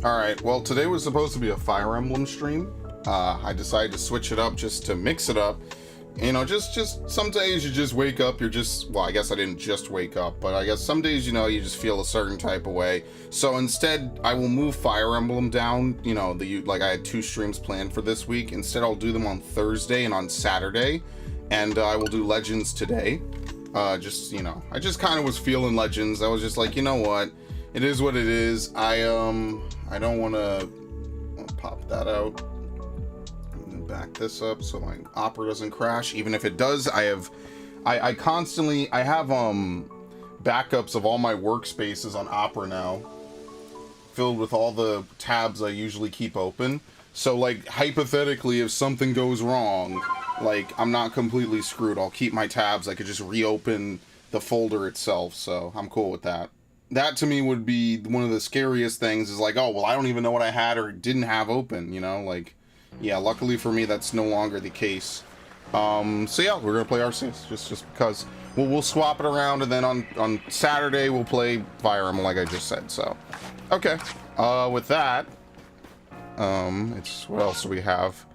Alright, well, today was supposed to be a Fire Emblem stream. I decided to switch it up just to mix it up. You know, just some days you just wake up, you're just, well, I guess I didn't just wake up, but I guess some days, you know, you just feel a certain type of way. So instead, I will move Fire Emblem down, you know, like I had 2 streams planned for this week. Instead, I'll do them on Thursday and on Saturday, and I will do Legends today. Just, you know, I just kind of was feeling Legends. I was just like, you know what? It is what it is. I don't want to pop that out. I'm gonna back this up so my Opera doesn't crash. Even if it does, I have backups of all my workspaces on Opera now, filled with all the tabs I usually keep open. So, like, hypothetically, if something goes wrong, like, I'm not completely screwed. I'll keep my tabs. I could just reopen the folder itself, so I'm cool with that. That to me would be one of the scariest things, is like, oh, well, I don't even know what I had or didn't have open, you know? Like, yeah, luckily for me, that's no longer the case. So yeah, we're gonna play Arceus, just because. We'll swap it around, and then on Saturday, we'll play Fire Emblem, like I just said, so. Okay, with that, what else do we have?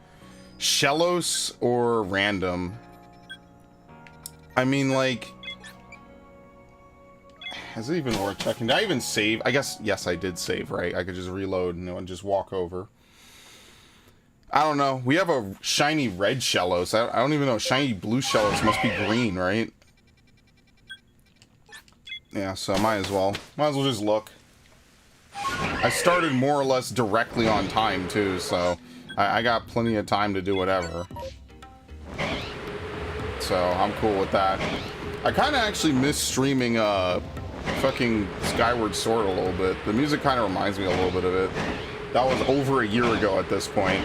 Shellos or random? I mean, like, is it even worth checking? Did I even save? I guess, yes, I did save, right? I could just reload and just walk over. I don't know. We have a shiny red Shellos. I don't even know. Shiny blue Shellos must be green, right? Yeah, so might as well. Might as well just look. I started more or less directly on time, too, so I got plenty of time to do whatever. So I'm cool with that. I kind of actually miss streaming, fucking Skyward Sword a little bit. The music kind of reminds me a little bit of it. That was over a year ago at this point.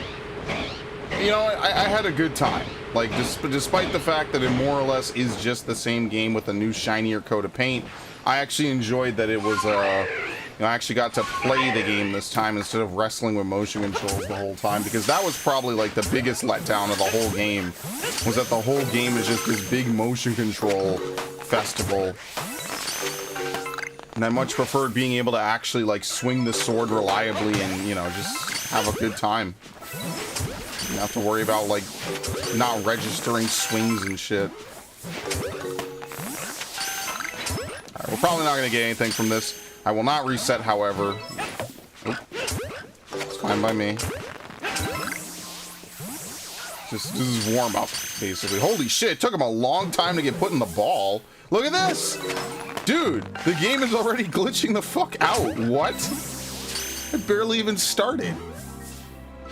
You know, I had a good time. Like, despite the fact that it more or less is just the same game with a new shinier coat of paint, I actually enjoyed that it was, you know, I actually got to play the game this time instead of wrestling with motion controls the whole time, because that was probably like the biggest letdown of the whole game, was that the whole game is just this big motion control festival. And I much preferred being able to actually, like, swing the sword reliably and, you know, just have a good time. You don't have to worry about, like, not registering swings and shit. Alright, we're probably not going to get anything from this. I will not reset, however. Oop. It's fine by me. This is warm up, basically. Holy shit, it took him a long time to get put in the ball. Look at this! Dude, the game is already glitching the fuck out. What? It barely even started.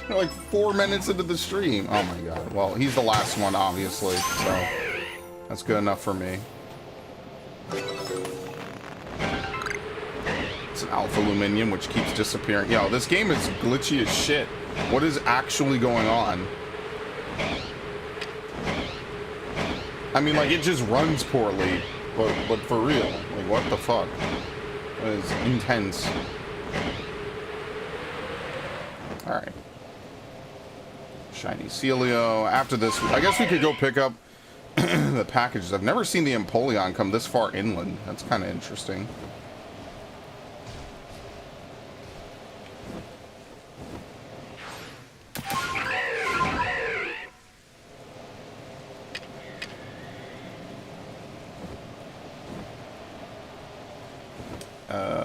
We're like 4 minutes into the stream. Oh my god. Well, he's the last one, obviously, so that's good enough for me. It's an alpha luminium, which keeps disappearing. Yo, this game is glitchy as shit. What is actually going on? I mean, like, it just runs poorly. But for real, like, what the fuck? That is intense. Alright. Shiny Celio. After this, I guess we could go pick up the packages. I've never seen the Empoleon come this far inland. That's kind of interesting.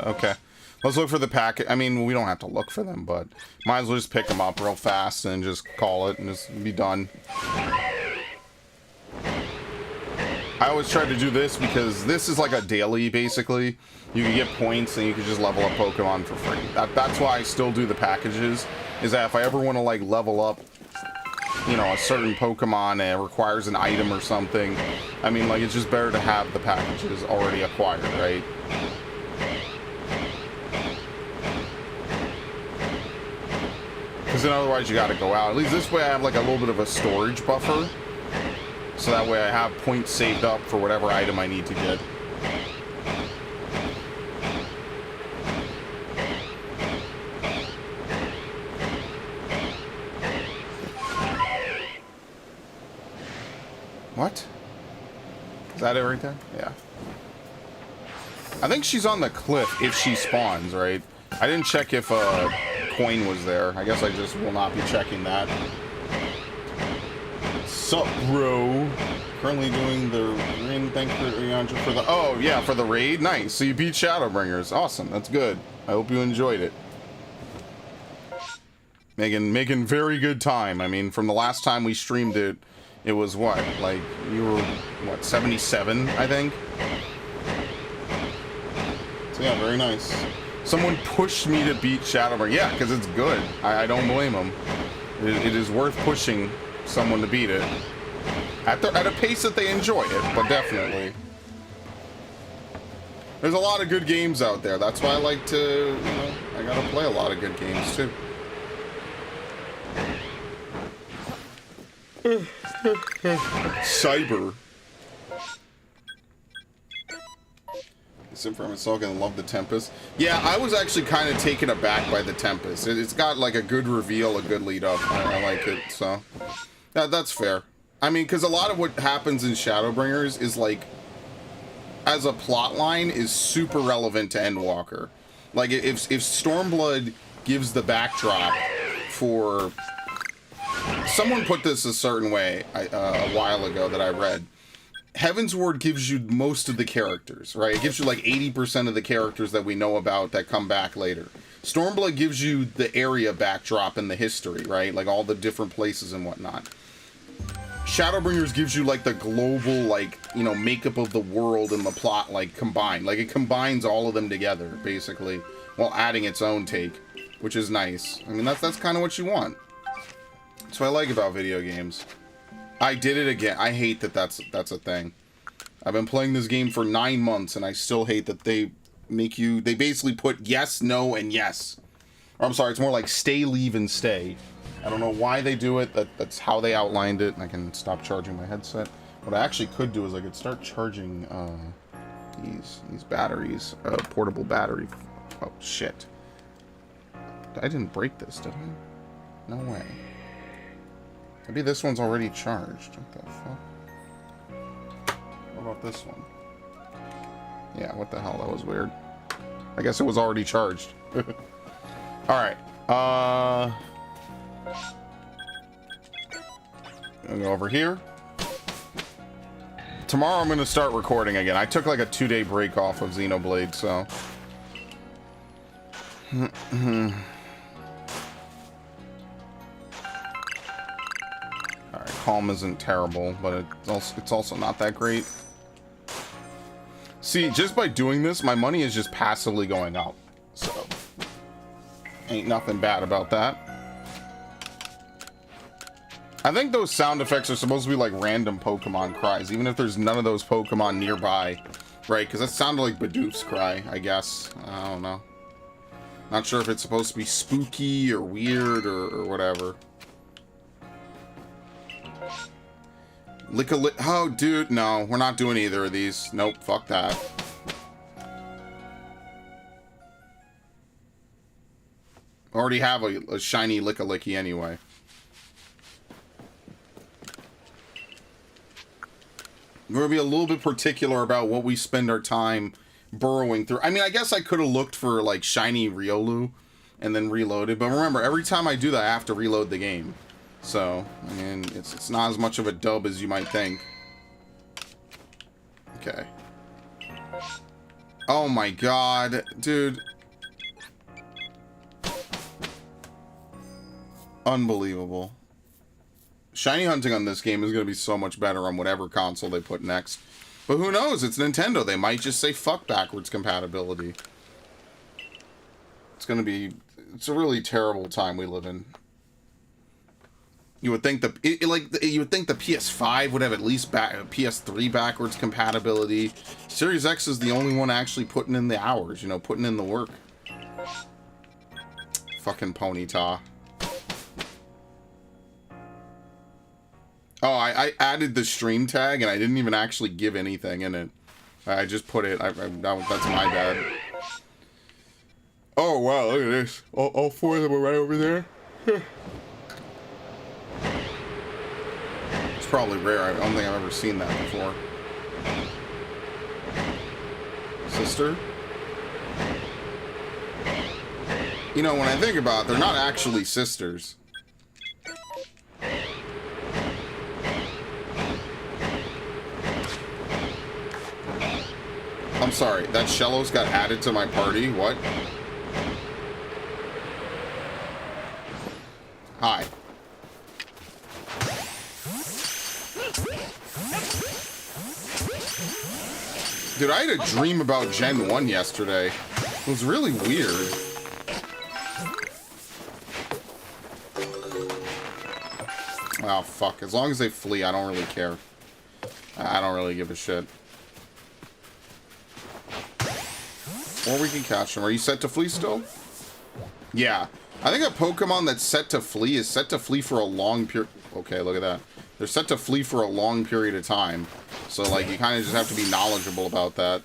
Okay. Let's look for the packet. I mean, we don't have to look for them, but might as well just pick them up real fast and just call it and just be done. I always try to do this because this is like a daily, basically. You can get points and you can just level up Pokemon for free. That's why I still do the packages, is that if I ever want to, like, level up, you know, a certain Pokemon and it requires an item or something, I mean, like, it's just better to have the packages already acquired, right? Because then otherwise you gotta go out. At least this way I have like a little bit of a storage buffer. So that way I have points saved up for whatever item I need to get. What? Is that it right there? Yeah. I think she's on the cliff if she spawns, right? I didn't check if coin was there. I guess I just will not be checking that. Sup, bro? Currently doing the ring. Thank you for the. Oh yeah, for the raid. Nice. So you beat Shadowbringers. Awesome. That's good. I hope you enjoyed it. Making very good time. I mean, from the last time we streamed it, it was what? Like you were what? 77, I think. So yeah, very nice. Someone pushed me to beat Shadowbringers. Yeah, because it's good. I don't blame them. It is worth pushing someone to beat it at a pace that they enjoy it, but definitely there's a lot of good games out there. That's why I like to, you know, I gotta play a lot of good games too. Cyber. From itself, gonna love the Tempest. Yeah, I was actually kind of taken aback by the Tempest. It's got like a good reveal, a good lead up. I like it, so that's fair. I mean, because a lot of what happens in Shadowbringers is like, as a plot line, is super relevant to Endwalker. Like if Stormblood gives the backdrop for, someone put this a certain way a while ago that I read. Heaven's Ward gives you most of the characters, right? It gives you like 80% of the characters that we know about that come back later. Stormblood gives you the area backdrop and the history, right? Like all the different places and whatnot. Shadowbringers gives you like the global, like, you know, makeup of the world and the plot, like, combined. Like, it combines all of them together, basically, while adding its own take, which is nice. I mean, that's kind of what you want. That's what I like about video games. I did it again. I hate that that's a thing. I've been playing this game for 9 months, and I still hate that they make you... They basically put yes, no, and yes. Or, I'm sorry, it's more like stay, leave, and stay. I don't know why they do it. That's how they outlined it. I can stop charging my headset. What I actually could do is I could start charging these batteries. Portable battery. Oh, shit. I didn't break this, did I? No way. Maybe this one's already charged. What the fuck? What about this one? Yeah, what the hell? That was weird. I guess it was already charged. Alright. I'll go over here. Tomorrow I'm going to start recording again. I took like a 2-day break off of Xenoblade, so... Alright, calm isn't terrible, but it's also not that great. See, just by doing this, my money is just passively going up. So, ain't nothing bad about that. I think those sound effects are supposed to be like random Pokemon cries, even if there's none of those Pokemon nearby. Right, because that sounded like Bidoof's cry, I guess. I don't know. Not sure if it's supposed to be spooky or weird or whatever. Lick-a-lick. Oh, dude, no. We're not doing either of these. Nope, fuck that. Already have a shiny Lick-a-licky anyway. We're going to be a little bit particular about what we spend our time burrowing through. I mean, I guess I could have looked for, like, shiny Riolu and then reloaded. But remember, every time I do that, I have to reload the game. So, I mean, it's not as much of a dub as you might think. Okay. Oh my god, dude. Unbelievable. Shiny hunting on this game is going to be so much better on whatever console they put next. But who knows? It's Nintendo. They might just say fuck backwards compatibility. It's going to be... It's a really terrible time we live in. You would think you would think the PS5 would have at least PS3 backwards compatibility. Series X is the only one actually putting in the hours, you know, putting in the work. Fucking Ponyta. Oh, I added the stream tag and I didn't even actually give anything in it. I just put it. That's my bad. Oh wow, look at this. All four of them are right over there. It's probably rare. I don't think I've ever seen that before. Sister? You know, when I think about it, they're not actually sisters. I'm sorry, that Shellos got added to my party? What? Hi. Dude, I had a dream about Gen 1 yesterday. It was really weird. Oh, fuck. As long as they flee, I don't really care. I don't really give a shit. Or we can catch them. Are you set to flee still? Yeah. I think a Pokemon that's set to flee is set to flee for a long period. Okay, look at that. They're set to flee for a long period of time. So, like, you kind of just have to be knowledgeable about that.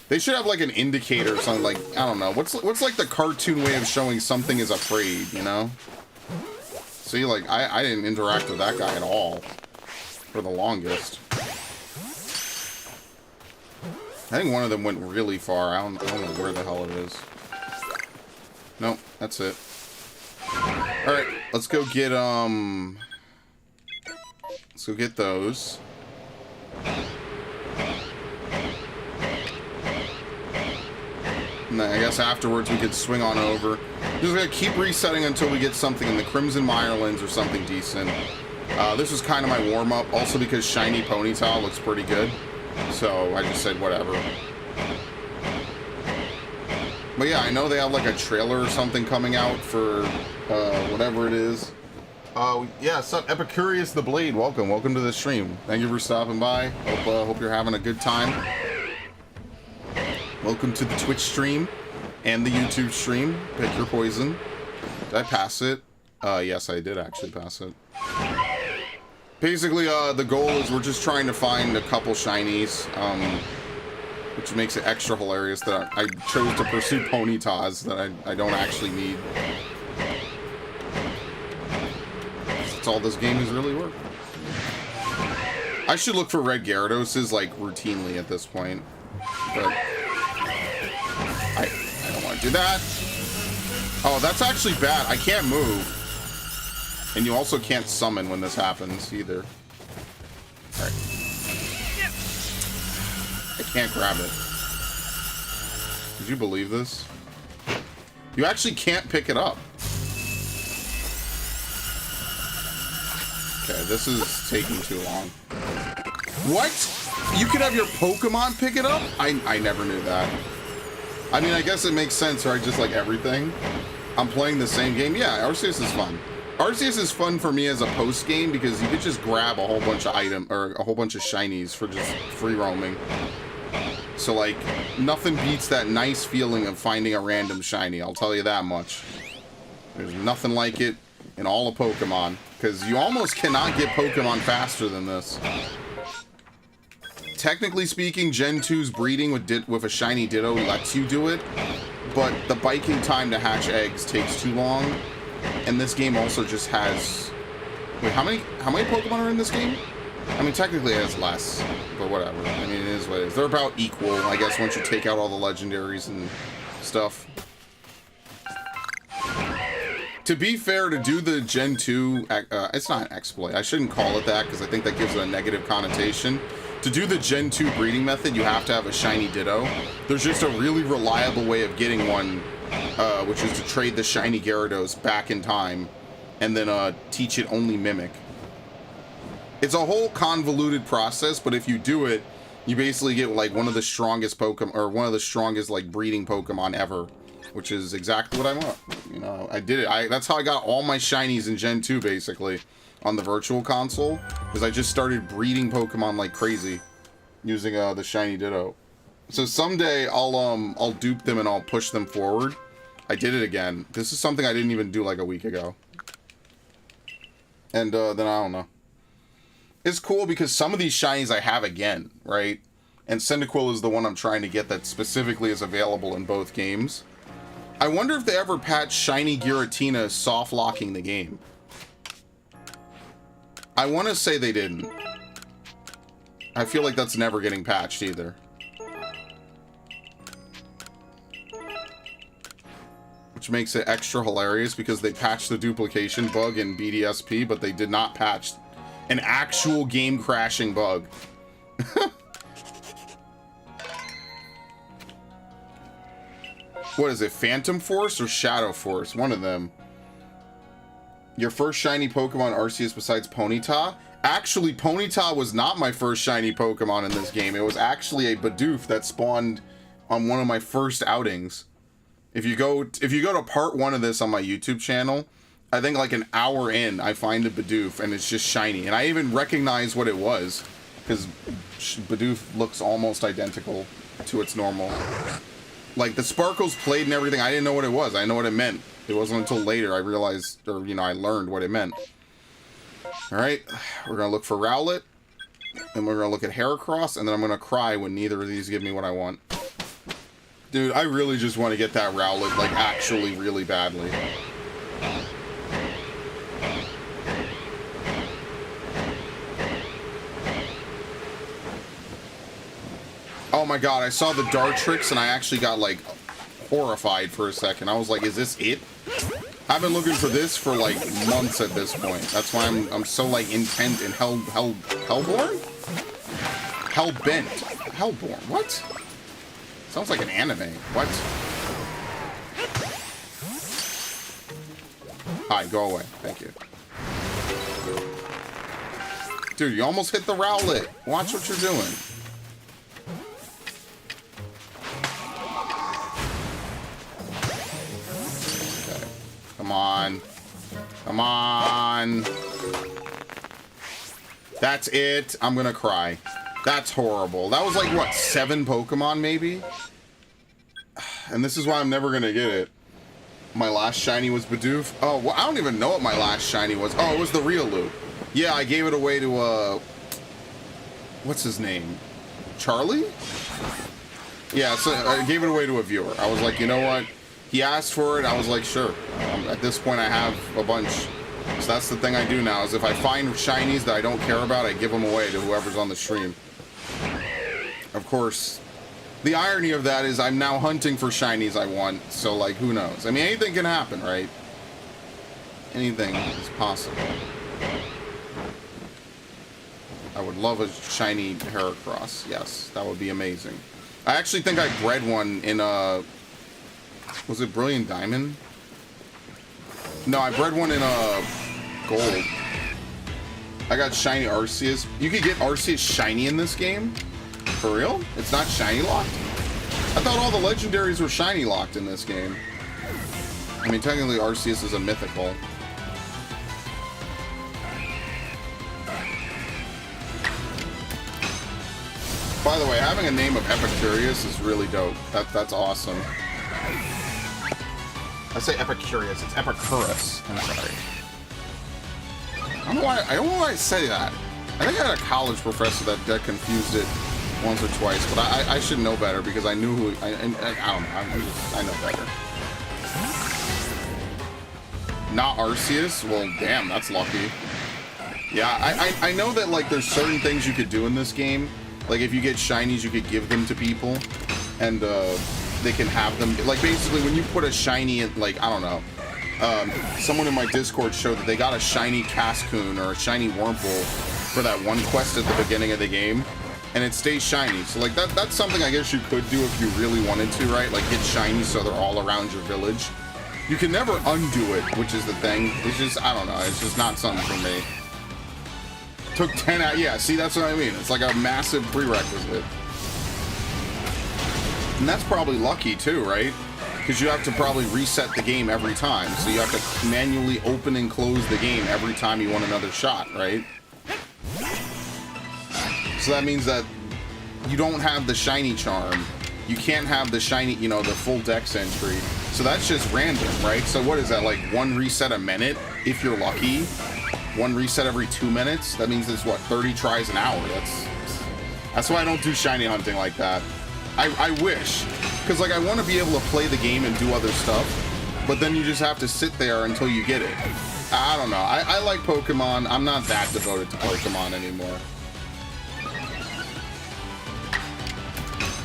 They should have, like, an indicator or something. Like, I don't know. What's like, the cartoon way of showing something is afraid, you know? See, like, I didn't interact with that guy at all. For the longest. I think one of them went really far. I don't know where the hell it is. Nope, that's it. Alright, let's go get, let's go get those. And then I guess afterwards we could swing on over. Just gonna keep resetting until we get something in the Crimson Mirelands or something decent. This was kind of my warm-up, also because Shiny Ponyta looks pretty good. So I just said whatever. But yeah, I know they have like a trailer or something coming out for whatever it is. Yeah, sup, Epicurious the Blade, welcome to the stream. Thank you for stopping by. Hope you're having a good time. Welcome to the Twitch stream and the YouTube stream. Pick your poison. Did I pass it? Yes, I did actually pass it. Basically, the goal is we're just trying to find a couple shinies, which makes it extra hilarious that I chose to pursue Ponytas that I don't actually need. That's all this game is really worth. I should look for red Gyarados like routinely at this point, but I don't want to do that. Oh, that's actually bad. I can't move. And you also can't summon when this happens, either. Alright. I can't grab it. Did you believe this? You actually can't pick it up. Okay, this is taking too long. What? You could have your Pokemon pick it up? I never knew that. I mean, I guess it makes sense, right? Just like everything. I'm playing the same game. Yeah, Arceus is fun. Arceus is fun for me as a post game because you could just grab a whole bunch of a whole bunch of shinies for just free roaming. So like, nothing beats that nice feeling of finding a random shiny, I'll tell you that much. There's nothing like it in all of Pokemon, because you almost cannot get Pokemon faster than this. Technically speaking, Gen 2's breeding with a shiny Ditto lets you do it, but the biking time to hatch eggs takes too long. And this game also just has... Wait, how many Pokemon are in this game? I mean, technically it has less, but whatever. I mean, it is what it is. They're about equal, I guess, once you take out all the legendaries and stuff. To be fair, to do the Gen 2... it's not an exploit. I shouldn't call it that, because I think that gives it a negative connotation. To do the Gen 2 breeding method, you have to have a shiny Ditto. There's just a really reliable way of getting one... which is to trade the shiny Gyarados back in time and then teach it only Mimic. It's a whole convoluted process, but if you do it, you basically get like one of the strongest Pokemon, or one of the strongest like breeding Pokemon ever, which is exactly what I want. You know, I did it. That's how I got all my shinies in Gen 2 basically on the Virtual Console, because I just started breeding Pokemon like crazy using the shiny Ditto. So someday I'll dupe them and I'll push them forward. I did it again. This is something I didn't even do like a week ago. And then I don't know. It's cool because some of these shinies I have again, right? And Cyndaquil is the one I'm trying to get that specifically is available in both games. I wonder if they ever patch Shiny Giratina soft locking the game. I want to say they didn't. I feel like that's never getting patched either. Which which makes it extra hilarious because they patched the duplication bug in BDSP, but they did not patch an actual game crashing bug. What is it, Phantom Force or Shadow Force? One of them. Your first shiny Pokemon, Arceus, besides Ponyta? Actually, Ponyta was not my first shiny Pokemon in this game. It was actually a Bidoof that spawned on one of my first outings. If you go to part 1 of this on my YouTube channel, I think like an hour in, I find a Bidoof and it's just shiny. And I even recognize what it was, because Bidoof looks almost identical to its normal. Like, the sparkles played and everything, I didn't know what it was. I know what it meant. It wasn't until later I realized, or, you know, I learned what it meant. Alright, we're going to look for Rowlet, and we're going to look at Heracross, and then I'm going to cry when neither of these give me what I want. Dude, I really just want to get that Rowlet, like, actually really badly. Oh my god, I saw the Dartrix and I actually got, like, horrified for a second. I was like, is this it? I've been looking for this for, like, months at this point. That's why I'm so, like, intent in Hellborn? Hellbent. Hellborn. What? Sounds like an anime. What? Hi, go away. Thank you. Dude, you almost hit the Rowlet. Watch what you're doing. Come on. Come on. That's it. I'm gonna cry. That's horrible. That was like, what, 7 Pokemon, maybe? And this is why I'm never gonna get it. My last shiny was Bidoof. Oh, well, I don't even know what my last shiny was. Oh, it was the Riolu. Yeah, I gave it away to, what's his name? Charlie? Yeah, so I gave it away to a viewer. I was like, you know what? He asked for it, I was like, sure. At this point, I have a bunch. So that's the thing I do now, is if I find shinies that I don't care about, I give them away to whoever's on the stream. Of course, the irony of that is I'm now hunting for shinies I want, so, like, who knows? I mean, anything can happen, right? Anything is possible. I would love a shiny Heracross. Yes, that would be amazing. I actually think I bred one in was it Brilliant Diamond? No, I bred one in Gold. I got shiny Arceus. You could get Arceus shiny in this game? For real? It's not shiny locked? I thought all the legendaries were shiny locked in this game. I mean, technically Arceus is a mythical. By the way, having a name of Epicurious is really dope. That's awesome. I say Epicurious, it's Epicurus. I'm sorry. I don't know why I say that. I think I had a college professor that confused it once or twice, but I should know better because I knew who I don't know. I know better. Not Arceus? Well, damn, that's lucky. Yeah, I know that, like, there's certain things you could do in this game. Like, if you get shinies, you could give them to people, and they can have them. Like, basically, when you put a shiny in, like, I don't know, someone in my Discord showed that they got a shiny Cascoon or a shiny Wurmple for that one quest at the beginning of the game, and it stays shiny. So, like, that's something I guess you could do if you really wanted to, right? Like, get shiny so they're all around your village. You can never undo it, which is the thing. It's just, I don't know, it's just not something for me. Took 10 out. Yeah, see, that's what I mean. It's like a massive prerequisite. And that's probably lucky too, right? Because you have to probably reset the game every time. So you have to manually open and close the game every time you want another shot, right? So that means that you don't have the shiny charm. You can't have the shiny, you know, the full dex entry. So that's just random, right? So what is that, like 1 reset a minute if you're lucky? 1 reset every 2 minutes? That means it's what, 30 tries an hour? That's why I don't do shiny hunting like that. I wish, because like I want to be able to play the game and do other stuff, but then you just have to sit there until you get it. I don't know. I like Pokemon. I'm not that devoted to Pokemon anymore.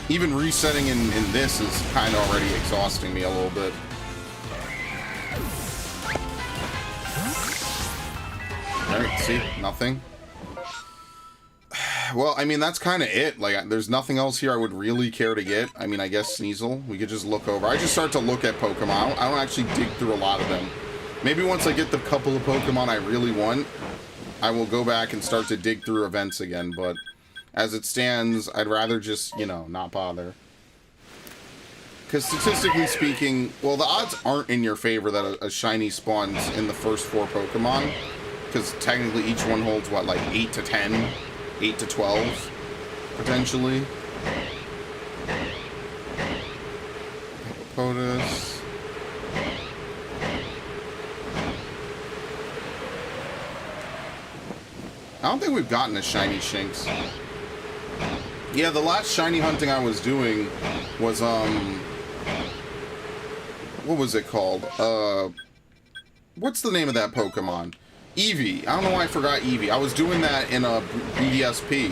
Even resetting in this is kind of already exhausting me a little bit. Alright, see? Nothing. Well, I mean, that's kind of it. Like, there's nothing else here I would really care to get. I mean, I guess Sneasel. We could just look over. I just start to look at Pokemon. I don't actually dig through a lot of them. Maybe once I get the couple of Pokemon I really want, I will go back and start to dig through events again. But as it stands, I'd rather just, you know, not bother. Because statistically speaking, well, the odds aren't in your favor that a shiny spawns in the first 4 Pokemon. Because technically each one holds, what, like 8 to 10? 8 to 12, potentially. POTUS. I don't think we've gotten a shiny Shinx. Yeah, the last shiny hunting I was doing was, what was it called? What's the name of that Pokemon? Eevee. I don't know why I forgot Eevee. I was doing that in a BDSP,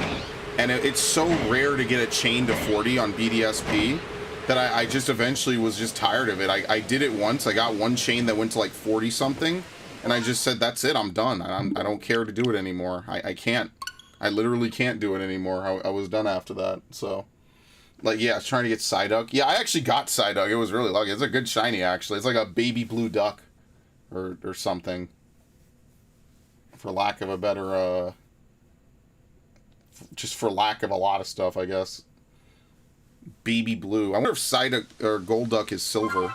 and it's so rare to get a chain to 40 on BDSP that I just eventually was just tired of it. I did it once. I got one chain that went to like 40 something, and I just said, that's it, I'm done. I don't care to do it anymore. I can't. I literally can't do it anymore. I was done after that. So, like, yeah, I was trying to get Psyduck. Yeah, I actually got Psyduck. It was really lucky. It's a good shiny, actually. It's like a baby blue duck or something. For lack of a better, just for lack of a lot of stuff, I guess. Baby blue. I wonder if Psyduck or Golduck is silver.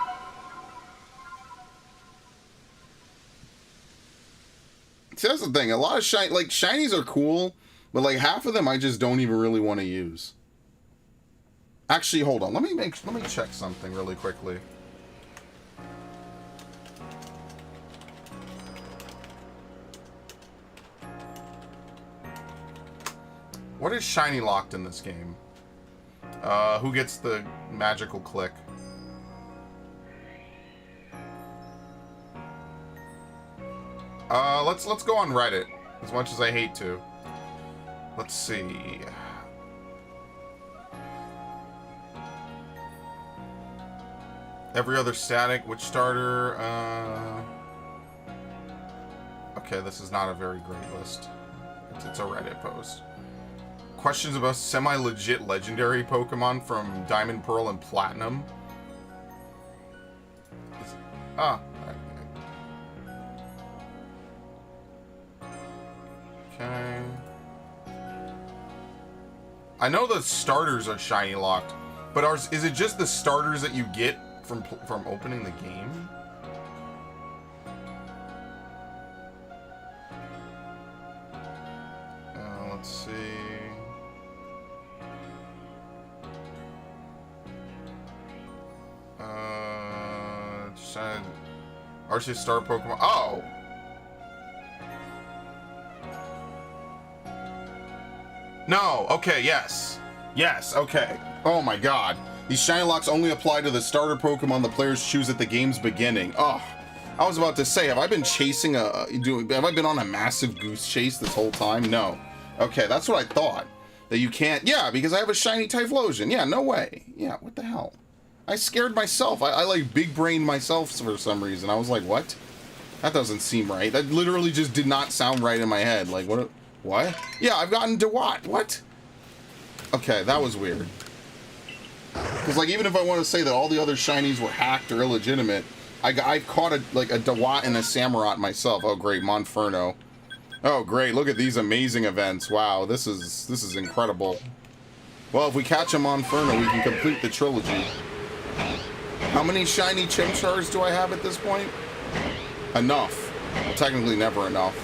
See, that's the thing. A lot of shinies are cool, but like half of them I just don't even really want to use. Actually, hold on. Let me check something really quickly. What is shiny locked in this game? Who gets the magical click? Let's go on Reddit, as much as I hate to. Let's see. Every other static, which starter? Okay, this is not a very great list. It's a Reddit post. Questions about semi-legit legendary Pokemon from Diamond, Pearl, and Platinum. Okay. I know the starters are shiny locked, but is it just the starters that you get from opening the game? Let's see. Arceus star Pokemon. Oh! No! Okay, yes. Yes, okay. Oh my god. These shiny locks only apply to the starter Pokemon the players choose at the game's beginning. Oh, I was about to say, have I been chasing have I been on a massive goose chase this whole time? No. Okay, that's what I thought. That you can't, yeah, because I have a shiny Typhlosion. Yeah, no way. Yeah, what the hell? I scared myself. I like big brained myself for some reason. I was like, what? That doesn't seem right. That literally just did not sound right in my head. Like, what? What? Yeah, I've gotten Dewott. What? Okay, that was weird. Because, like, even if I want to say that all the other shinies were hacked or illegitimate, I caught a Dewott and a Samurott myself. Oh, great, Monferno. Oh, great, look at these amazing events. Wow, this is incredible. Well, if we catch a Monferno, we can complete the trilogy. How many shiny Chimchars do I have at this point? Enough. Well, technically never enough.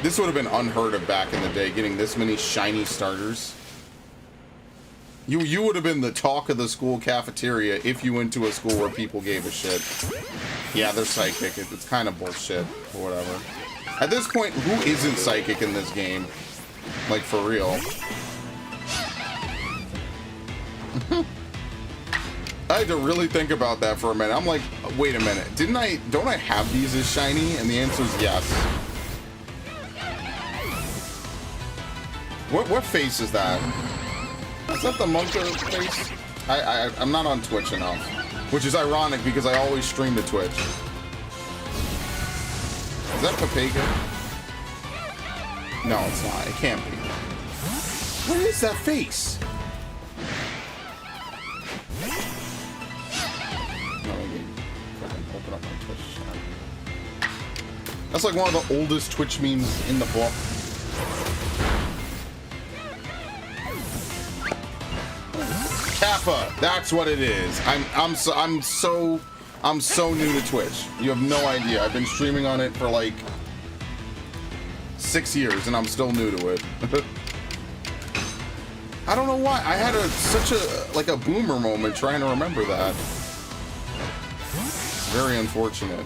This would have been unheard of back in the day, getting this many shiny starters. You would have been the talk of the school cafeteria if you went to a school where people gave a shit. Yeah, they're psychic. It's kind of bullshit, or whatever. At this point, who isn't psychic in this game? Like, for real. I had to really think about that for a minute. I'm like, wait a minute. Don't I have these as shiny? And the answer is yes. What face is that? Is that the Munker face? I'm not on Twitch enough. Which is ironic because I always stream to Twitch. Is that Papega? No, it's not. It can't be. What is that face? Open up my Twitch channel. That's like one of the oldest Twitch memes in the book. Kappa, that's what it is. I'm so new to Twitch. You have no idea. I've been streaming on it for like 6 years and I'm still new to it. I don't know why. I had such a boomer moment trying to remember that. Very unfortunate.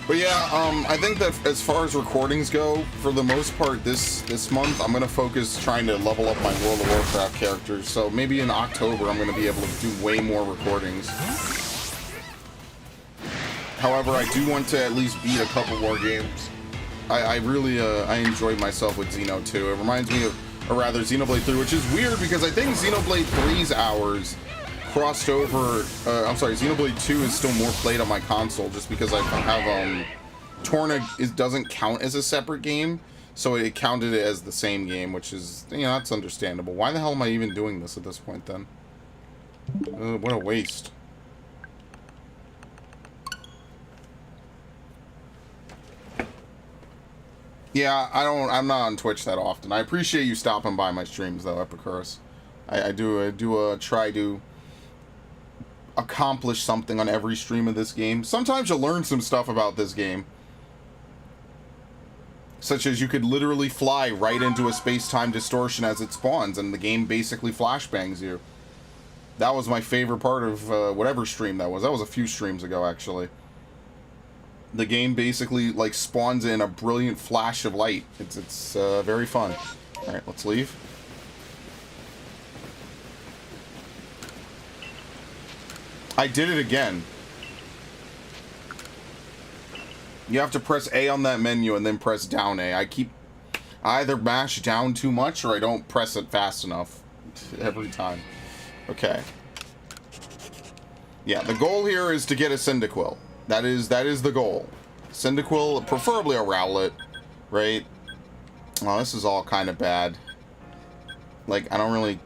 But yeah, I think that as far as recordings go, for the most part this month, I'm going to focus trying to level up my World of Warcraft characters. So maybe in October, I'm going to be able to do way more recordings. However, I do want to at least beat a couple more games. I really I enjoyed myself with Xeno 2. It reminds me of, or rather, Xenoblade 3, which is weird because I think Xenoblade 3's hours crossed over. I'm sorry, Xenoblade 2 is still more played on my console just because I have Torna doesn't count as a separate game, so it counted it as the same game, which is, you know, that's understandable. Why the hell am I even doing this at this point then? What a waste. Yeah, I'm not on Twitch that often. I appreciate you stopping by my streams though, Epicurus. I do try to accomplish something on every stream of this game. Sometimes you'll learn some stuff about this game. Such as you could literally fly right into a space-time distortion as it spawns, and the game basically flashbangs you. That was my favorite part of whatever stream that was. That was a few streams ago, actually. The game basically, like, spawns in a brilliant flash of light. It's very fun. Alright, let's leave. I did it again. You have to press A on that menu and then press down A. I either mash down too much or I don't press it fast enough every time. Okay. Yeah, the goal here is to get a Cyndaquil. That is the goal. Cyndaquil, preferably a Rowlet, right? Oh, this is all kind of bad. Like, I don't really...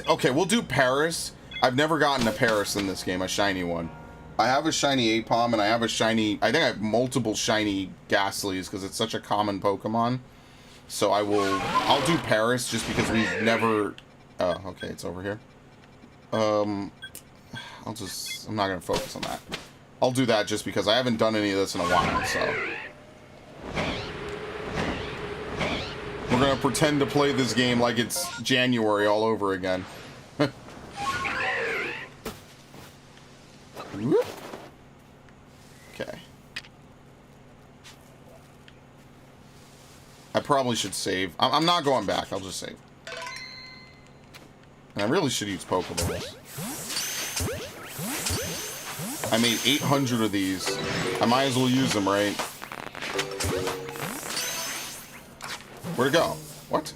Okay, we'll do Paris. I've never gotten a Paris in this game, a shiny one. I have a shiny Apom, and I have a shiny... I think I have multiple shiny Ghastlies, because it's such a common Pokemon. So I'll do Paris, just because we've never... Oh, okay, it's over here. I'm not going to focus on that. I'll do that just because I haven't done any of this in a while, so... We're going to pretend to play this game like it's January all over again. Okay. I probably should save. I'm not going back. I'll just save. And I really should use Pokeballs. I made 800 of these. I might as well use them, right? Where'd it go? What?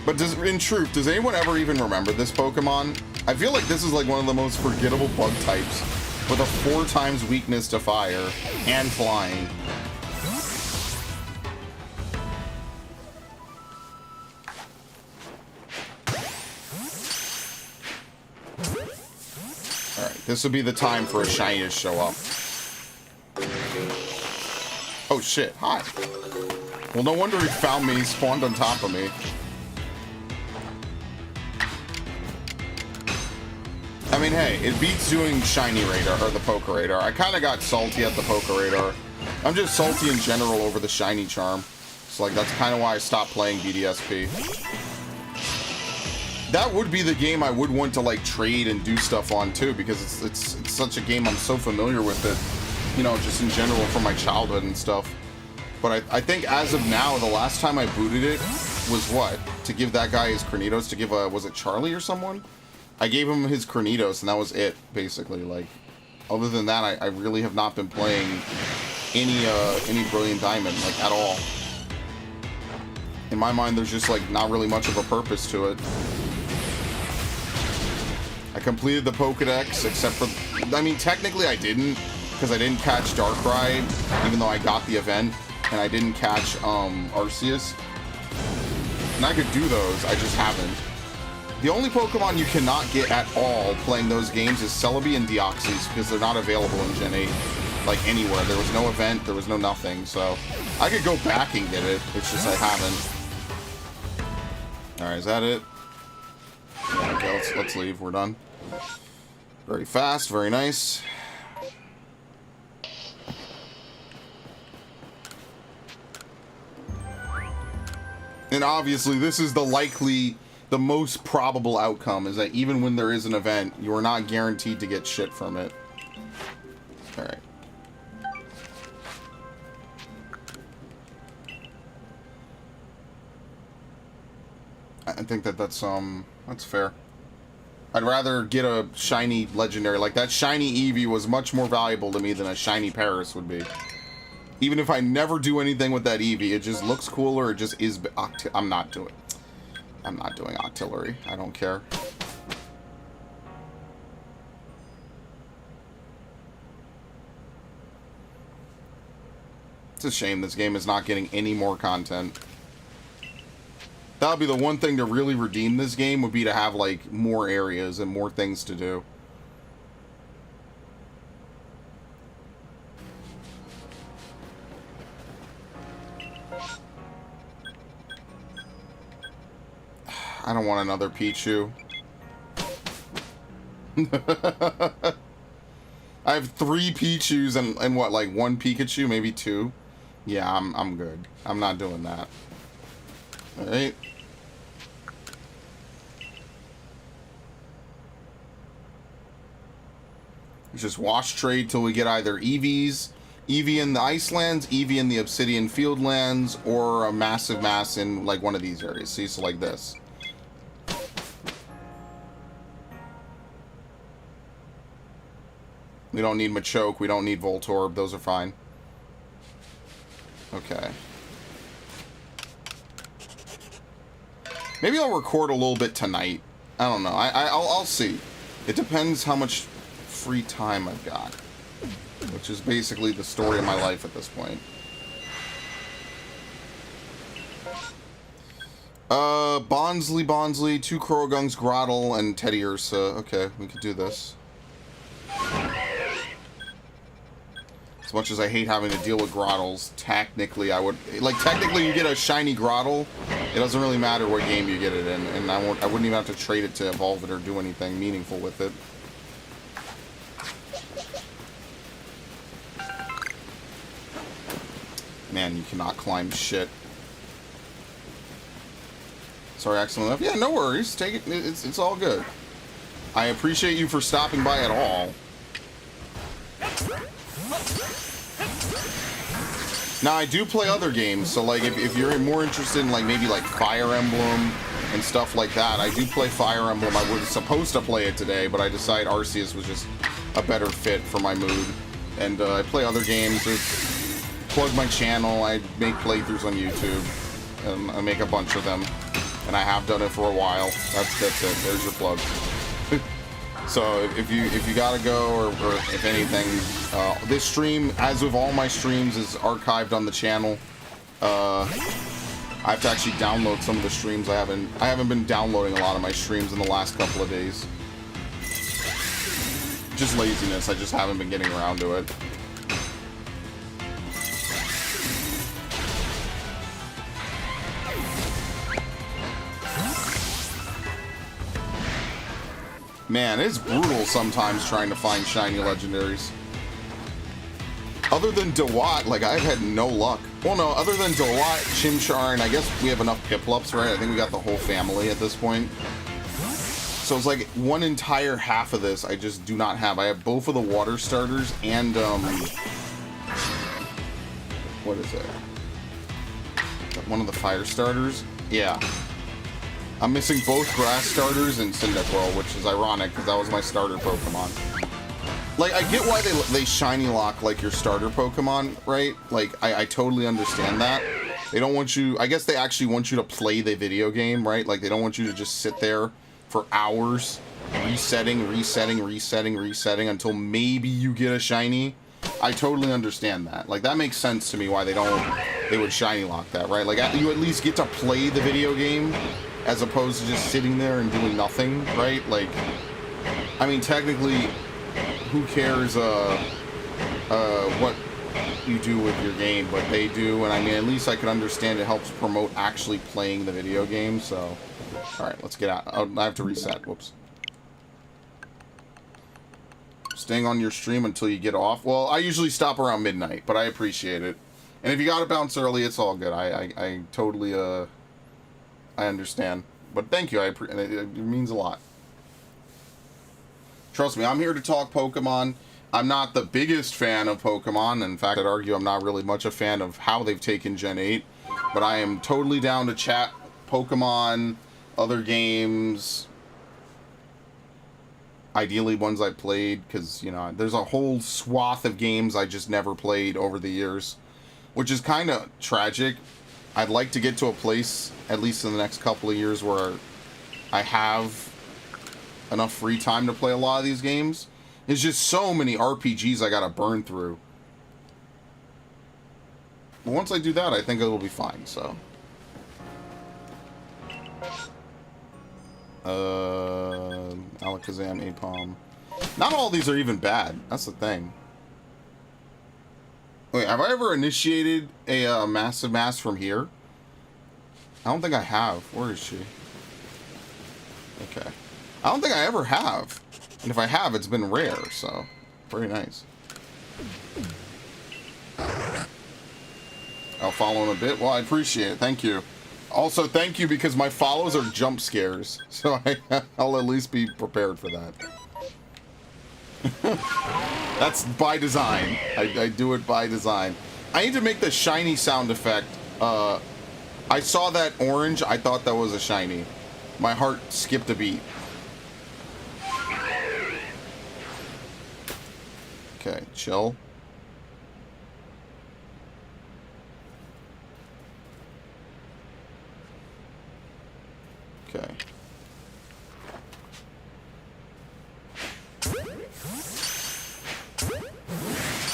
But in truth, does anyone ever even remember this Pokemon? I feel like this is like one of the most forgettable bug types, with a 4 times weakness to fire and flying. Alright, this would be the time for a shiny to show up. Oh shit, hi. Well, no wonder he found me, he spawned on top of me. I mean, hey, it beats doing Shiny Radar, or the Poke Radar. I kind of got salty at the Poke Radar. I'm just salty in general over the Shiny Charm. So, like, that's kind of why I stopped playing BDSP. That would be the game I would want to, like, trade and do stuff on, too, because it's such a game I'm so familiar with it, you know, just in general from my childhood and stuff. But I think as of now, the last time I booted it was what? To give that guy his Cornitos, to give a, was it Charlie or someone? I gave him his Cornitos, and that was it, basically. Like, other than that, I really have not been playing any Brilliant Diamond, like, at all. In my mind, there's just, like, not really much of a purpose to it. I completed the Pokedex, except for... I mean, technically I didn't, because I didn't catch Darkrai, even though I got the event, and I didn't catch Arceus. And I could do those, I just haven't. The only Pokemon you cannot get at all playing those games is Celebi and Deoxys, because they're not available in Gen 8, like anywhere. There was no event, there was no nothing, so I could go back and get it, it's just I haven't. Alright, is that it? Yeah, okay, let's leave, we're done. Very fast, very nice. And obviously, this is the most probable outcome, is that even when there is an event, you are not guaranteed to get shit from it. Alright. I think that's fair. I'd rather get a shiny legendary. Like, that shiny Eevee was much more valuable to me than a shiny Paris would be. Even if I never do anything with that Eevee, it just looks cooler, it just is... I'm not doing Octillery. I don't care. It's a shame this game is not getting any more content. That would be the one thing to really redeem this game, would be to have, like, more areas and more things to do. I don't want another Pichu. I have 3 Pichus and what, like 1 Pikachu, maybe 2? Yeah, I'm good. I'm not doing that. Alright. Just wash trade till we get either Eevees, Eevee in the Icelands, Eevee in the Obsidian Fieldlands, or a massive mass in like one of these areas. See, so like this. We don't need Machoke, we don't need Voltorb, those are fine. Okay. Maybe I'll record a little bit tonight. I don't know. I'll see. It depends how much free time I've got. Which is basically the story of my life at this point. Bonsley, 2 Krogungs, Grottle, and Teddy Ursa. Okay, we could do this. As much as I hate having to deal with Grottles, technically I would... Like, technically you get a shiny Grottle, it doesn't really matter what game you get it in, and I wouldn't even have to trade it to evolve it or do anything meaningful with it. Man, you cannot climb shit. Sorry, accidentally left. Yeah, no worries. Take it. It's all good. I appreciate you for stopping by at all. Now, I do play other games, so like if you're more interested in like maybe like Fire Emblem and stuff like that, I do play Fire Emblem. I was supposed to play it today, but I decided Arceus was just a better fit for my mood. And I play other games. Plug my channel. I make playthroughs on YouTube. I make a bunch of them, and I have done it for a while. That's it. There's your plug. So if you gotta go, or if anything, this stream, as with all my streams, is archived on the channel. I have to actually download some of the streams. I haven't been downloading a lot of my streams in the last couple of days. Just laziness. I just haven't been getting around to it. Man, it's brutal sometimes trying to find shiny legendaries. Other than Dewott, like, I've had no luck. Well, no, other than Dewott, Chimchar, and I guess we have enough Piplups, right? I think we got the whole family at this point. So it's like one entire half of this I just do not have. I have both of the water starters and, what is it? One of the fire starters? Yeah. I'm missing both grass starters and Cyndaquil, which is ironic because that was my starter Pokemon. Like, I get why they shiny lock, like, your starter Pokemon, right? Like, I totally understand that. They don't want you... I guess they actually want you to play the video game, right? Like, they don't want you to just sit there for hours resetting until maybe you get a shiny. I totally understand that. Like, that makes sense to me why they would shiny lock that, right? Like, you at least get to play the video game as opposed to just sitting there and doing nothing, right? Like, I mean, technically, who cares what you do with your game, but they do, and I mean, at least I can understand it helps promote actually playing the video game, so... Alright, let's get out. Oh, I have to reset. Whoops. Staying on your stream until you get off. Well, I usually stop around midnight, but I appreciate it. And if you gotta bounce early, it's all good. I totally, I understand. But thank you. It means a lot. Trust me, I'm here to talk Pokemon. I'm not the biggest fan of Pokemon. In fact, I'd argue I'm not really much a fan of how they've taken Gen 8. But I am totally down to chat Pokemon, other games, ideally ones I played, because, you know, there's a whole swath of games I just never played over the years, which is kind of tragic. I'd like to get to a place, at least in the next couple of years, where I have enough free time to play a lot of these games. There's just so many RPGs I gotta burn through. But once I do that, I think it'll be fine, so... Alakazam, Apom. Not all these are even bad. That's the thing. Wait, have I ever initiated a massive mass from here? I don't think I have. Where is she? Okay. I don't think I ever have. And if I have, it's been rare, so... Very nice. I'll follow in a bit. Well, I appreciate it. Thank you. Also, thank you, because my follows are jump scares, so I'll at least be prepared for that. That's by design. I do it by design. I need to make the shiny sound effect. I saw that orange. I thought that was a shiny. My heart skipped a beat. Okay, chill. Okay.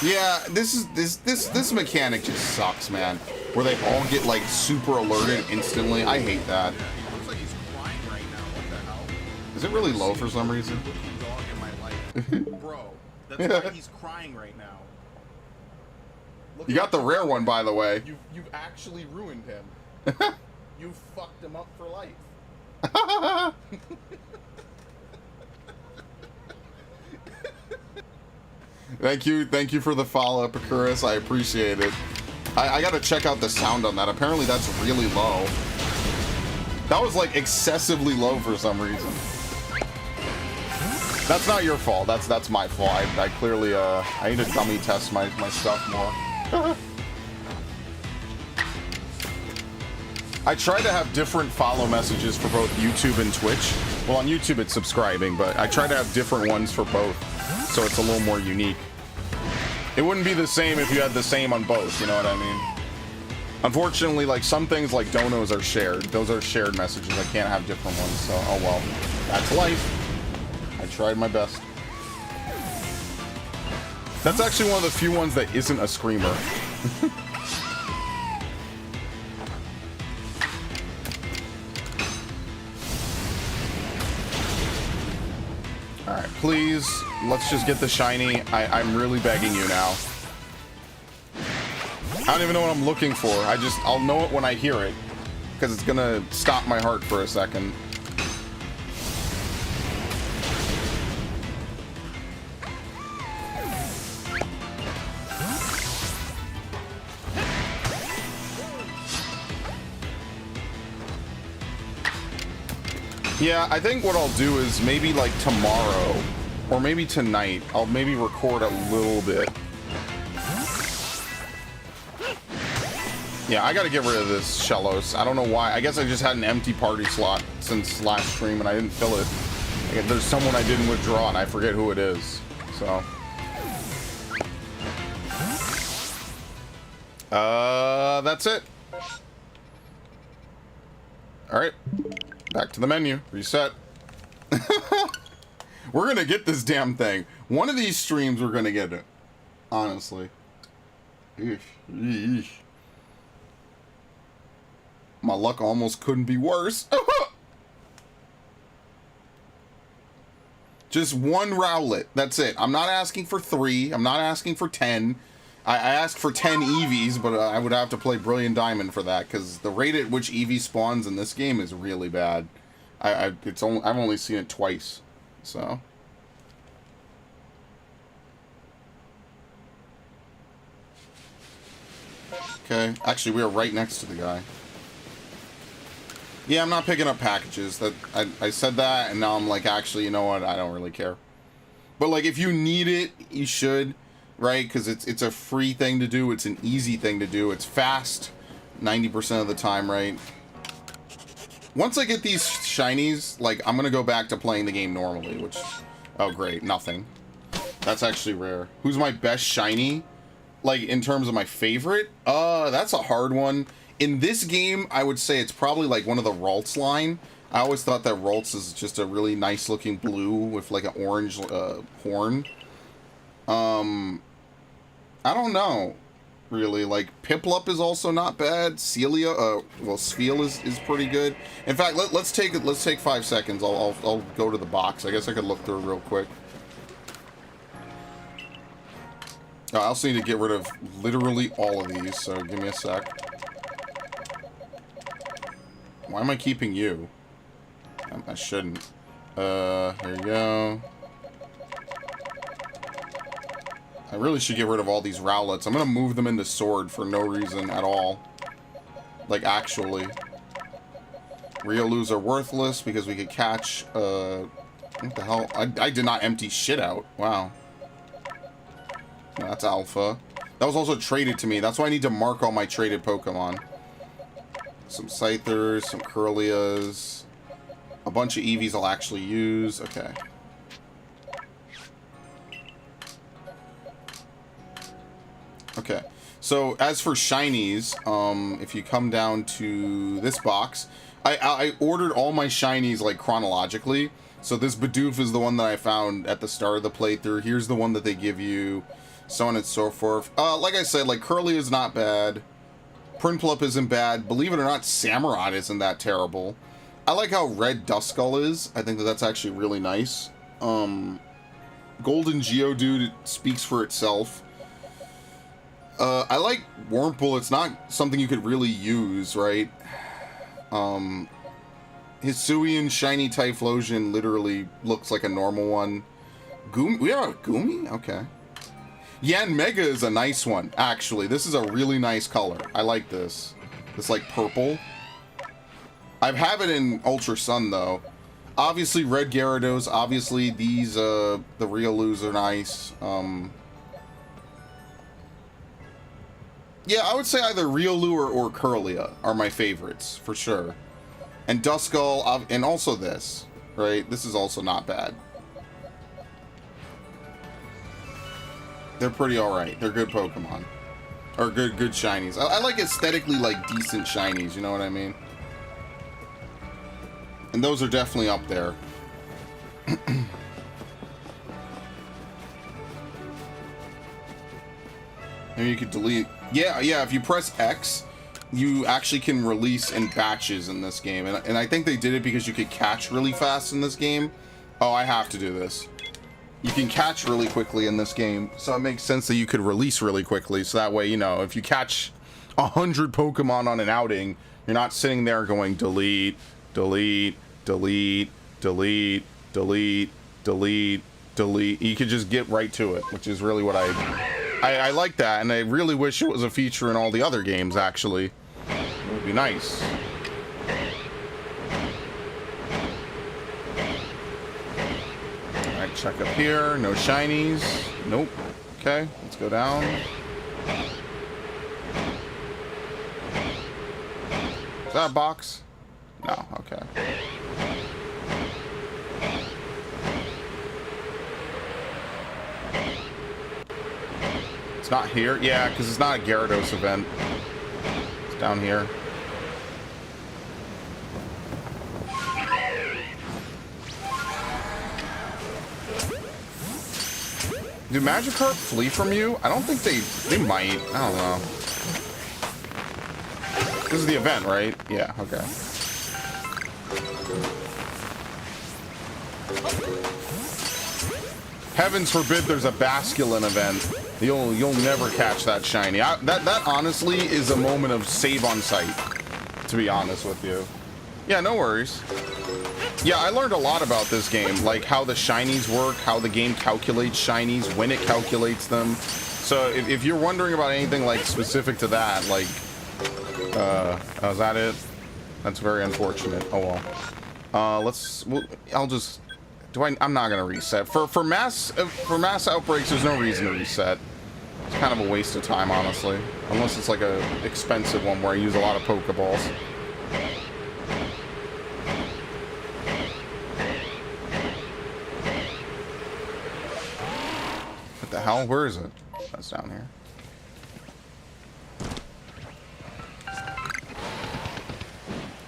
Yeah, this mechanic just sucks, man. Where they all get like super alerted instantly. I hate that. Looks like he's crying right now. What the hell? Is it really low for some reason? Dog in my life. Bro, that's why he's crying right now. Look, You got the rare one, by the way. You've actually ruined him. You fucked him up for life. Thank you for the follow, Epicurus. I appreciate it. I gotta check out the sound on that. Apparently that's really low. That was like excessively low for some reason. That's not your fault. That's my fault. I clearly I need to dummy test my stuff more. I try to have different follow messages for both YouTube and Twitch. Well, on YouTube it's subscribing, but I try to have different ones for both, so it's a little more unique. It wouldn't be the same if you had the same on both, you know what I mean? Unfortunately, like, some things like donos are shared. Those are shared messages. I can't have different ones, so oh well. That's life. I tried my best. That's actually one of the few ones that isn't a screamer. Alright, please, let's just get the shiny. I'm really begging you now. I don't even know what I'm looking for. I'll know it when I hear it. Because it's gonna stop my heart for a second. Yeah, I think what I'll do is maybe like tomorrow or maybe tonight, I'll maybe record a little bit. Yeah, I gotta get rid of this Shellos. I don't know why. I guess I just had an empty party slot since last stream and I didn't fill it. Like, there's someone I didn't withdraw and I forget who it is. So. That's it. Alright. Back to the menu. Reset. We're gonna get this damn thing. One of these streams we're gonna get it. Honestly. Eesh. Eesh. My luck almost couldn't be worse. Just one Rowlet. That's it. I'm not asking for 3. I'm not asking for 10. I asked for 10 Eevees, but I would have to play Brilliant Diamond for that, because the rate at which Eevee spawns in this game is really bad. I've only seen it twice, so. Okay, actually we are right next to the guy. Yeah, I'm not picking up packages. That I said that, and now I'm like, actually, you know what? I don't really care. But like, if you need it, you should, right? Because it's a free thing to do. It's an easy thing to do. It's fast, 90% of the time, right? Once I get these shinies, like, I'm gonna go back to playing the game normally. Which, oh great, nothing. That's actually rare. Who's my best shiny? Like, in terms of my favorite? That's a hard one. In this game, I would say it's probably like one of the Ralts line. I always thought that Ralts is just a really nice looking blue with like an orange horn. I don't know, really. Like, Piplup is also not bad. Celia, well, Spheal is pretty good. In fact, let's take 5 seconds. I'll go to the box. I guess I could look through it real quick. I also need to get rid of literally all of these, so give me a sec. Why am I keeping you? I shouldn't. Here you go. I really should get rid of all these Rowlets. I'm gonna move them into Sword for no reason at all. Like, actually. Riolus are worthless because we could catch, what the hell? I did not empty shit out. Wow. That's Alpha. That was also traded to me. That's why I need to mark all my traded Pokemon. Some Scythers, some Curlias, a bunch of Eevees I'll actually use. Okay. Okay. So, as for shinies, if you come down to this box, I ordered all my shinies, like, chronologically. So this Bidoof is the one that I found at the start of the playthrough. Here's the one that they give you, so on and so forth. Like I said, like, Curly is not bad. Prinplup isn't bad. Believe it or not, Samurott isn't that terrible. I like how red Duskull is. I think that that's actually really nice. Golden Geodude speaks for itself. I like Wurmple. It's not something you could really use, right? Hisuian Shiny Typhlosion literally looks like a normal one. We have a Goomy? Okay. Yanmega is a nice one, actually. This is a really nice color. I like this. This, like, purple. I have it in Ultra Sun, though. Obviously, red Gyarados. Obviously, these, the Riolus are nice. Yeah, I would say either Riolu or Curlia are my favorites, for sure. And Duskull, and also this, right? This is also not bad. They're pretty alright. They're good Pokemon. Or good shinies. I like aesthetically, like, decent shinies, you know what I mean? And those are definitely up there. Maybe you could delete... Yeah, if you press X, you actually can release in batches in this game. And I think they did it because you could catch really fast in this game. Oh, I have to do this. You can catch really quickly in this game, so it makes sense that you could release really quickly. So that way, you know, if you catch 100 Pokemon on an outing, you're not sitting there going delete, delete, delete, delete, delete, delete, delete. You could just get right to it, which is really what I like that, and I really wish it was a feature in all the other games, actually. It would be nice. Alright, check up here. No shinies. Nope. Okay, let's go down. Is that a box? No, okay. It's not here? Yeah, because it's not a Gyarados event. It's down here. Do Magikarp flee from you? I don't think they might. I don't know. This is the event, right? Yeah, okay. Heavens forbid there's a Basculin event. You'll never catch that shiny. That honestly is a moment of save on sight, to be honest with you. Yeah, no worries. Yeah, I learned a lot about this game, like how the shinies work, how the game calculates shinies, when it calculates them. So if you're wondering about anything like specific to that, like, is that it? That's very unfortunate. Oh well. I'm not gonna reset. For mass outbreaks, there's no reason to reset. It's kind of a waste of time, honestly. Unless it's like a expensive one where I use a lot of Pokeballs. What the hell? Where is it? That's down here.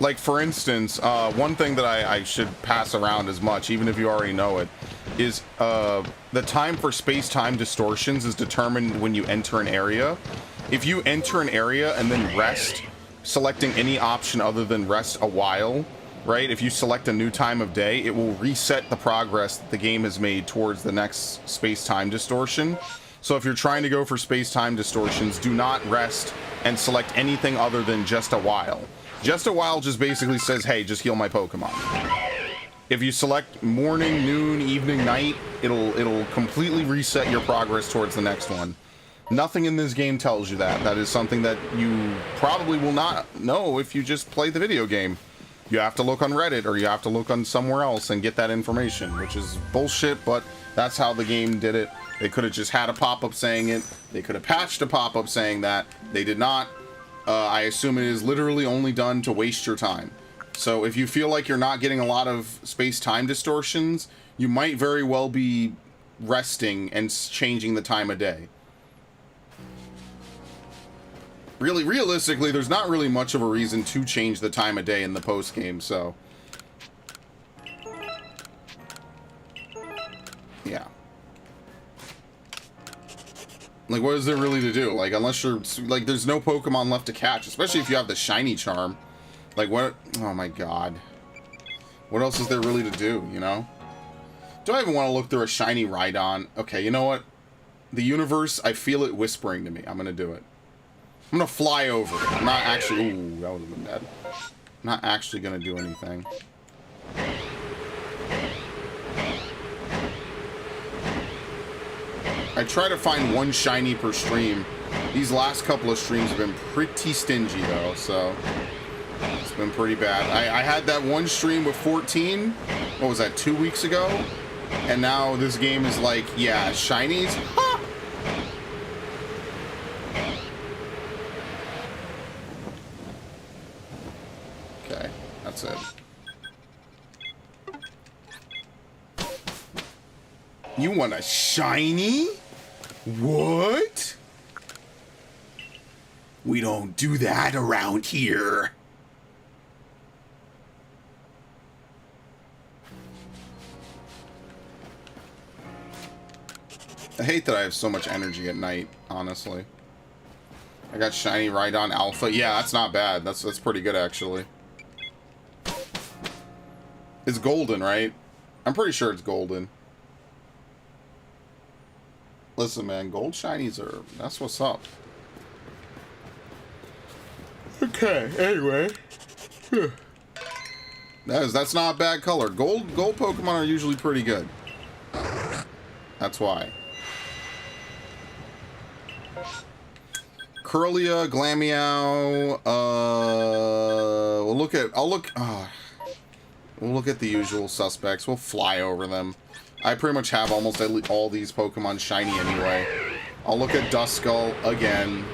Like, for instance, one thing that I should pass around as much, even if you already know it, is the time for space-time distortions is determined when you enter an area. If you enter an area and then rest, selecting any option other than rest a while, right? If you select a new time of day, it will reset the progress that the game has made towards the next space-time distortion. So if you're trying to go for space-time distortions, do not rest and select anything other than just a while. Just a while just basically says, hey, just heal my Pokemon. If you select morning, noon, evening, night, it'll completely reset your progress towards the next one. Nothing in this game tells you that. That is something that you probably will not know if you just play the video game. You have to look on Reddit or you have to look on somewhere else and get that information, which is bullshit, but that's how the game did it. They could have just had a pop-up saying it. They could have patched a pop-up saying that. They did not. I assume it is literally only done to waste your time. So if you feel like you're not getting a lot of space-time distortions, you might very well be resting and changing the time of day. Really, realistically, there's not really much of a reason to change the time of day in the post-game, so... yeah. Like, what is there really to do? Like, unless you're... like, there's no Pokemon left to catch, especially if you have the shiny charm. Like, what... oh my god. What else is there really to do, you know? Do I even want to look through a shiny Rhydon? Okay, you know what? The universe, I feel it whispering to me. I'm gonna do it. I'm gonna fly over it. I'm not actually... ooh, that would have been bad. I'm not actually gonna do anything. I try to find one shiny per stream. These last couple of streams have been pretty stingy, though, so... it's been pretty bad. I had that one stream with 14... what was that, 2 weeks ago? And now this game is like, yeah, shinies? Ha! Okay, that's it. You want a shiny? What? We don't do that around here. I hate that I have so much energy at night, honestly. I got shiny Rhydon Alpha. Yeah, that's not bad. That's pretty good, actually. It's golden, right? I'm pretty sure it's golden. Listen, man, gold shinies are... that's what's up. Okay, anyway. That's not a bad color. Gold Pokemon are usually pretty good. That's why. Curlia, Glameow, we'll look at the usual suspects. We'll fly over them. I pretty much have almost all these Pokemon shiny anyway. I'll look at Duskull again.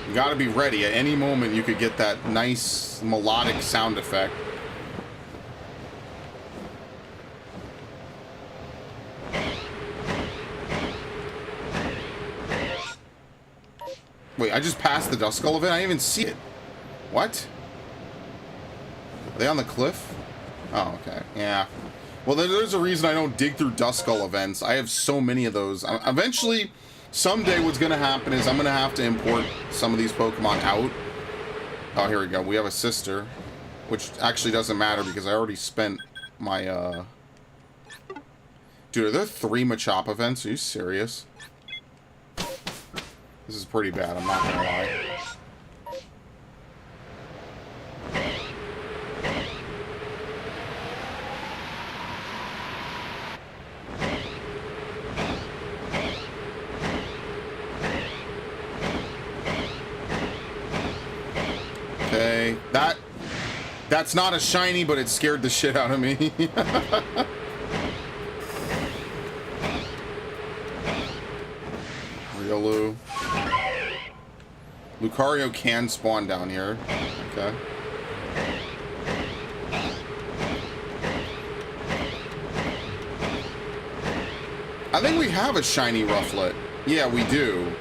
You gotta be ready. At any moment you could get that nice melodic sound effect. Wait, I just passed the Duskull event? I didn't even see it. What? Are they on the cliff? Oh, okay. Yeah. Well, there's a reason I don't dig through Duskull events. I have so many of those. Eventually, someday what's going to happen is I'm going to have to import some of these Pokemon out. Oh, here we go. We have a sister, which actually doesn't matter because I already spent my, Dude, are there 3 Machop events? Are you serious? This is pretty bad, I'm not going to lie. Okay, that's not a shiny, but it scared the shit out of me. Riolu. Lucario can spawn down here. Okay. I think we have a shiny Rufflet. Yeah, we do.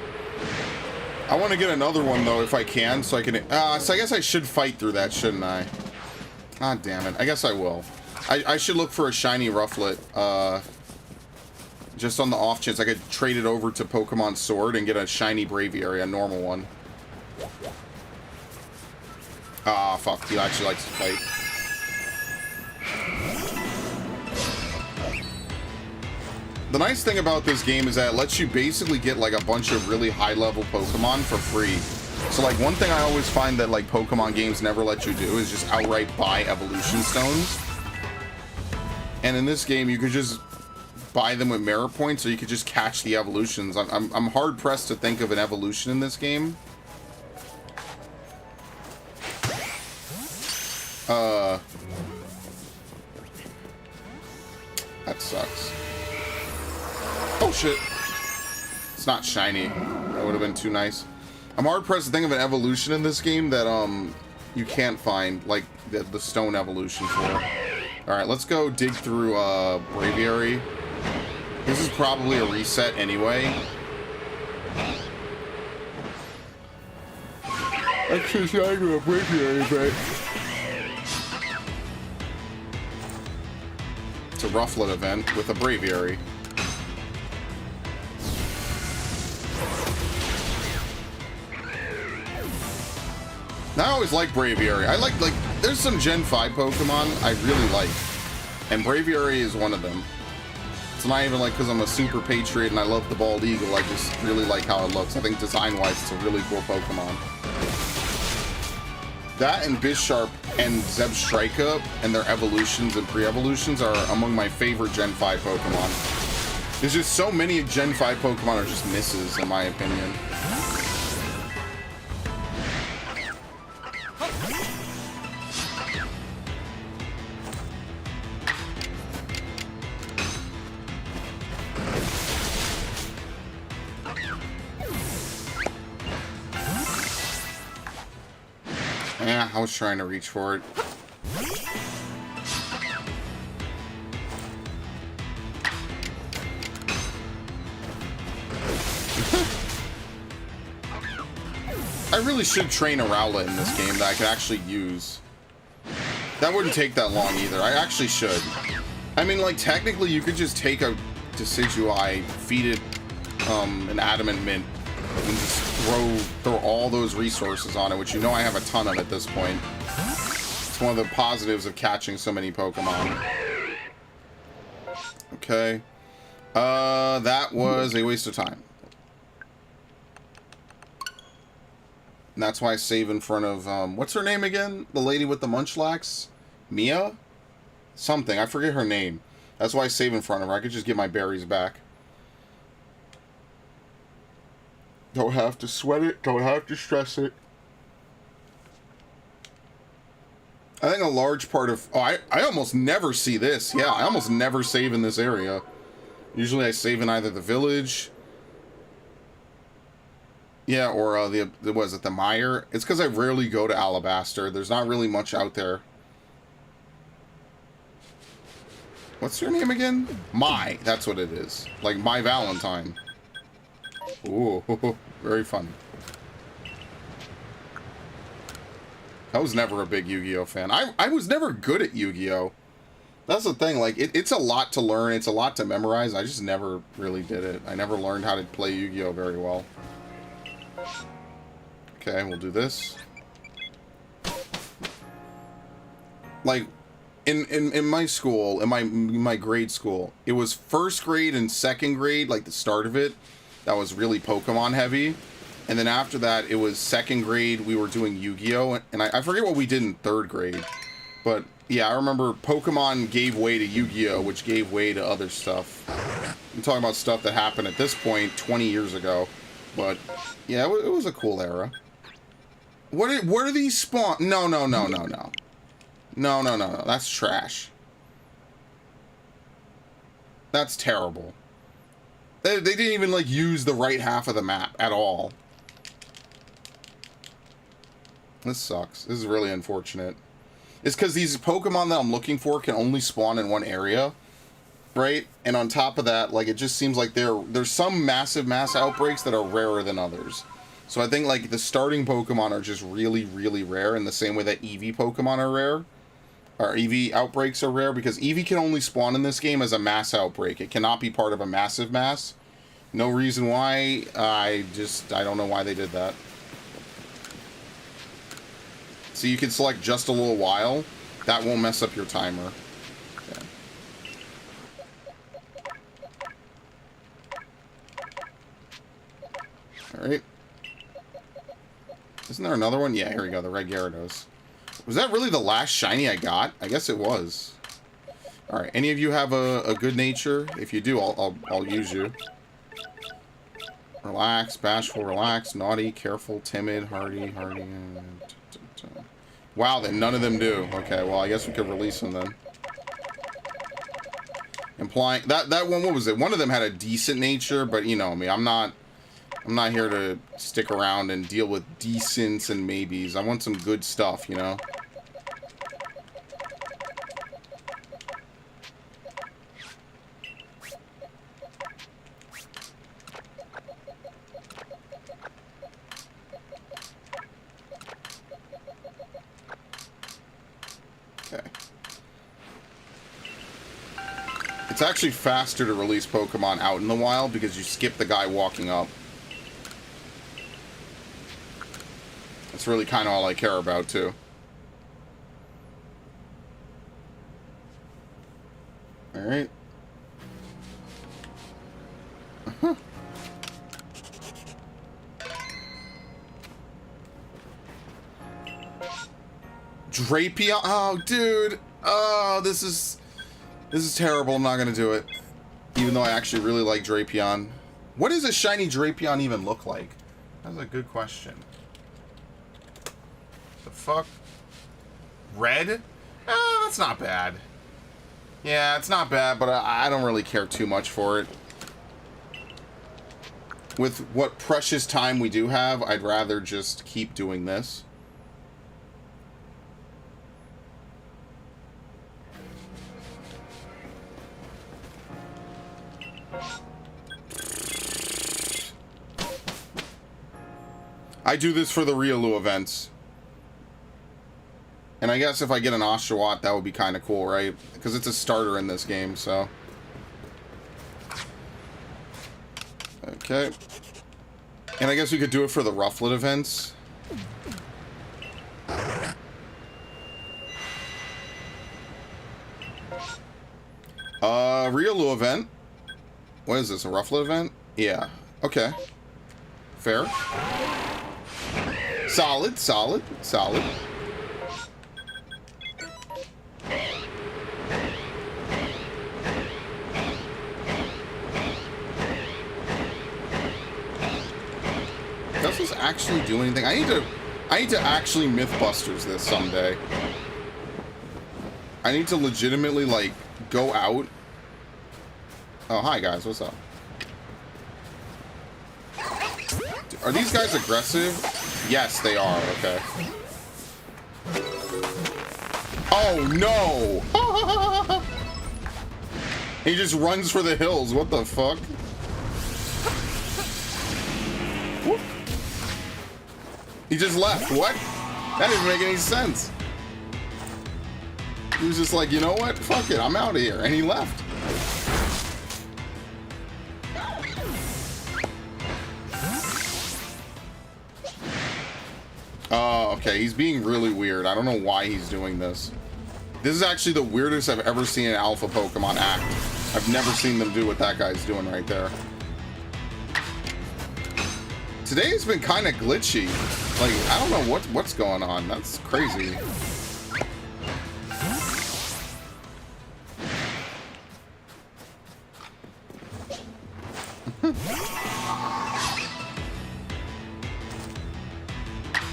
I want to get another one, though, if I can, so I can... so I guess I should fight through that, shouldn't I? God damn it. I guess I will. I should look for a shiny Rufflet, just on the off chance I could trade it over to Pokemon Sword and get a shiny Braviary, a normal one. Ah, fuck. He actually likes to fight. The nice thing about this game is that it lets you basically get like a bunch of really high-level Pokemon for free. So like one thing I always find that like Pokemon games never let you do is just outright buy evolution stones. And in this game you could just buy them with merit points, or you could just catch the evolutions. I'm hard pressed to think of an evolution in this game. That sucks. Oh shit. It's not shiny. That would have been too nice. I'm hard pressed to think of an evolution in this game that you can't find like the stone evolution for. Alright, let's go dig through Braviary. This is probably a reset anyway. Actually, I do a Braviary, but it's a Rufflet event with a Braviary. Now, I always like Braviary. I like, there's some Gen 5 Pokemon I really like. And Braviary is one of them. It's not even like because I'm a super patriot and I love the bald eagle. I just really like how it looks. I think design-wise, it's a really cool Pokemon. That and Bisharp and Zebstrika and their evolutions and pre-evolutions are among my favorite Gen 5 Pokemon. There's just so many Gen 5 Pokemon are just misses, in my opinion. Yeah, I was trying to reach for it. I really should train a Rowlet in this game that I could actually use. That wouldn't take that long either. I actually should. I mean, like, technically you could just take a Decidueye, feed it an Adamant Mint, and just throw all those resources on it, which you know I have a ton of at this point. It's one of the positives of catching so many Pokemon. Okay. That was a waste of time. And that's why I save in front of, what's her name again? The lady with the Munchlax? Mia? Something. I forget her name. That's why I save in front of her. I could just get my berries back. Don't have to sweat it. Don't have to stress it. I think a large part of... Oh, I almost never see this. Yeah, I almost never save in this area. Usually I save in either the village... Yeah, or was it the Mire? It's because I rarely go to Alabaster. There's not really much out there. What's your name again? Mai. That's what it is. Like My Valentine. Ooh, very fun. I was never a big Yu-Gi-Oh fan. I was never good at Yu-Gi-Oh. That's the thing, like, it's a lot to learn, it's a lot to memorize, I just never really did it. I never learned how to play Yu-Gi-Oh very well. Okay, we'll do this. Like, in my school, in my grade school, it was first grade and second grade, like the start of it, that was really Pokemon heavy. And then after that, it was second grade, we were doing Yu-Gi-Oh! And I forget what we did in third grade. But, yeah, I remember Pokemon gave way to Yu-Gi-Oh!, which gave way to other stuff. I'm talking about stuff that happened at this point 20 years ago. But, yeah, it was a cool era. What are these spawn? No. No. That's trash. That's terrible. They didn't even, like, use the right half of the map at all. This sucks. This is really unfortunate. It's because these Pokemon that I'm looking for can only spawn in one area, right? And on top of that, like, it just seems like there's some massive mass outbreaks that are rarer than others. So I think, like, the starting Pokemon are just really, really rare in the same way that EV Pokemon are rare. Or EV outbreaks are rare, because EV can only spawn in this game as a mass outbreak. It cannot be part of a massive mass. No reason why. I don't know why they did that. So you can select just a little while. That won't mess up your timer. Okay. Alright. Isn't there another one? Yeah, here we go. The red Gyarados. Was that really the last shiny I got? I guess it was. Alright, any of you have a good nature? If you do, I'll use you. Relax, bashful, relax, naughty, careful, timid, hardy. Wow, then none of them do. Okay, well, I guess we could release them then. Implying that one, what was it? One of them had a decent nature, but you know me, I'm not here to stick around and deal with decents and maybes. I want some good stuff, you know? Okay. It's actually faster to release Pokemon out in the wild because you skip the guy walking up. That's really kind of all I care about, too. Alright. Drapion? Oh, dude. Oh, this is terrible. I'm not going to do it. Even though I actually really like Drapion. What does a shiny Drapion even look like? That's a good question. The fuck? Red? Oh, that's not bad. Yeah, it's not bad, but I don't really care too much for it. With what precious time we do have, I'd rather just keep doing this. I do this for the Riolu events. And I guess if I get an Oshawott, that would be kind of cool, right? Because it's a starter in this game, so. Okay. And I guess we could do it for the Rufflet events. Riolu event. What is this, a Rufflet event? Yeah. Okay. Fair. Solid, solid, solid. Does this actually do anything? I need to actually Mythbusters this someday. I need to legitimately, like, go out. Oh, hi guys, what's up? Are these guys aggressive? Yes, they are, okay. Oh, no! He just runs for the hills, what the fuck? Whoop. He just left, what? That didn't make any sense. He was just like, you know what? Fuck it, I'm out of here. And he left. Oh, okay. He's being really weird. I don't know why he's doing this. This is actually the weirdest I've ever seen an alpha Pokemon act. I've never seen them do what that guy's doing right there. Today has been kind of glitchy. Like, I don't know what's going on. That's crazy.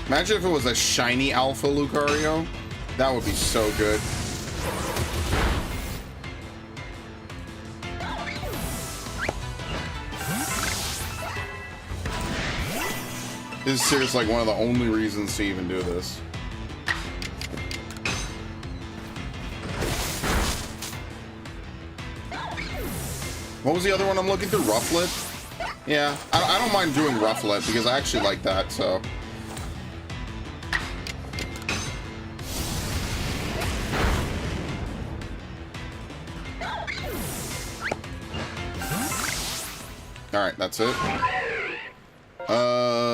Imagine if it was a shiny alpha Lucario. That would be so good. This is seriously like one of the only reasons to even do this. What was the other one I'm looking through? Rufflet? Yeah, I don't mind doing Rufflet because I actually like that, so. Alright, that's it.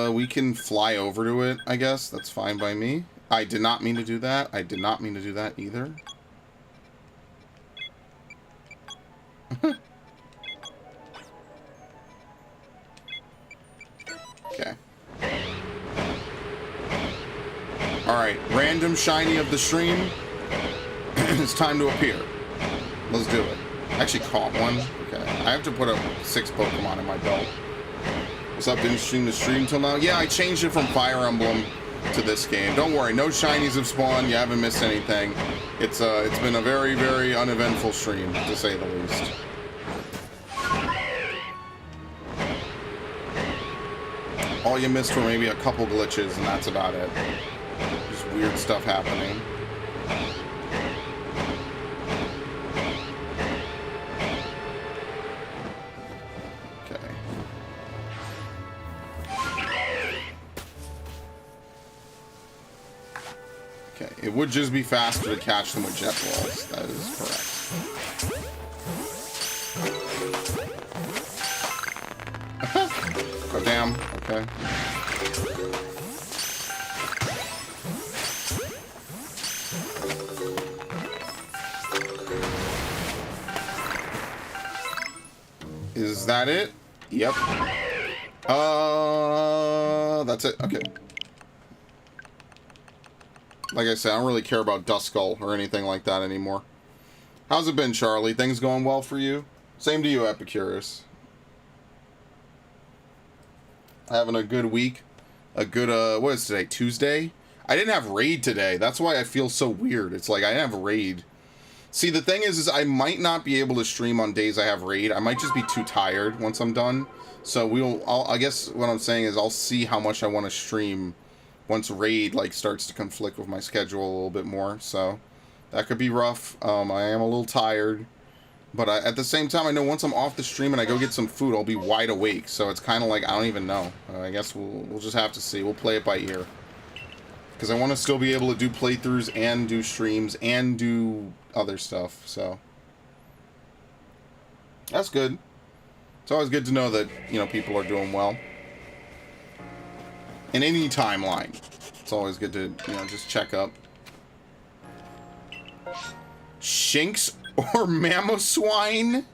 We can fly over to it, I guess. That's fine by me. I did not mean to do that. I did not mean to do that either. Okay. Alright, random shiny of the stream. It's time to appear. Let's do it. I actually caught one. Okay. I have to put up 6 Pokemon in my belt. What's up? Didn't stream the stream till now? Yeah, I changed it from Fire Emblem to this game. Don't worry, no shinies have spawned. You haven't missed anything. It's been a very, very uneventful stream, to say the least. All you missed were maybe a couple glitches, and that's about it. Just weird stuff happening. It would just be faster to catch them with jet balls. That is correct. Oh, damn. Okay. Is that it? Yep. That's it. Okay. Like I said, I don't really care about Duskull or anything like that anymore. How's it been, Charlie? Things going well for you? Same to you, Epicurus. Having a good week. A good, what is today? Tuesday? I didn't have raid today. That's why I feel so weird. It's like I didn't have raid. See, the thing is I might not be able to stream on days I have raid. I might just be too tired once I'm done. So I guess what I'm saying is I'll see how much I want to stream once raid like starts to conflict with my schedule a little bit more. So that could be rough. I am a little tired, but at the same time I know once I'm off the stream and I go get some food, I'll be wide awake. So it's kind of like I don't even know. I guess we'll just have to see. We'll play it by ear, because I want to still be able to do playthroughs and do streams and do other stuff. So that's good. It's always good to know that, you know, people are doing well. In any timeline, it's always good to, you know, just check up. Shinx or Mamoswine?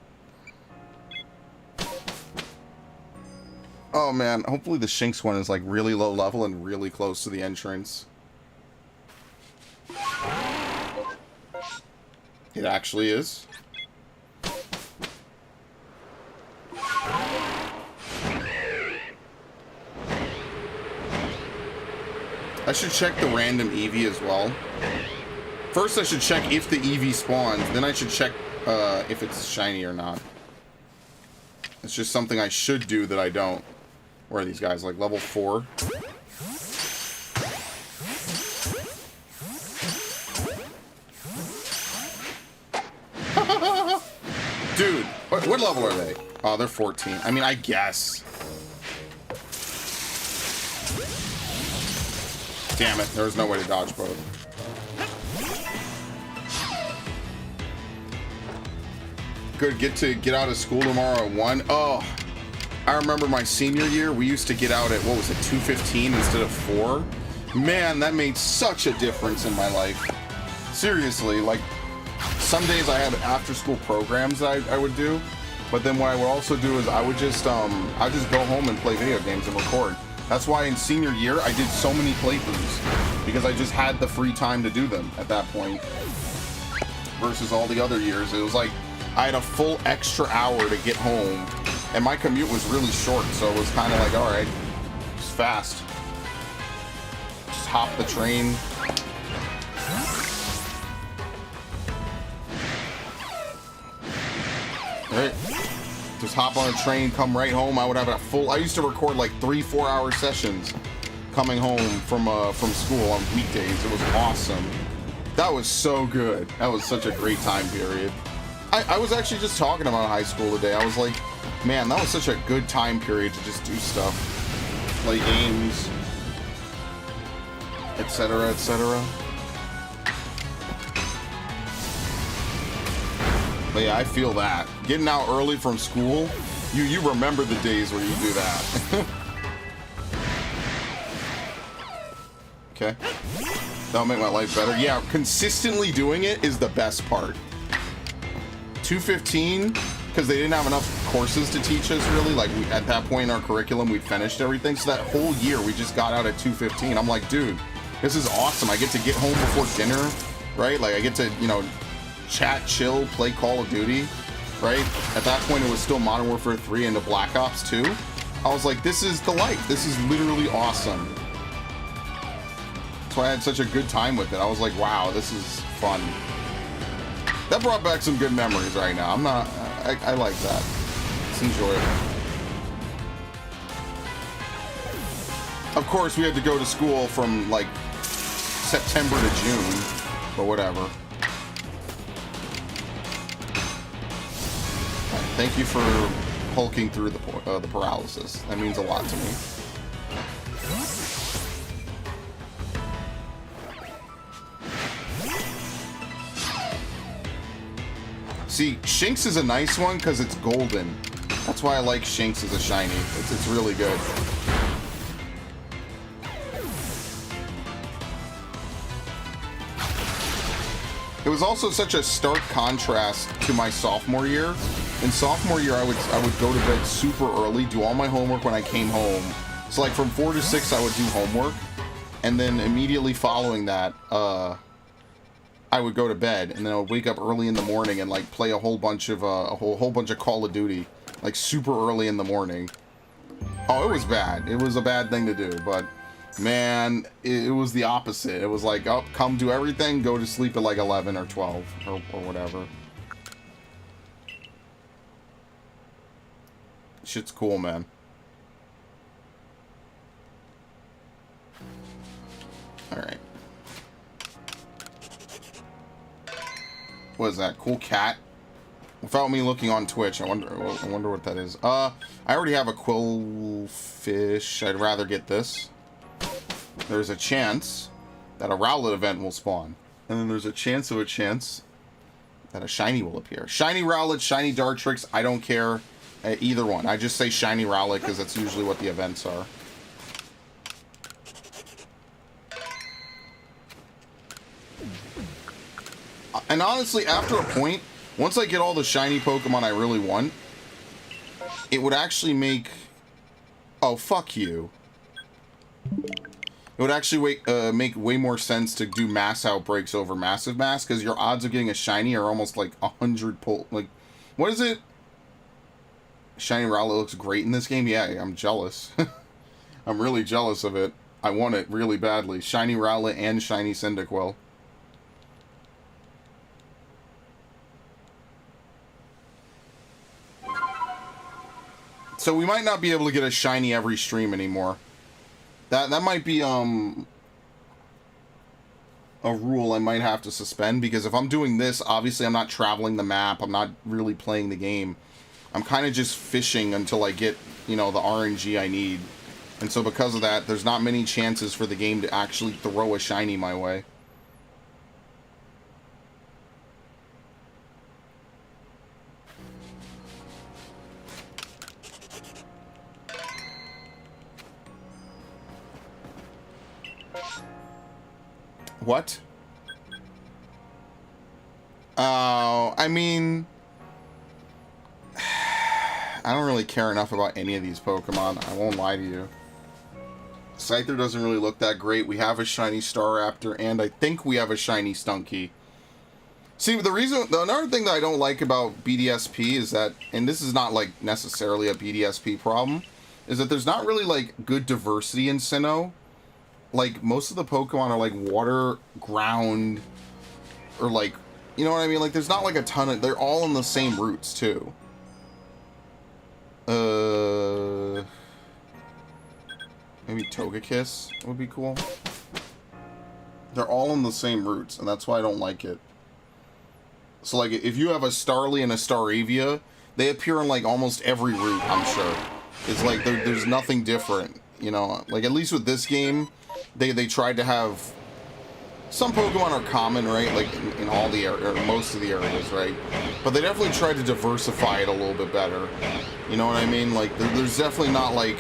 Oh man, hopefully the Shinx one is like really low level and really close to the entrance. It actually is. I should check the random Eevee as well. First I should check if the Eevee spawns, then I should check if it's shiny or not. It's just something I should do that I don't. Where are these guys? Like level 4? Dude, what level are they? Oh, they're 14. I mean, I guess. Damn it, there was no way to dodge both. Good, get out of school tomorrow at 1. Oh, I remember my senior year, we used to get out at, what was it, 2:15 instead of 4? Man, that made such a difference in my life. Seriously, like, some days I had after-school programs I would do, but then what I would also do is I'd just go home and play video games and record. That's why in senior year, I did so many playthroughs, because I just had the free time to do them at that point, versus all the other years. It was like, I had a full extra hour to get home, and my commute was really short, so it was kind of like, all right, it's fast. Just hop the train. Right. Just hop on a train, come right home. I would have a full, I used to record like 3-4 hour sessions coming home from school on weekdays. It was awesome. That was so good. That was such a great time period. I was actually just talking about high school today. I was like, man, that was such a good time period to just do stuff. Play games, etc., etc. But yeah, I feel that. Getting out early from school, you remember the days where you do that. Okay. That'll make my life better. Yeah, consistently doing it is the best part. 2:15, because they didn't have enough courses to teach us, really. Like, at that point in our curriculum, we'd finished everything. So that whole year, we just got out at 2:15. I'm like, dude, this is awesome. I get to get home before dinner, right? Like, I get to, you know, chat, chill, play Call of Duty, right? At that point, it was still Modern Warfare 3 and the Black Ops 2. I was like, this is the life. This is literally awesome. So I had such a good time with it. I was like, wow, this is fun. That brought back some good memories right now. I like that. It's enjoyable. Of course, we had to go to school from, like, September to June, but whatever. Thank you for hulking through the paralysis. That means a lot to me. See, Shinx is a nice one because it's golden. That's why I like Shinx as a shiny. It's really good. It was also such a stark contrast to my sophomore year. In sophomore year, I would go to bed super early, do all my homework when I came home. So like from 4 to 6, I would do homework, and then immediately following that, I would go to bed, and then I would wake up early in the morning and like play a whole bunch of Call of Duty, like super early in the morning. Oh, it was bad. It was a bad thing to do, but man, it was the opposite. It was like, oh, come do everything, go to sleep at like 11 or 12 or whatever. Shit's cool, man. Alright. What is that? Cool cat? Without me looking on Twitch, I wonder what that is. I already have a quillfish. I'd rather get this. There's a chance that a Rowlet event will spawn. And then there's a chance that a shiny will appear. Shiny Rowlet, shiny Dartrix, I don't care. Either one. I just say shiny Rowlet because that's usually what the events are. And honestly, after a point, once I get all the shiny Pokemon I really want, it would actually make... Oh, fuck you. It would actually make way more sense to do mass outbreaks over massive mass, because your odds of getting a shiny are almost like 100 like, what is it? Shiny Rowlet looks great in this game. Yeah, I'm jealous. I'm really jealous of it. I want it really badly. Shiny Rowlet and shiny Cyndaquil. So we might not be able to get a shiny every stream anymore. That might be a rule I might have to suspend, because if I'm doing this, obviously I'm not traveling the map, I'm not really playing the game. I'm kind of just fishing until I get, you know, the RNG I need. And so because of that, there's not many chances for the game to actually throw a shiny my way. What? I mean, I don't really care enough about any of these Pokemon. I won't lie to you. Scyther doesn't really look that great. We have a shiny Staraptor, and I think we have a shiny Stunky. See, another thing that I don't like about BDSP is that, and this is not like necessarily a BDSP problem, is that there's not really like good diversity in Sinnoh. Like, most of the Pokemon are like water, ground, or like, you know what I mean? Like, there's not like a ton of, they're all in the same routes too. Maybe Togekiss would be cool. They're all in the same routes, and that's why I don't like it. So, like, if you have a Starly and a Staravia, they appear in, like, almost every route, I'm sure. It's like, there's nothing different, you know? Like, at least with this game, they tried to have... Some Pokemon are common, right? Like, in all the areas, or most of the areas, right? But they definitely tried to diversify it a little bit better. You know what I mean? Like, there's definitely not, like,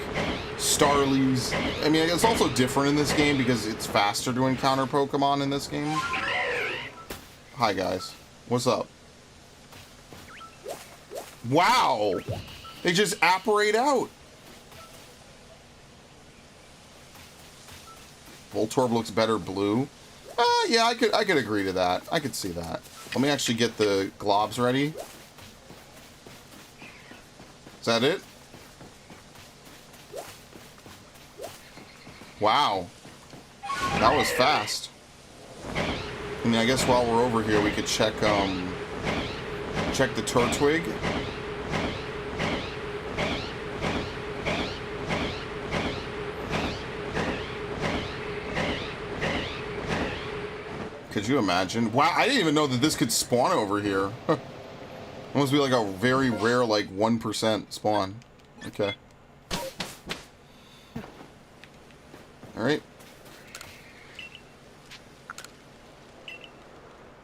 Starlies. I mean, it's also different in this game because it's faster to encounter Pokemon in this game. Hi, guys. What's up? Wow! They just apparate out. Voltorb looks better blue. Yeah, I could agree to that. I could see that. Let me actually get the globs ready. Is that it? Wow. That was fast. I mean, I guess while we're over here, we could check the Turtwig. Could you imagine? Wow, I didn't even know that this could spawn over here. It must be like a very rare, like, 1% spawn. Okay. Alright.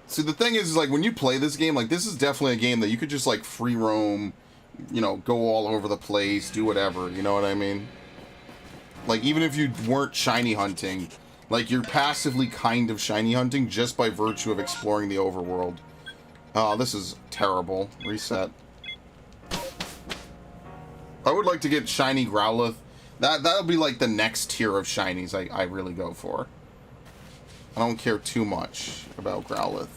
See, the thing is, like, when you play this game, like, this is definitely a game that you could just, like, free roam, you know, go all over the place, do whatever, you know what I mean? Like, even if you weren't shiny hunting, like, you're passively kind of shiny hunting just by virtue of exploring the overworld. Oh, this is terrible. Reset. I would like to get shiny Growlithe. That'll be like the next tier of shinies I really go for. I don't care too much about Growlithe.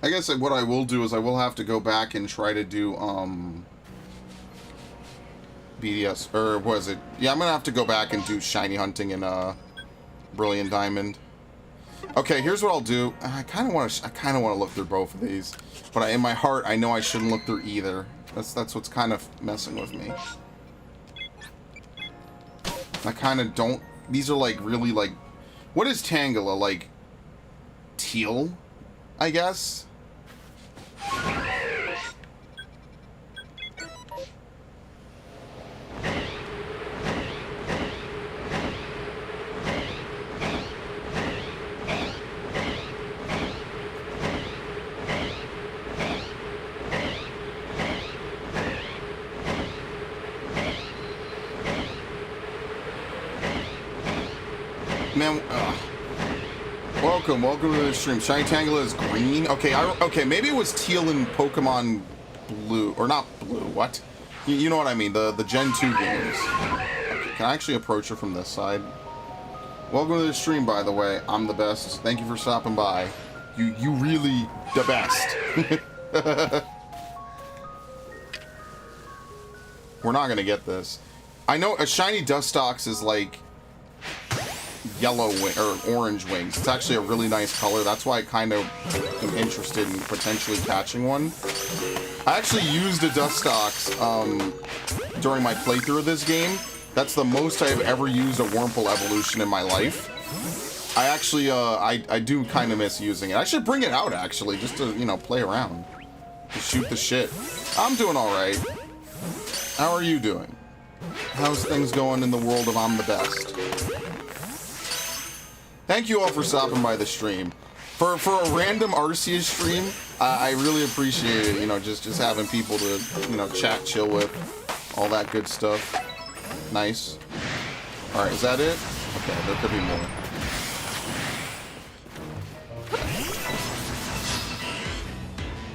I guess what I will do is I will have to go back and try to do, BDS, or was it? Yeah, I'm gonna have to go back and do shiny hunting in Brilliant Diamond. Okay, here's what I'll do. I kind of want to look through both of these, but in my heart, I know I shouldn't look through either. That's what's kind of messing with me. I kind of don't. These are like really like, what is Tangela, like? Teal, I guess. Man, welcome to the stream. Shiny Tangela is green. Okay, okay, maybe it was teal in Pokemon Blue, or not Blue. What? You know what I mean? The Gen 2 games. Okay, can I actually approach her from this side? Welcome to the stream, by the way. I'm the best. Thank you for stopping by. You really the best. We're not gonna get this. I know a shiny Dustox is like yellow or orange wings. It's actually a really nice color. That's why I kind of am interested in potentially catching one. I actually used a Dustox during my playthrough of this game. That's the most I've ever used a Wurmple evolution in my life. I actually, I do kind of miss using it. I should bring it out, actually, just to, you know, play around. Shoot the shit. I'm doing alright. How are you doing? How's things going in the world of I'm the Best? Thank you all for stopping by the stream. For a random Arceus stream, I really appreciate it, you know, just having people to, you know, chat, chill with, all that good stuff. Nice. Alright, is that it? Okay, there could be more.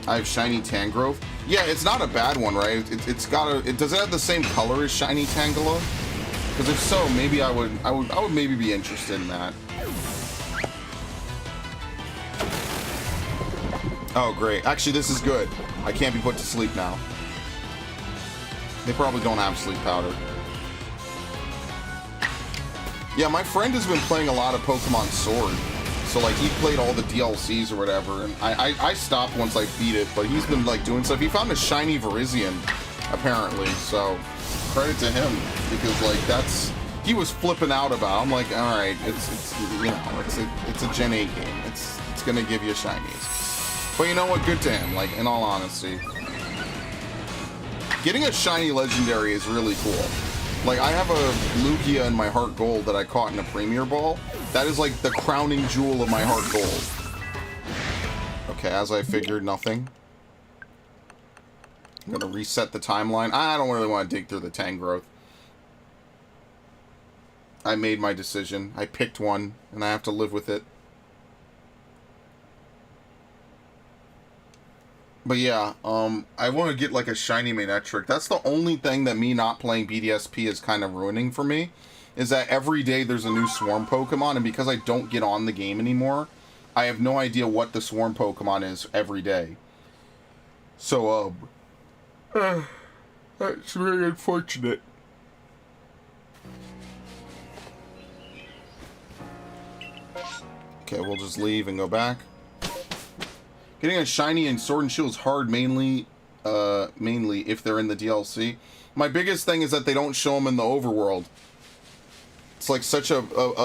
I have shiny Tangrowth. Yeah, it's not a bad one, right? It's got a. Does it have the same color as shiny Tangela? Because if so, maybe I would maybe be interested in that. Oh, great. Actually, this is good. I can't be put to sleep now. They probably don't have sleep powder. Yeah, my friend has been playing a lot of Pokemon Sword. So, like, he played all the DLCs or whatever, and I stopped once I beat it, but he's been, like, doing stuff. He found a shiny Virizion, apparently, so credit to him, because, like, that's... He was flipping out about it. I'm like, alright, it's you know, it's a Gen 8 game. It's gonna give you shinies. But you know what? Good to him, like, in all honesty. Getting a shiny legendary is really cool. Like, I have a Lugia in my Heart Gold that I caught in a Premier Ball. That is, like, the crowning jewel of my Heart Gold. Okay, as I figured, nothing. I'm gonna reset the timeline. I don't really want to dig through the Tangrowth. I made my decision. I picked one, and I have to live with it. But yeah, I want to get like a shiny Manectric. That's the only thing that me not playing BDSP is kind of ruining for me. Is that every day there's a new Swarm Pokemon, and because I don't get on the game anymore, I have no idea what the Swarm Pokemon is every day. So, that's very unfortunate. Okay, we'll just leave and go back. Getting a shiny in Sword and Shield is hard, mainly if they're in the DLC. My biggest thing is that they don't show them in the overworld. It's like such a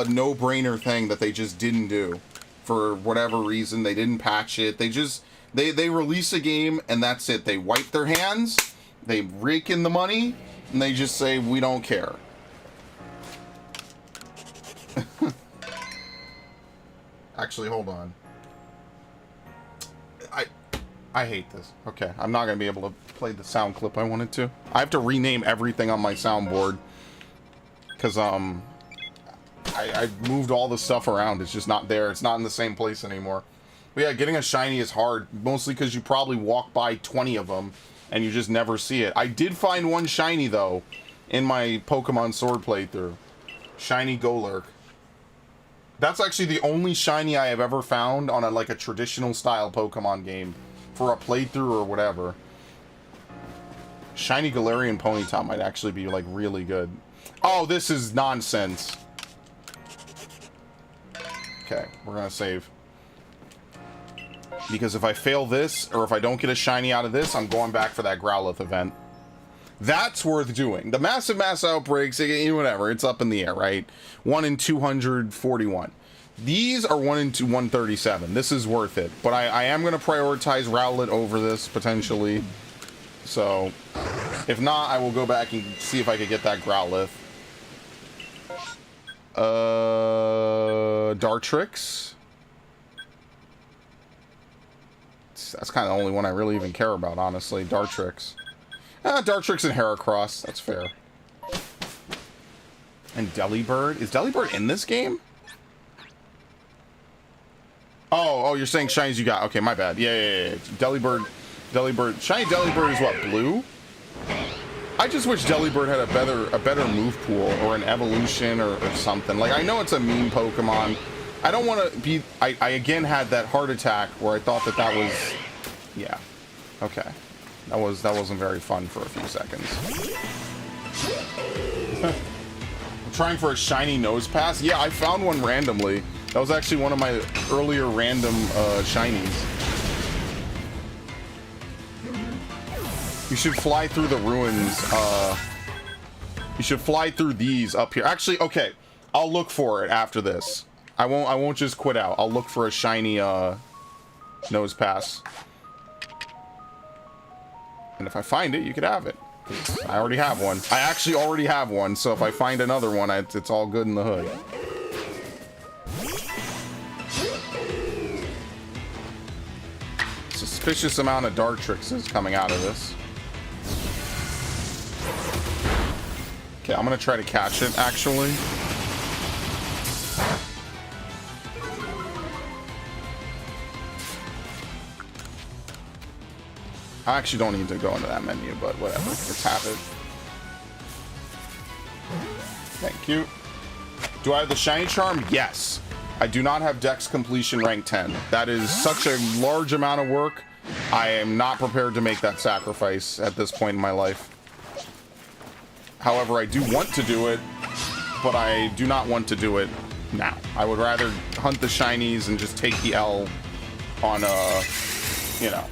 no-brainer thing that they just didn't do. For whatever reason, they didn't patch it. They release a game and that's it. They wipe their hands, they rake in the money, and they just say, we don't care. Actually, hold on. I hate this. Okay, I'm not going to be able to play the sound clip I wanted to. I have to rename everything on my soundboard. Because, I moved all the stuff around. It's just not there. It's not in the same place anymore. But yeah, getting a shiny is hard. Mostly because you probably walk by 20 of them and you just never see it. I did find one shiny, though, in my Pokemon Sword playthrough. Shiny Golurk. That's actually the only shiny I have ever found on a traditional style Pokemon game. For a playthrough or whatever. Shiny Galarian Ponyta might actually be like really good. Oh, this is nonsense. Okay, we're gonna save. Because if I fail this, or if I don't get a shiny out of this, I'm going back for that Growlithe event. That's worth doing. The massive mass outbreaks, whatever, it's up in the air, right? 1 in 241. These are 1 in 137. This is worth it. But I am going to prioritize Rowlet over this, potentially. So, if not, I will go back and see if I could get that Growlithe. Dartrix. That's kind of the only one I really even care about, honestly. Dartrix. Dartrix and Heracross. That's fair. And Delibird. Is Delibird in this game? Oh, you're saying shinies you got. Okay, my bad. Yeah. Delibird. Shiny Delibird is what, blue? I just wish Delibird had a better move pool or an evolution or something. Like, I know it's a meme Pokemon. I don't want to be... I again had that heart attack where I thought that was... Yeah. Okay. That wasn't very fun for a few seconds. I'm trying for a shiny nose pass. Yeah, I found one randomly. That was actually one of my earlier random shinies. You should fly through the ruins. You should fly through these up here. Actually, okay. I'll look for it after this. I won't just quit out. I'll look for a shiny nose pass. And if I find it, you could have it. 'Cause I already have one. I actually already have one, so if I find another one, it's all good in the hood. Suspicious amount of Dartrix is coming out of this. Okay, I'm gonna try to catch it, actually. I actually don't need to go into that menu, but whatever. Let's have it. Thank you. Do I have the Shiny Charm? Yes. I do not have Dex Completion rank 10. That is such a large amount of work. I am not prepared to make that sacrifice at this point in my life. However, I do want to do it, but I do not want to do it now. I would rather hunt the shinies and just take the L on, you know.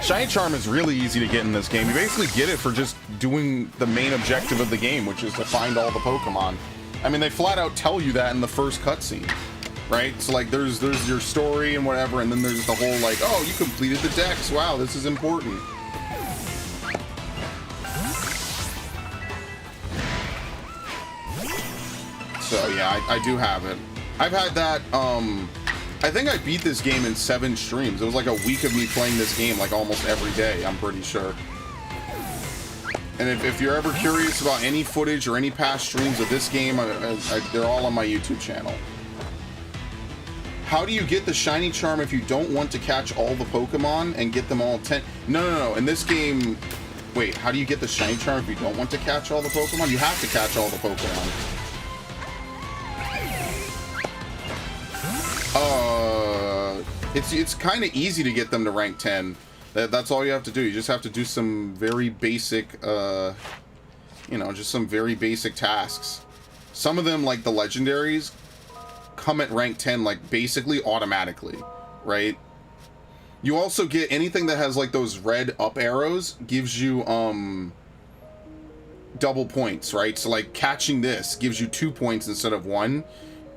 Shiny Charm is really easy to get in this game. You basically get it for just doing the main objective of the game, which is to find all the Pokemon. I mean, they flat out tell you that in the first cutscene, right? So, like, there's your story and whatever, and then there's the whole, like, oh, you completed the Dex. Wow, this is important. So, yeah, I do have it. I've had that, I think I beat this game in 7 streams. It was like a week of me playing this game like almost every day, I'm pretty sure. And if you're ever curious about any footage or any past streams of this game, they're all on my YouTube channel. How do you get the Shiny Charm if you don't want to catch all the Pokemon and get them all 10? No. In this game, wait, how do you get the Shiny Charm if you don't want to catch all the Pokemon? You have to catch all the Pokemon. It's kind of easy to get them to rank 10. That's all you have to do. You just have to do some very basic, you know, just some very basic tasks. Some of them, like the legendaries, come at rank 10, like, basically automatically, right? You also get anything that has, like, those red up arrows gives you, double points, right? So, like, catching this gives you 2 points instead of 1.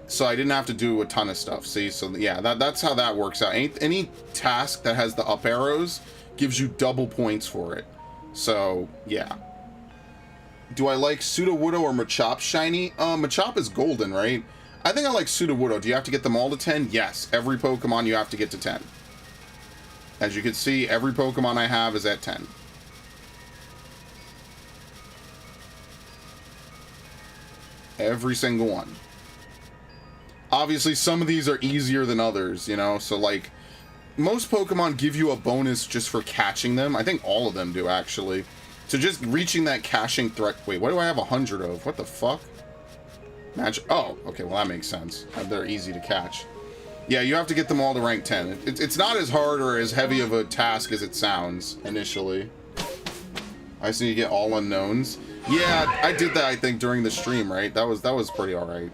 So I didn't have to do a ton of stuff, see? So yeah, that's how that works out. Any task that has the up arrows gives you double points for it. So, yeah. Do I like Sudowoodo or Machop shiny? Machop is golden, right? I think I like Sudowoodo. Do you have to get them all to 10? Yes. Every Pokemon you have to get to 10. As you can see, every Pokemon I have is at 10. Every single one. Obviously, some of these are easier than others, you know? So, like, most Pokemon give you a bonus just for catching them. I think all of them do, actually. So just reaching that catching threat... Wait, what do I have 100 of? What the fuck? Magic... Oh, okay, well, that makes sense. They're easy to catch. Yeah, you have to get them all to rank 10. It's not as hard or as heavy of a task as it sounds, initially. I just need to get all unknowns. Yeah, I did that, I think, during the stream, right? That was pretty alright.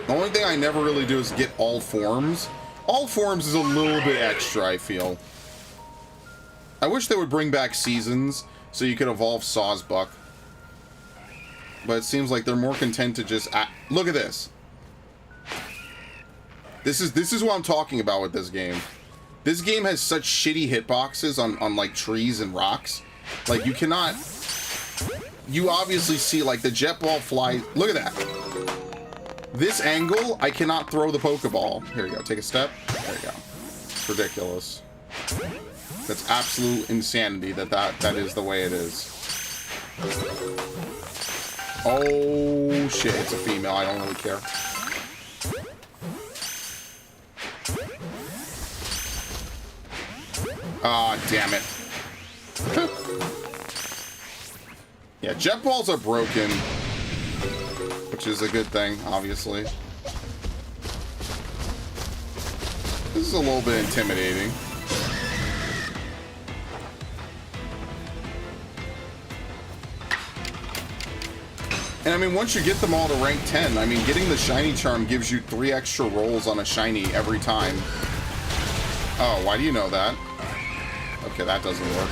The only thing I never really do is get all forms. All forms is a little bit extra, I feel. I wish they would bring back seasons so you could evolve Sawsbuck. But it seems like they're more content to just... Look at this. This is what I'm talking about with this game. This game has such shitty hitboxes on like trees and rocks. Like, you cannot... You obviously see, like, the jet ball fly... Look at that. This angle, I cannot throw the Pokeball. Here we go. Take a step. There you go. It's ridiculous. That's absolute insanity that is the way it is. Oh, shit. It's a female. I don't really care. Ah, damn it. Yeah, jet balls are broken. Which is a good thing, obviously. This is a little bit intimidating. And I mean, once you get them all to rank 10, I mean, getting the Shiny Charm gives you 3 extra rolls on a Shiny every time. Oh, why do you know that? Okay, that doesn't work.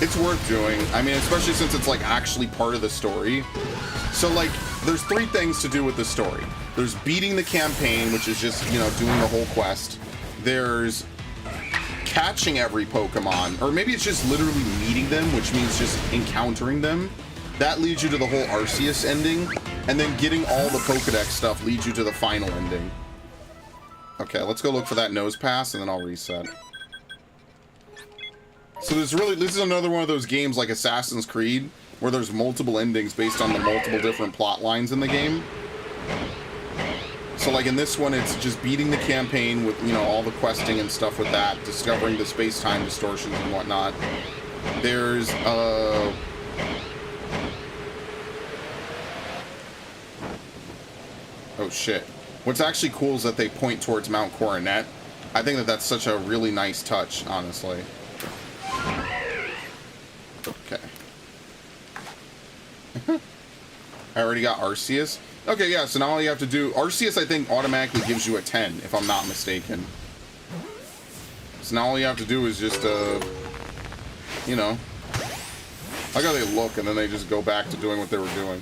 It's worth doing. I mean, especially since it's, like, actually part of the story. So, like, there's 3 things to do with the story. There's beating the campaign, which is just, you know, doing the whole quest. There's catching every Pokemon, or maybe it's just literally meeting them, which means just encountering them. That leads you to the whole Arceus ending, and then getting all the Pokedex stuff leads you to the final ending. Okay, let's go look for that nose pass, and then I'll reset. So this is another one of those games like Assassin's Creed, where there's multiple endings based on the multiple different plot lines in the game. So like in this one, it's just beating the campaign with, you know, all the questing and stuff with that, discovering the space-time distortions and whatnot. There's, oh shit. What's actually cool is that they point towards Mount Coronet. I think that that's such a really nice touch, honestly. Okay. I already got Arceus. Okay, yeah, so now all you have to do... Arceus, I think, automatically gives you a 10, if I'm not mistaken. So now all you have to do is just, you know... I like how they look, and then they just go back to doing what they were doing.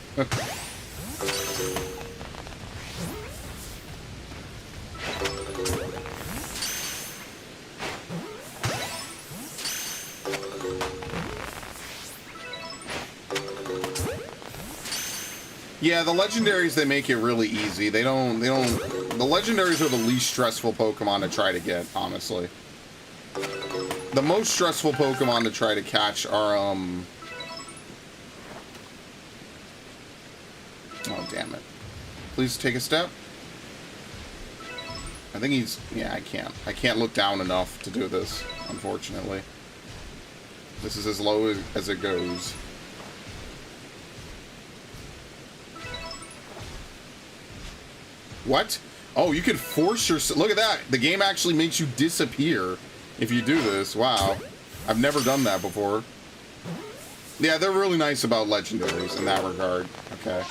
Yeah, the legendaries, they make it really easy. The legendaries are the least stressful Pokemon to try to get, honestly. The most stressful Pokemon to try to catch are, oh, damn it. Please take a step. I think he's, yeah, I can't look down enough to do this, unfortunately. This is as low as it goes. What? Oh, you can force yourself. Look at that. The game actually makes you disappear if you do this. Wow. I've never done that before. Yeah, they're really nice about legendaries in that regard. Okay.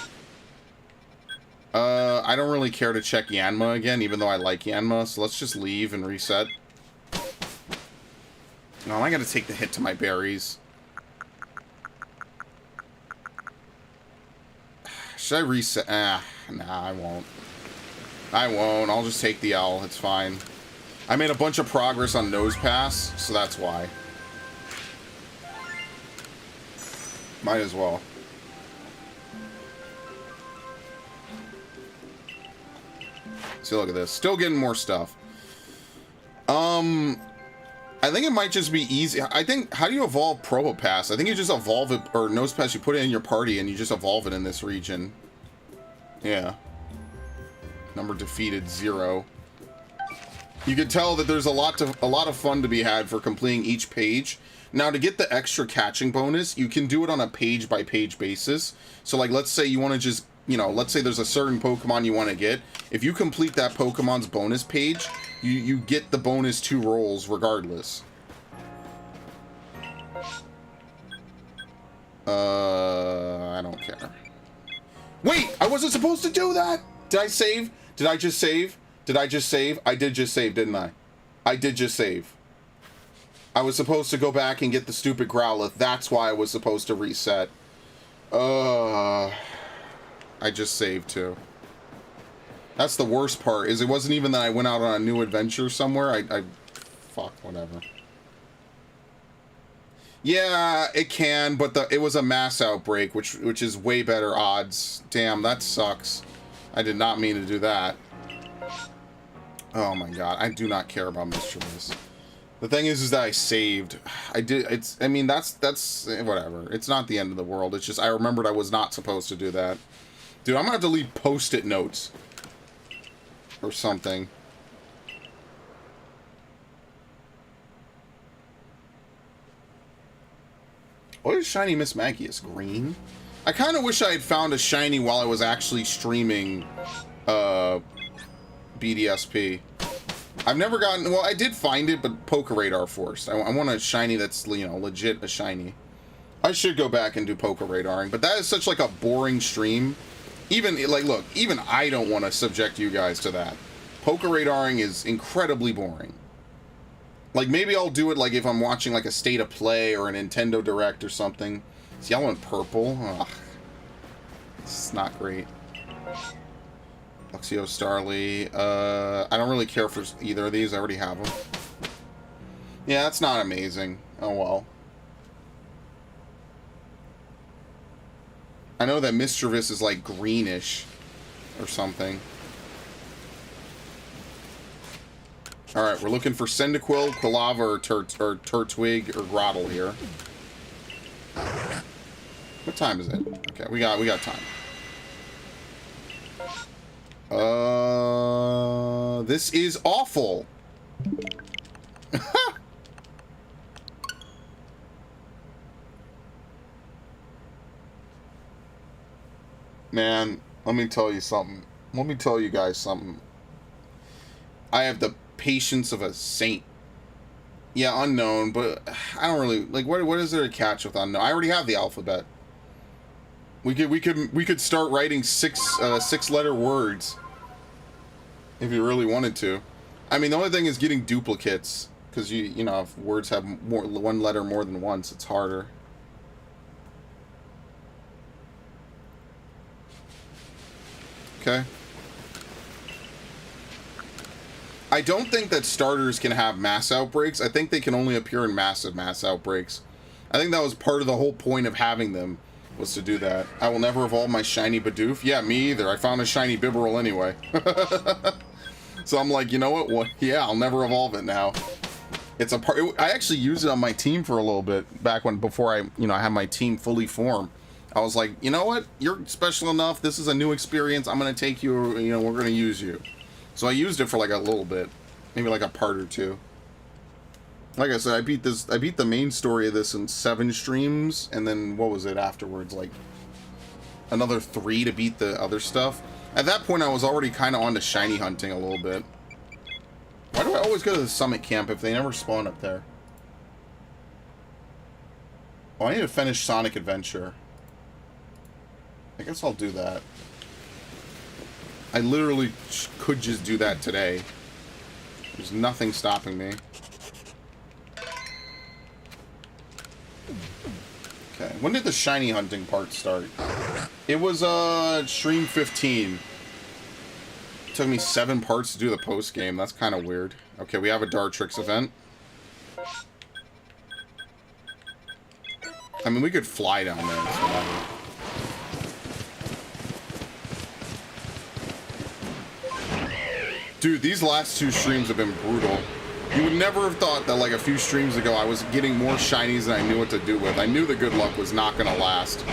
I don't really care to check Yanma again, even though I like Yanma, so let's just leave and reset. No, I gotta take the hit to my berries. Should I reset? Nah, I won't. I won't. I'll just take the L. It's fine. I made a bunch of progress on Nose Pass, so that's why. Might as well. See, look at this. Still getting more stuff. I think it might just be easy. I think, how do you evolve Probopass? I think you just evolve it, or Nose Pass, you put it in your party and you just evolve it in this region. Yeah. Number defeated, 0. You can tell that there's a lot of fun to be had for completing each page. Now, to get the extra catching bonus, you can do it on a page-by-page basis. So, like, let's say you want to just, you know, let's say there's a certain Pokemon you want to get. If you complete that Pokemon's bonus page, you get the bonus 2 rolls regardless. I don't care. Wait, I wasn't supposed to do that! Did I save? Did I just save? Did I just save? I did just save, didn't I? I did just save. I was supposed to go back and get the stupid Growlithe. That's why I was supposed to reset. I just saved too. That's the worst part, is it wasn't even that I went out on a new adventure somewhere. Fuck, whatever. Yeah, it can, but it was a mass outbreak, which is way better odds. Damn, that sucks. I did not mean to do that. Oh my god, I do not care about Mischievous. The thing is that I saved. I mean, that's whatever. It's not the end of the world. It's just I remembered I was not supposed to do that. Dude, I'm gonna have to leave post-it notes. Or something. What is shiny Miss Magius? Green? I kind of wish I had found a shiny while I was actually streaming BDSP. I've never gotten... Well, I did find it, but Poke Radar forced. I want a shiny that's, you know, legit a shiny. I should go back and do Poke Radaring, but that is such, like, a boring stream. Even, like, look, even I don't want to subject you guys to that. Poke Radaring is incredibly boring. Like, maybe I'll do it, like, if I'm watching, like, a State of Play or a Nintendo Direct or something. It's yellow and purple. Ugh. It's not great. Luxio, Starly. I don't really care for either of these. I already have them. Yeah, that's not amazing. Oh well. I know that Mischievous is like greenish or something. Alright, we're looking for Cyndaquil, Quilava, or Turtwig, or Grottle here. What time is it? Okay, we got time. This is awful. Man, let me tell you something. Let me tell you guys something. I have the patience of a saint. Yeah, unknown, but I don't really like. What is there to catch with unknown? I already have the alphabet. We could start writing six-letter words if you really wanted to. I mean, the only thing is getting duplicates, because you know, if words have one letter more than once, it's harder. Okay. I don't think that starters can have mass outbreaks. I think they can only appear in massive mass outbreaks. I think that was part of the whole point of having them, was to do that. I will never evolve my shiny Bidoof. Yeah, me either. I found a shiny Bibarel anyway. So I'm like, you know what? Well, yeah, I'll never evolve it now. It's a part. I actually used it on my team for a little bit back before I had my team fully formed. I was like, you know what? You're special enough. This is a new experience. I'm gonna take you. You know, we're gonna use you. So I used it for like a little bit, maybe like a part or two. Like I said, I beat the main story of this in 7 streams, and then what was it afterwards? Like another 3 to beat the other stuff. At that point, I was already kind of on to shiny hunting a little bit. Why do I always go to the summit camp if they never spawn up there? Oh, I need to finish Sonic Adventure. I guess I'll do that. I literally could just do that today. There's nothing stopping me. Okay, when did the shiny hunting part start? It was stream 15. It took me 7 parts to do the post game. That's kind of weird. Okay, we have a Dartrix event. I mean, we could fly down there. It's whatever. Dude, these last 2 streams have been brutal. You would never have thought that like a few streams ago I was getting more shinies than I knew what to do with. I knew the good luck was not going to last.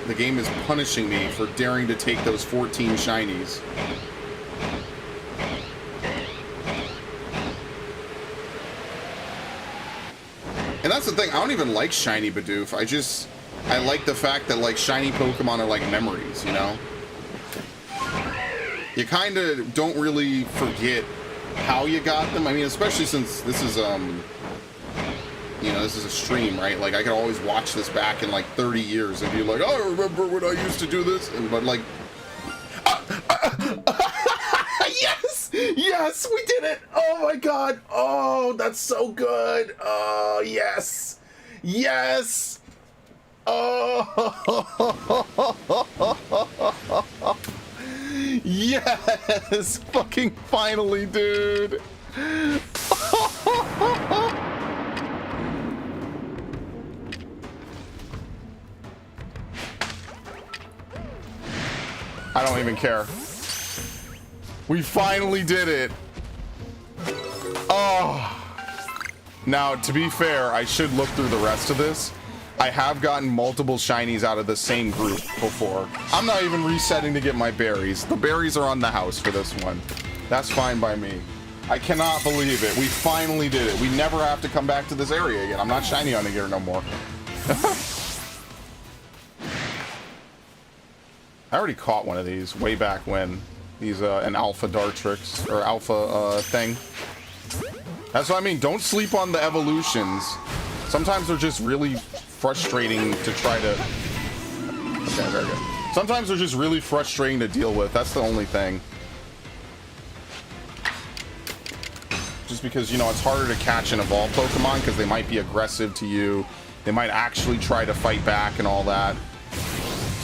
The game is punishing me for daring to take those 14 shinies. And that's the thing, I don't even like shiny Bidoof. I like the fact that like shiny Pokemon are like memories, you know? You kind of don't really forget how you got them. I mean, especially since this is, this is a stream, right? Like, I could always watch this back in, like, 30 years and be like, oh, I remember when I used to do this. But, like... Yes! Yes! We did it! Oh, my God! Oh, that's so good! Oh, yes! Yes! Oh! Yes! Fucking finally, dude! I don't even care. We finally did it! Oh! Now, to be fair, I should look through the rest of this. I have gotten multiple shinies out of the same group before. I'm not even resetting to get my berries. The berries are on the house for this one. That's fine by me. I cannot believe it. We finally did it. We never have to come back to this area again. I'm not shiny hunting here no more. I already caught one of these way back when. These, an alpha Dartrix, or alpha, thing. That's what I mean. Don't sleep on the evolutions. Sometimes they're just really frustrating to try to... Okay, very good. Sometimes they're just really frustrating to deal with. That's the only thing. Just because, you know, it's harder to catch and evolve Pokemon because they might be aggressive to you. They might actually try to fight back and all that.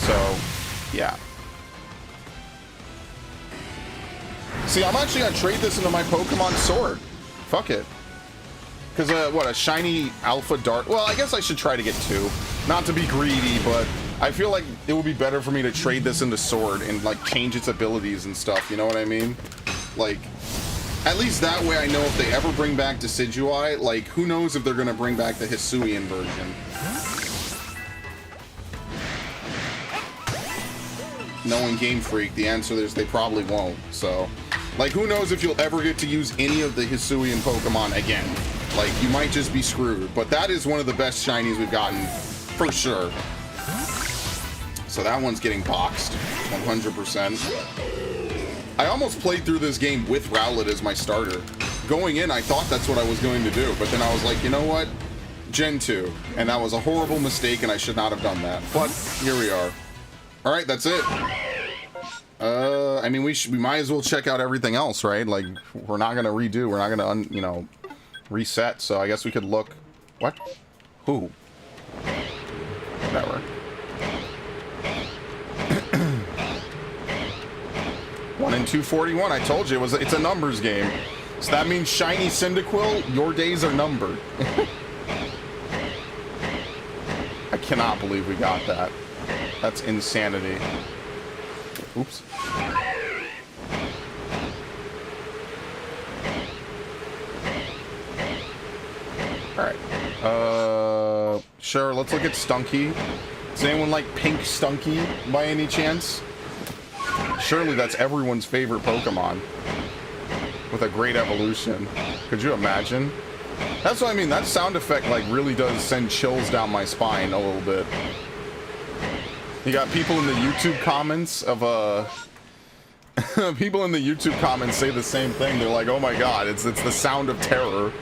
So, yeah. See, I'm actually gonna trade this into my Pokemon Sword. Fuck it. Because, what, a shiny Alpha Dart? Well, I guess I should try to get 2. Not to be greedy, but I feel like it would be better for me to trade this into Sword and, like, change its abilities and stuff, you know what I mean? Like, at least that way I know if they ever bring back Decidueye, like, who knows if they're gonna bring back the Hisuian version. Knowing Game Freak, the answer is they probably won't, so... Like, who knows if you'll ever get to use any of the Hisuian Pokemon again. Like, you might just be screwed. But that is one of the best shinies we've gotten, for sure. So that one's getting boxed, 100%. I almost played through this game with Rowlet as my starter. Going in, I thought that's what I was going to do. But then I was like, you know what? Gen 2. And that was a horrible mistake, and I should not have done that. But here we are. Alright, that's it. I mean, we might as well check out everything else, right? Like, we're not gonna redo, we're not gonna, you know, reset, so I guess we could look... What? Who? Whatever. 1 in 241, I told you, it's a numbers game. So that means shiny Cyndaquil, your days are numbered. I cannot believe we got that. That's insanity. Oops. Alright. Sure, let's look at Stunky. Does anyone like Pink Stunky by any chance? Surely that's everyone's favorite Pokemon. With a great evolution. Could you imagine? That's what I mean, that sound effect like really does send chills down my spine a little bit. You got people in the YouTube comments of people in the YouTube comments say the same thing. They're like, "Oh my god, it's the sound of terror.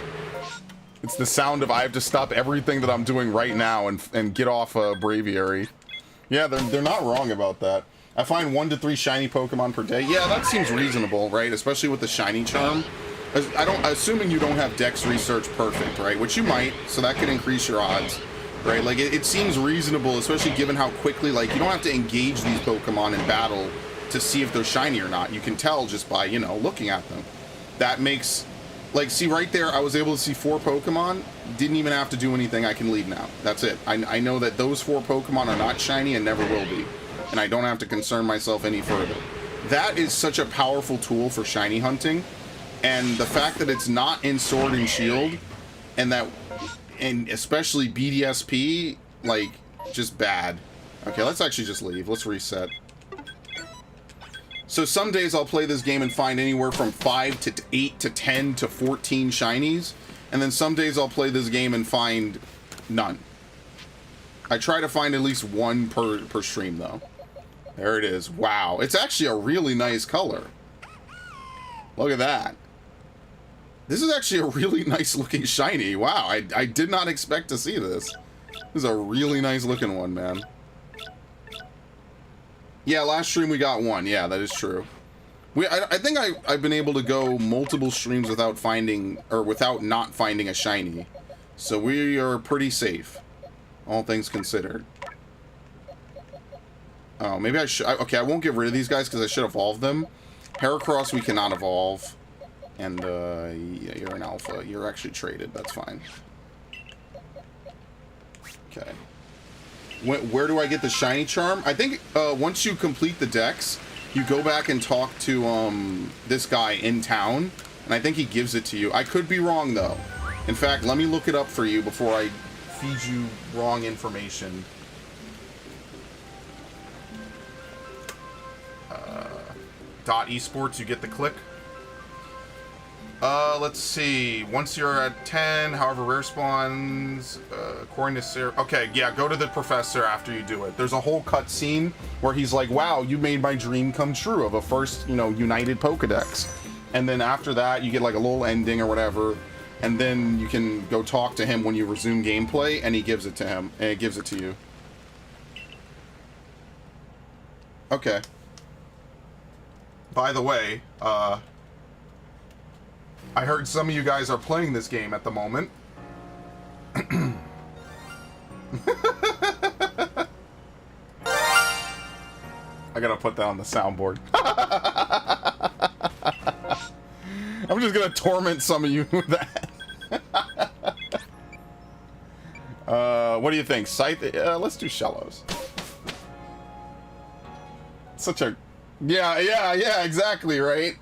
It's the sound of I have to stop everything that I'm doing right now and get off Braviary." Yeah, they're not wrong about that. I find 1 to 3 shiny Pokemon per day. Yeah, that seems reasonable, right? Especially with the shiny charm. Assuming you don't have Dex Research perfect, right? Which you might, so that could increase your odds. Right, like it seems reasonable, especially given how quickly, like, you don't have to engage these Pokemon in battle to see if they're shiny or not. You can tell just by, you know, looking at them. That makes, like, see right there, I was able to see 4 Pokemon, didn't even have to do anything, I can leave now. That's it. I know that those 4 Pokemon are not shiny and never will be. And I don't have to concern myself any further. That is such a powerful tool for shiny hunting. And the fact that it's not in Sword and Shield, and especially BDSP, like, just bad. Okay, let's actually just leave. Let's reset. So some days I'll play this game and find anywhere from 5 to 8 to 10 to 14 shinies. And then some days I'll play this game and find none. I try to find at least 1 per stream, though. There it is. Wow. It's actually a really nice color. Look at that. This is actually a really nice looking shiny. Wow, I did not expect to see this. This is a really nice looking one, man. Yeah, last stream we got 1. Yeah, that is true. I think I've been able to go multiple streams without finding, or without not finding a shiny. So we are pretty safe. All things considered. Oh, maybe I should... Okay, I won't get rid of these guys because I should evolve them. Heracross we cannot evolve. And, yeah, you're an alpha. You're actually traded. That's fine. Okay. Where do I get the shiny charm? I think, once you complete the dex, you go back and talk to, this guy in town. And I think he gives it to you. I could be wrong, though. In fact, let me look it up for you before I feed you wrong information. .esports, you get the click. Let's see. Once you're at 10, however rare spawns, according to Sarah... Okay, yeah, go to the professor after you do it. There's a whole cutscene where he's like, wow, you made my dream come true of a first, you know, United Pokedex. And then after that, you get like a little ending or whatever. And then you can go talk to him when you resume gameplay, and he gives it to him. And he gives it to you. Okay. By the way, I heard some of you guys are playing this game at the moment. I gotta put that on the soundboard. gonna torment some of you with that. What do you think? Scythe? Let's do Shellos. Such a... Yeah, exactly, right?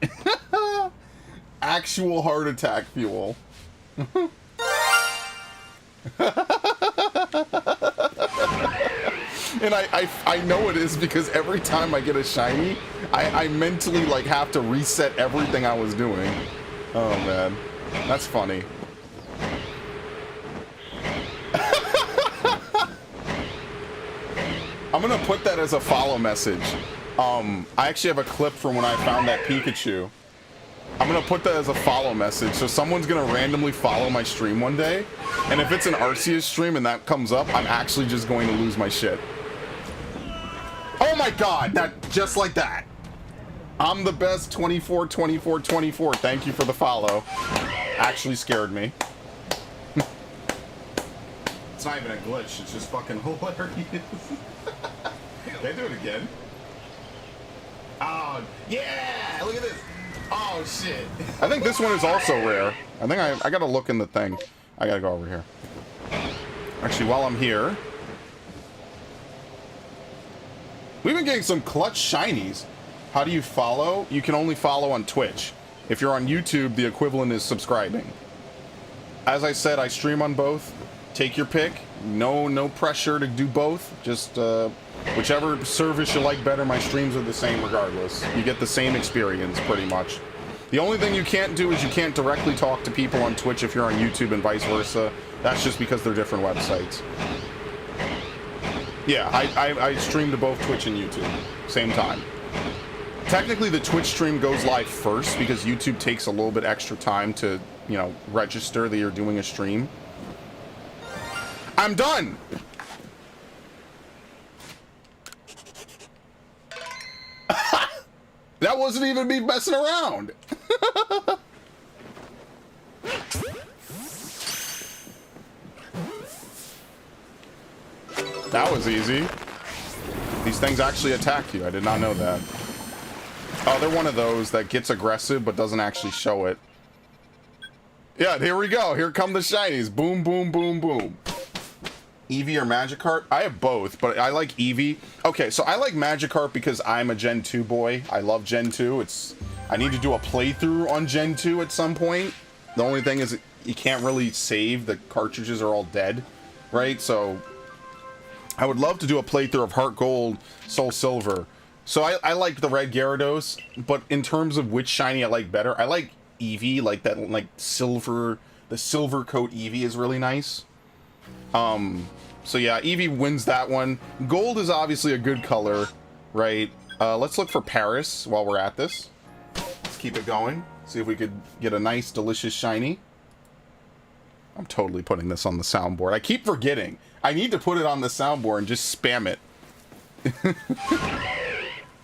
Actual heart attack fuel. And I know it is because every time I get a shiny, I mentally like have to reset everything I was doing. Oh man, that's funny. I'm gonna put that as a follow message. I actually have a clip from when I found that Pikachu. I'm gonna put that as a follow message, so someone's gonna randomly follow my stream one day, and if it's an Arceus stream and that comes up, I'm actually just going to lose my shit. Oh my god, that just like that. I'm the best 24, 24, 24. Thank you for the follow. Actually scared me. It's not even a glitch, it's just fucking hilarious. Can I do it again? Oh, yeah! Look at this! Oh, shit. I think this one is also rare. I think I gotta look in the thing. I gotta go over here. Actually, while I'm here... We've been getting some clutch shinies. How do you follow? You can only follow on Twitch. If you're on YouTube, the equivalent is subscribing. As I said, I stream on both. Take your pick. No pressure to do both. Just whichever service you like better. My streams are the same regardless. You get the same experience pretty much. The only thing you can't do is you can't directly talk to people on Twitch if you're on YouTube and vice versa. That's just because they're different websites. Yeah, I stream to both Twitch and YouTube, same time. Technically, the Twitch stream goes live first because YouTube takes a little bit extra time to, you know, register that you're doing a stream. I'm done! That wasn't even me messing around! That was easy. These things actually attack you. I did not know that. Oh, they're one of those that gets aggressive but doesn't actually show it. Yeah, here we go. Here come the shinies. Boom, boom, boom, boom. Eevee or Magikarp? I have both, but I like Eevee. Okay, so I like Magikarp because I'm a Gen 2 boy. I love Gen 2. I need to do a playthrough on Gen 2 at some point. The only thing is you can't really save. The cartridges are all dead, right? So I would love to do a playthrough of Heart Gold, Soul Silver. So I like the red Gyarados, but in terms of which shiny I like better, I like Eevee, like that, like silver. The silver coat Eevee is really nice. So yeah, Eevee wins that one. Gold is obviously a good color, right? Let's look for Paris while we're at this. Let's keep it going. See if we could get a nice, delicious shiny. I'm totally putting this on the soundboard. I keep forgetting. I need to put it on the soundboard and just spam it.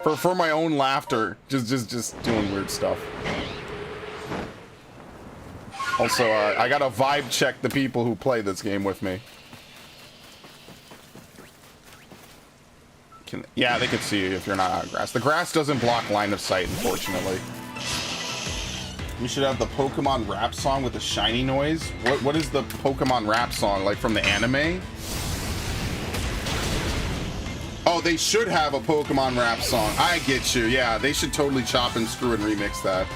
for my own laughter. Just doing weird stuff. Also, I gotta vibe check the people who play this game with me. Yeah, they can see you if you're not out of grass. The grass doesn't block line of sight, unfortunately. We should have the Pokemon rap song with the shiny noise. What is the Pokemon rap song, like from the anime? Oh, they should have a Pokemon rap song. I get you. Yeah, they should totally chop and screw and remix that.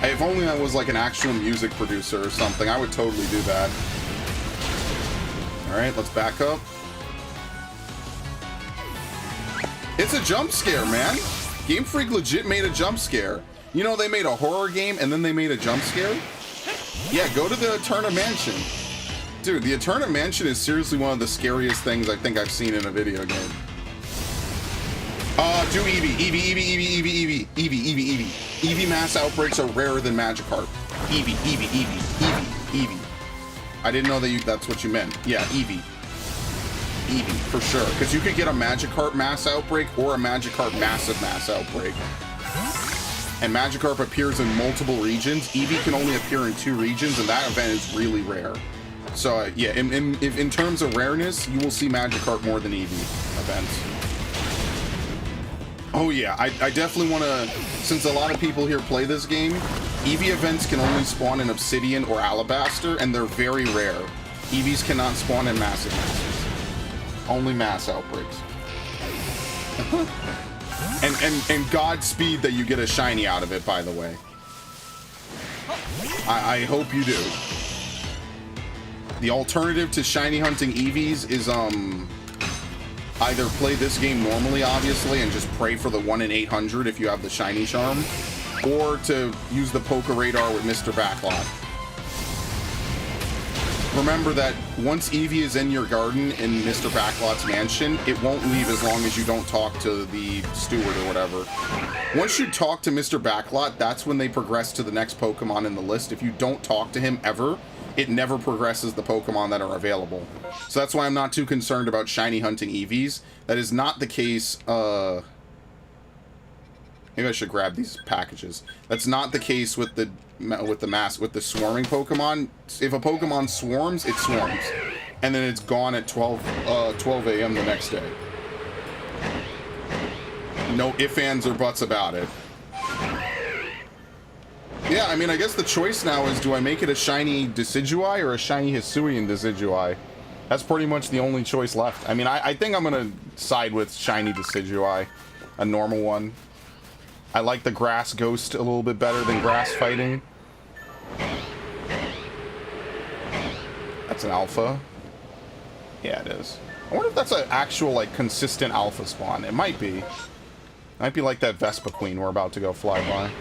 If only I was like an actual music producer or something, I would totally do that. Alright, let's back up. It's a jump scare, man. Game Freak legit made a jump scare. You know, they made a horror game and then they made a jump scare? Yeah, go to the Eterna Mansion. Dude, the Eterna Mansion is seriously one of the scariest things I think I've seen in a video game. Do Eevee. Eevee mass outbreaks are rarer than Magikarp. Eevee. I didn't know that that's what you meant. Yeah, Eevee, for sure. Because you could get a Magikarp mass outbreak or a Magikarp massive mass outbreak. And Magikarp appears in multiple regions. Eevee can only appear in 2 regions, and that event is really rare. So, yeah, in terms of rareness, you will see Magikarp more than Eevee events. Oh yeah, I definitely want to, since a lot of people here play this game, Eevee events can only spawn in Obsidian or Alabaster, and they're very rare. Eevees cannot spawn in Massive Masters. Only mass outbreaks. and Godspeed that you get a shiny out of it, by the way. I hope you do. The alternative to shiny hunting Eevees is, either play this game normally, obviously, and just pray for the 1 in 800 if you have the shiny charm, or to use the Poké Radar with Mr. Backlot. Remember that once Eevee is in your garden in Mr. Backlot's mansion, it won't leave as long as you don't talk to the steward or whatever. Once you talk to Mr. Backlot, that's when they progress to the next Pokemon in the list. If you don't talk to him ever, it never progresses the Pokemon that are available. So that's why I'm not too concerned about shiny hunting Eevees. That is not the case, maybe I should grab these packages. That's not the case with the swarming Pokemon. If a Pokemon swarms, it swarms. And then it's gone at 12 a.m. the next day. No ifs, ands, or buts about it. Yeah, I mean, I guess the choice now is, do I make it a shiny Decidueye or a shiny Hisuian Decidueye? That's pretty much the only choice left. I mean, I think I'm going to side with shiny Decidueye, a normal one. I like the grass ghost a little bit better than grass fighting. That's an alpha. Yeah, it is. I wonder if that's an actual, like, consistent alpha spawn. It might be. It might be like that Vespa Queen we're about to go fly by.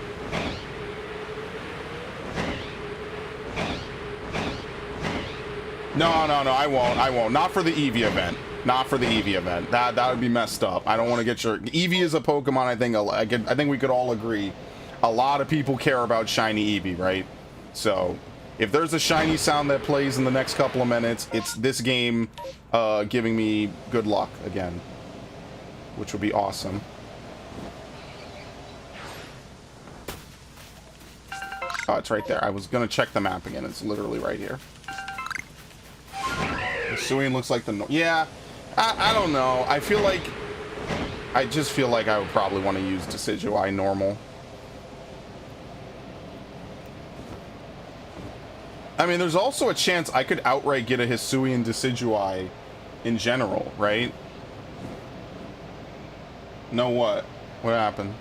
No, I won't. Not for the Eevee event. Not for the Eevee event. That would be messed up. I don't want to get your... Eevee is a Pokemon, I think we could all agree. A lot of people care about shiny Eevee, right? So, if there's a shiny sound that plays in the next couple of minutes, it's this game giving me good luck again. Which would be awesome. Oh, it's right there. I was going to check the map again. It's literally right here. Hisuian looks like the... Yeah, I don't know. I just feel like I would probably want to use Decidueye normal. I mean, there's also a chance I could outright get a Hisuian Decidueye in general, right? No, what? What happened?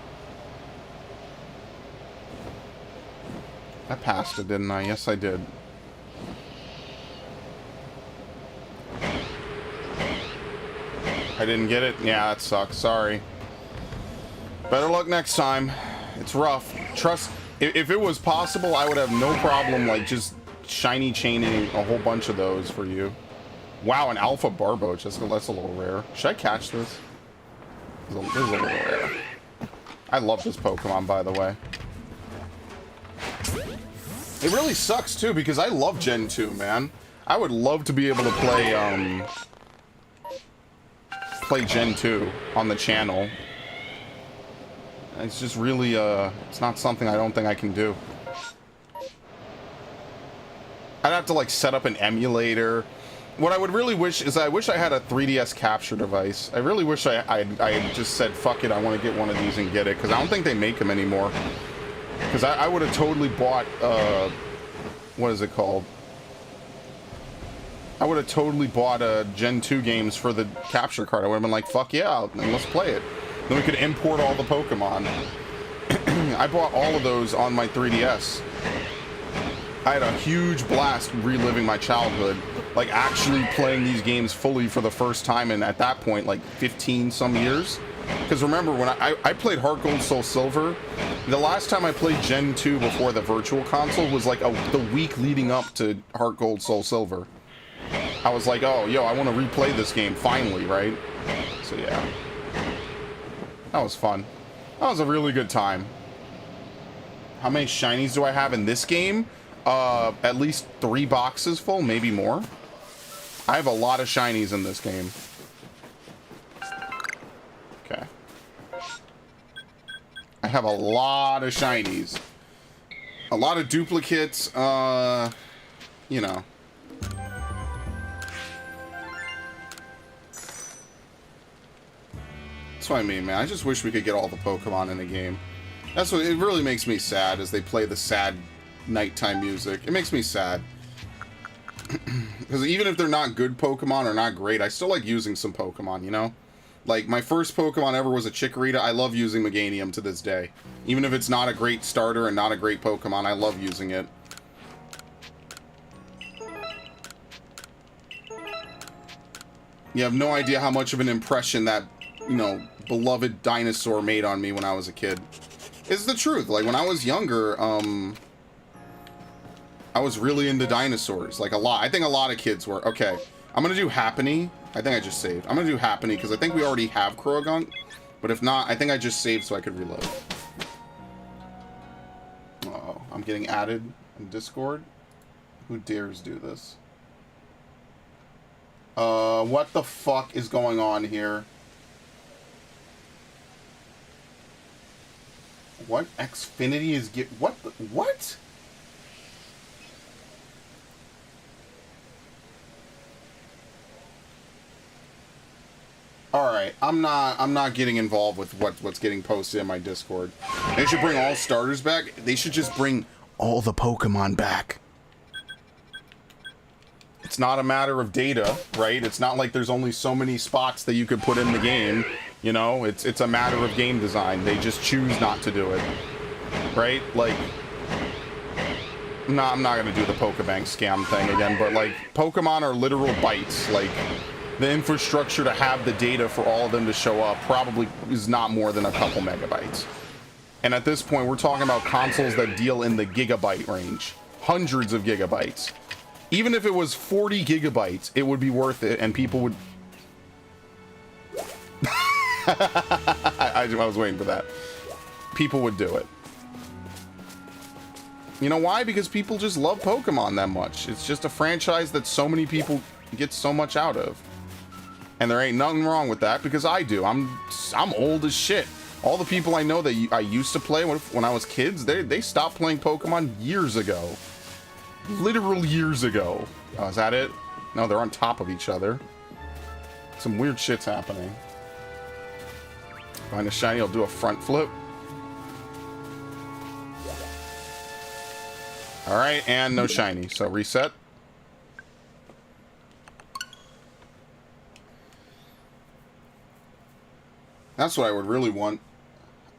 I passed it, didn't I? Yes, I did. I didn't get it? Yeah, that sucks. Sorry. Better luck next time. It's rough. Trust... If it was possible, I would have no problem, like, just shiny chaining a whole bunch of those for you. Wow, an Alpha Barboach. That's a little rare. Should I catch this? This is a little rare. I love this Pokemon, by the way. It really sucks, too, because I love Gen 2, man. I would love to be able to play, play Gen 2 on the channel. It's just really, it's not something I don't think I can do. I'd have to, like, set up an emulator. What I would really wish is I wish I had a 3DS capture device. I really wish I had just said, fuck it, I want to get one of these and get it, because I don't think they make them anymore. Because I would have totally bought, what is it called? I would have totally bought Gen 2 games for the capture card. I would have been like, fuck yeah, let's play it. Then we could import all the Pokemon. I bought all of those on my 3DS. I had a huge blast reliving my childhood. Like, actually playing these games fully for the first time, and at that point, like, 15 some years. Because remember, when I played Heart Gold, Soul Silver, the last time I played Gen 2 before the Virtual Console was like the week leading up to Heart Gold, Soul Silver. I was like, oh, yo, I want to replay this game, finally, right? So, yeah. That was fun. That was a really good time. How many shinies do I have in this game? At least 3 boxes full, maybe more. I have a lot of shinies in this game. Okay. I have a lot of shinies. A lot of duplicates, you know. It's That's what I mean, man. I just wish we could get all the Pokemon in the game. That's what it really makes me sad, as they play the sad nighttime music. It makes me sad. Because even if they're not good Pokemon or not great, I still like using some Pokemon, you know? Like, my first Pokemon ever was a Chikorita. I love using Meganium to this day. Even if it's not a great starter and not a great Pokemon, I love using it. You have no idea how much of an impression that, you know, beloved dinosaur made on me when I was a kid. It's the truth. Like, when I was younger, I was really into dinosaurs. Like, a lot. I think a lot of kids were. Okay, I'm gonna do Happiny. I think I just saved. I'm gonna do Happiny because I think we already have Kurogunk. But if not, I think I just saved so I could reload. Uh-oh. I'm getting added in Discord. Who dares do this? What the fuck is going on here? What? Xfinity is what? What? Alright, I'm not getting involved with what's getting posted in my Discord. They should bring all starters back. They should just bring all the Pokemon back. It's not a matter of data, right? It's not like there's only so many spots that you could put in the game. You know, it's a matter of game design. They just choose not to do it. Right? Like, no, I'm not gonna do the Pokebank scam thing again, but like, Pokemon are literal bytes. Like, the infrastructure to have the data for all of them to show up probably is not more than a couple megabytes. And at this point, we're talking about consoles that deal in the gigabyte range. Hundreds of gigabytes. Even if it was 40 gigabytes, it would be worth it, and people would... I was waiting for that. People would do it. You know why? Because people just love Pokemon that much. It's just a franchise that so many people get so much out of. And there ain't nothing wrong with that, because I do. I'm old as shit. All the people I know that I used to play when I was kids, they stopped playing Pokemon years ago. Literal years ago. Oh, is that it? No, they're on top of each other. Some weird shit's happening. Find a shiny, I'll do a front flip. Alright, and no shiny, so reset. That's what I would really want.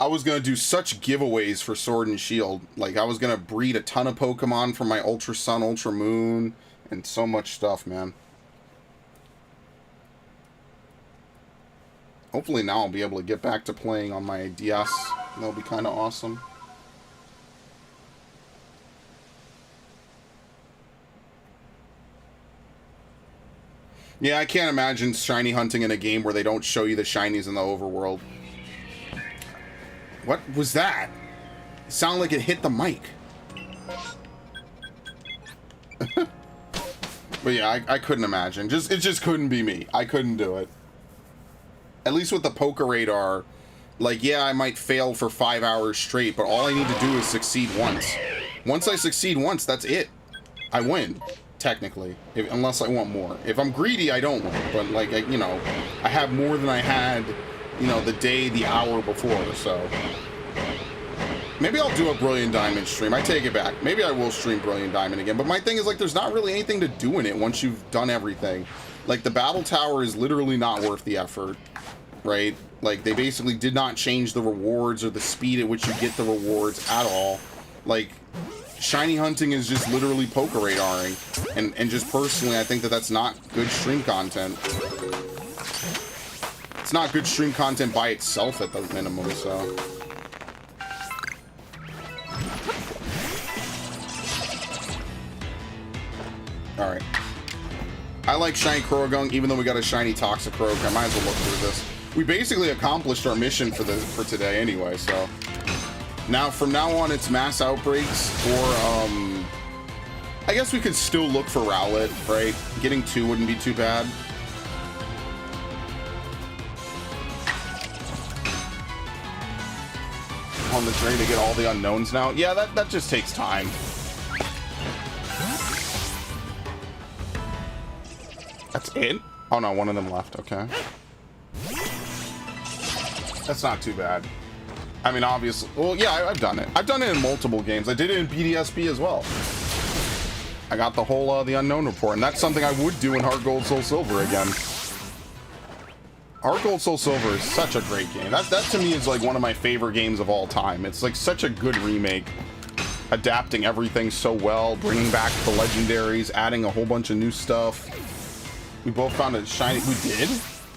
I was going to do such giveaways for Sword and Shield. Like, I was going to breed a ton of Pokemon for my Ultra Sun, Ultra Moon, and so much stuff, man. Hopefully now I'll be able to get back to playing on my DS. That'll be kind of awesome. Yeah, I can't imagine shiny hunting in a game where they don't show you the shinies in the overworld. What was that? It sounded like it hit the mic. But yeah, I couldn't imagine. It just couldn't be me. I couldn't do it. At least with the Poke Radar, like, yeah, I might fail for 5 hours straight, but all I need to do is succeed once. Once I succeed once, that's it. I win. Technically, unless I want more. If I'm greedy, I don't win. But, like, you know, I have more than I had, you know, the hour before, so. Maybe I'll do a Brilliant Diamond stream. I take it back. Maybe I will stream Brilliant Diamond again. But my thing is, like, there's not really anything to do in it once you've done everything. Like, the Battle Tower is literally not worth the effort, right? Like, they basically did not change the rewards or the speed at which you get the rewards at all. Like, shiny hunting is just literally Poke Radaring. And just personally, I think that that's not good stream content. It's not good stream content by itself at the minimum, so. Alright. I like shiny Kurogunk, even though we got a shiny Toxicroak. I might as well look through this. We basically accomplished our mission for today anyway, so. Now, from now on, it's mass outbreaks, or, I guess we could still look for Rowlet, right? Getting 2 wouldn't be too bad. On the journey to get all the unknowns now. Yeah, that just takes time. That's it? Oh no, one of them left, okay. That's not too bad. I mean, obviously, well, yeah, I've done it. I've done it in multiple games. I did it in BDSP as well. I got the whole the Unknown Report, and that's something I would do in Heart Gold Soul Silver again. Heart Gold Soul Silver is such a great game. That to me is like one of my favorite games of all time. It's like such a good remake, adapting everything so well, bringing back the legendaries, adding a whole bunch of new stuff. We both found a shiny. We did?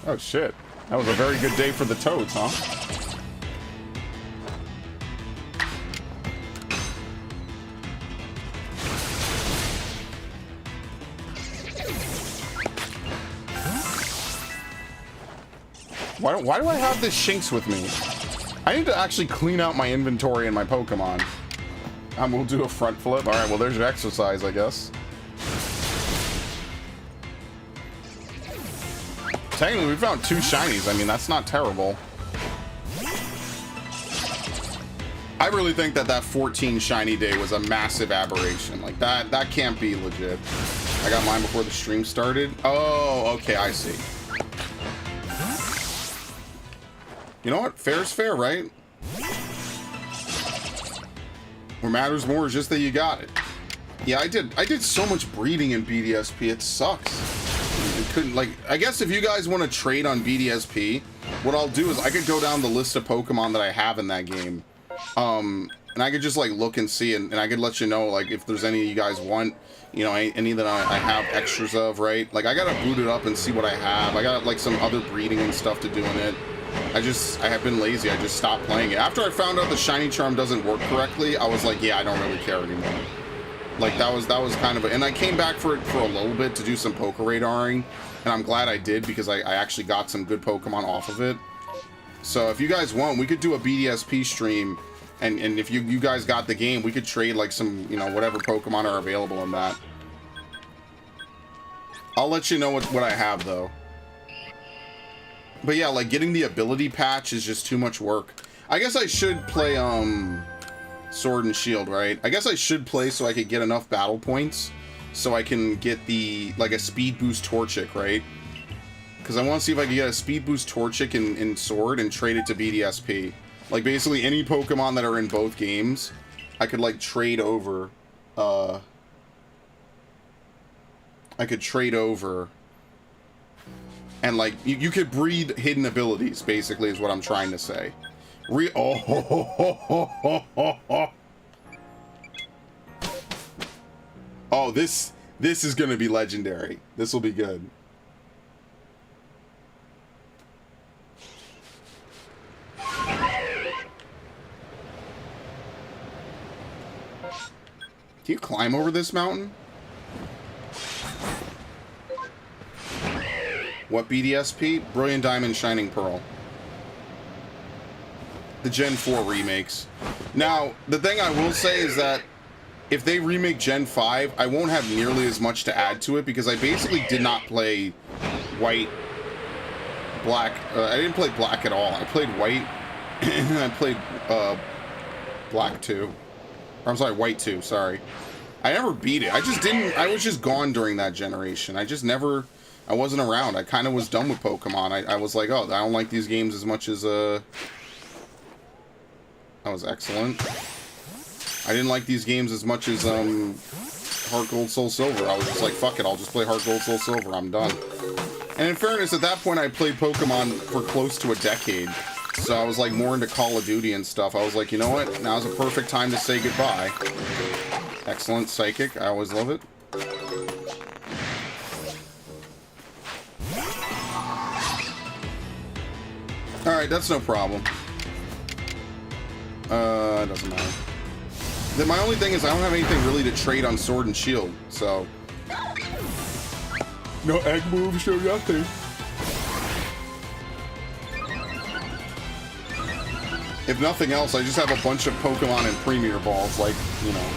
Oh shit! That was a very good day for the Toads, huh? Why do I have this Shinx with me? I need to actually clean out my inventory and my Pokemon. We'll do a front flip. Alright, well, there's your exercise, I guess. Technically, we found 2 shinies. I mean, that's not terrible. I really think that 14 shiny day was a massive aberration. Like, that can't be legit. I got mine before the stream started. Oh, okay, I see. You know what? Fair is fair, right? What matters more is just that you got it. Yeah, I did so much breeding in BDSP. It sucks. It couldn't, like, I guess if you guys want to trade on BDSP, what I'll do is I could go down the list of Pokemon that I have in that game. And I could just, like, look and see, and I could let you know, like, if there's any you guys want, you know, any that I have extras of, right? Like, I gotta boot it up and see what I have. I got, like, some other breeding and stuff to do in it. I have been lazy. I just stopped playing it. After I found out the shiny charm doesn't work correctly, I was like, yeah, I don't really care anymore. Like, that was kind of and I came back for it for a little bit to do some poke radaring, and I'm glad I did because I actually got some good Pokemon off of it. So if you guys want, we could do a BDSP stream, and if you guys got the game, we could trade like some, you know, whatever Pokemon are available in that. I'll let you know what I have though. But yeah, like, getting the ability patch is just too much work. I guess I should play, Sword and Shield, right? I guess I should play so I could get enough battle points so I can get like, a speed boost Torchic, right? Because I want to see if I can get a speed boost Torchic in Sword and trade it to BDSP. Like, basically any Pokemon that are in both games, I could, like, trade over, I could trade over... And, like, you could breed hidden abilities, basically, is what I'm trying to say. Oh, this is gonna be legendary. This will be good. Can you climb over this mountain? What BDSP? Brilliant Diamond, Shining Pearl. The Gen 4 remakes. Now, the thing I will say is that if they remake Gen 5, I won't have nearly as much to add to it because I basically did not play White, Black. I didn't play Black at all. I played White, and I played Black 2. Or, I'm sorry, White 2, sorry. I never beat it. I was just gone during that generation. I wasn't around. I kind of was done with Pokemon. I was like, oh, I don't like these games as much as, That was excellent. I didn't like these games as much as, Heart Gold Soul Silver. I was just like, fuck it, I'll just play Heart Gold Soul Silver. I'm done. And in fairness, at that point, I played Pokemon for close to a decade. So I was, like, more into Call of Duty and stuff. I was like, you know what? Now's a perfect time to say goodbye. Excellent Psychic. I always love it. Alright, that's no problem. Doesn't matter. Then my only thing is I don't have anything really to trade on Sword and Shield, so... No egg moves, no nothing. If nothing else, I just have a bunch of Pokemon in Premier Balls, like, you know...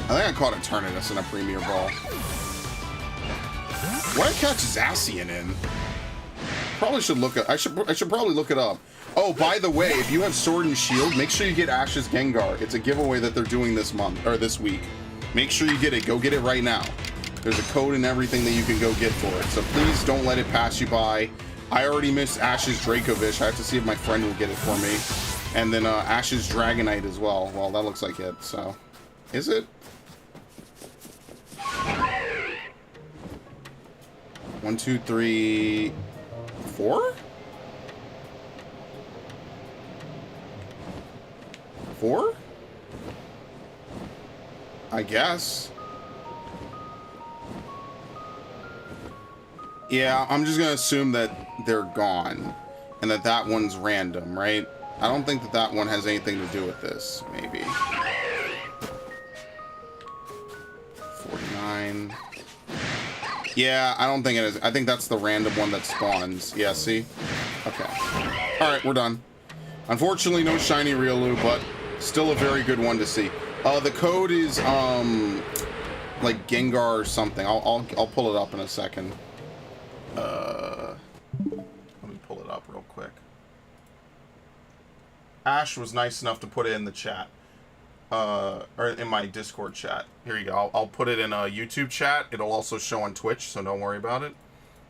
I think I caught a Eternatus in a Premier Ball. Why did I catch Zacian in? Probably should look at. I should probably look it up. Oh, by the way, if you have Sword and Shield, make sure you get Ash's Gengar. It's a giveaway that they're doing this month or this week. Make sure you get it. Go get it right now. There's a code and everything that you can go get for it. So please don't let it pass you by. I already missed Ash's Dracovish. I have to see if my friend will get it for me. And then Ash's Dragonite as well. Well, that looks like it, so... Is it? 1, 2, 3... 4? 4? I guess. Yeah, I'm just gonna assume that they're gone. And that that one's random, right? I don't think that that one has anything to do with this, maybe. 49. Yeah, I don't think it is. I think that's the random one that spawns. Yeah, see? Okay. Alright, we're done. Unfortunately, no shiny Riolu, but still a very good one to see. The code is, like Gengar or something. I'll pull it up in a second. Let me pull it up real quick. Ash was nice enough to put it in the chat. Or in my Discord chat. Here you go. I'll put it in a YouTube chat. It'll also show on Twitch, so don't worry about it.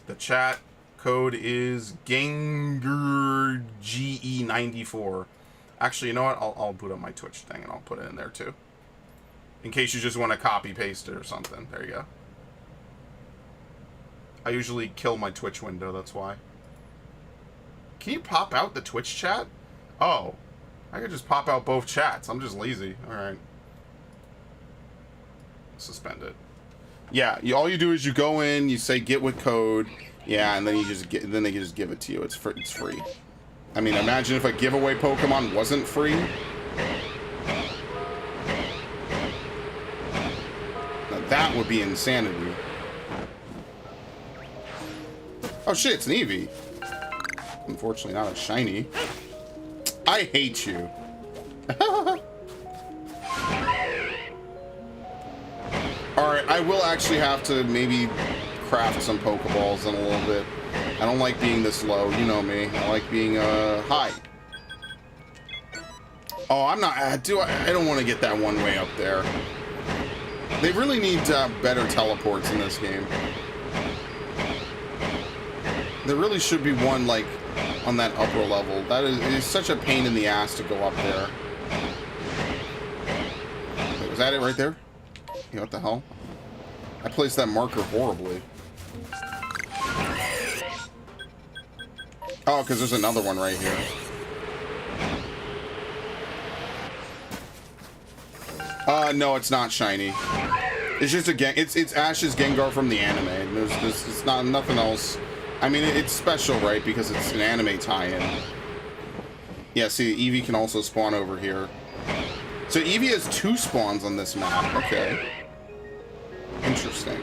The chat code is GengarGE94. Actually, you know what? I'll boot up my Twitch thing and I'll put it in there too. In case you just want to copy paste it or something. There you go. I usually kill my Twitch window, that's why. Can you pop out the Twitch chat? Oh. I could just pop out both chats. I'm just lazy. Alright. Suspend it. Yeah, all you do is you go in, you say get with code, yeah, and then you just get, then they just give it to you. It's free. I mean, imagine if a giveaway Pokemon wasn't free. Now that would be insanity. Oh shit, it's an Eevee. Unfortunately, not a shiny. I hate you. Alright, I will actually have to maybe craft some Pokeballs in a little bit. I don't like being this low, you know me. I like being high. Oh, I'm not, I don't want to get that one way up there. They really need to have better teleports in this game. There really should be one, like, on that upper level. That is such a pain in the ass to go up there. Wait, was that it right there? Yeah, what the hell? I placed that marker horribly. Oh, because there's another one right here. No, it's not shiny. It's just it's Ash's Gengar from the anime. It's not nothing else. I mean, it's special, right? Because it's an anime tie-in. Yeah, see, Eevee can also spawn over here. So Eevee has 2 spawns on this map. Okay. Interesting.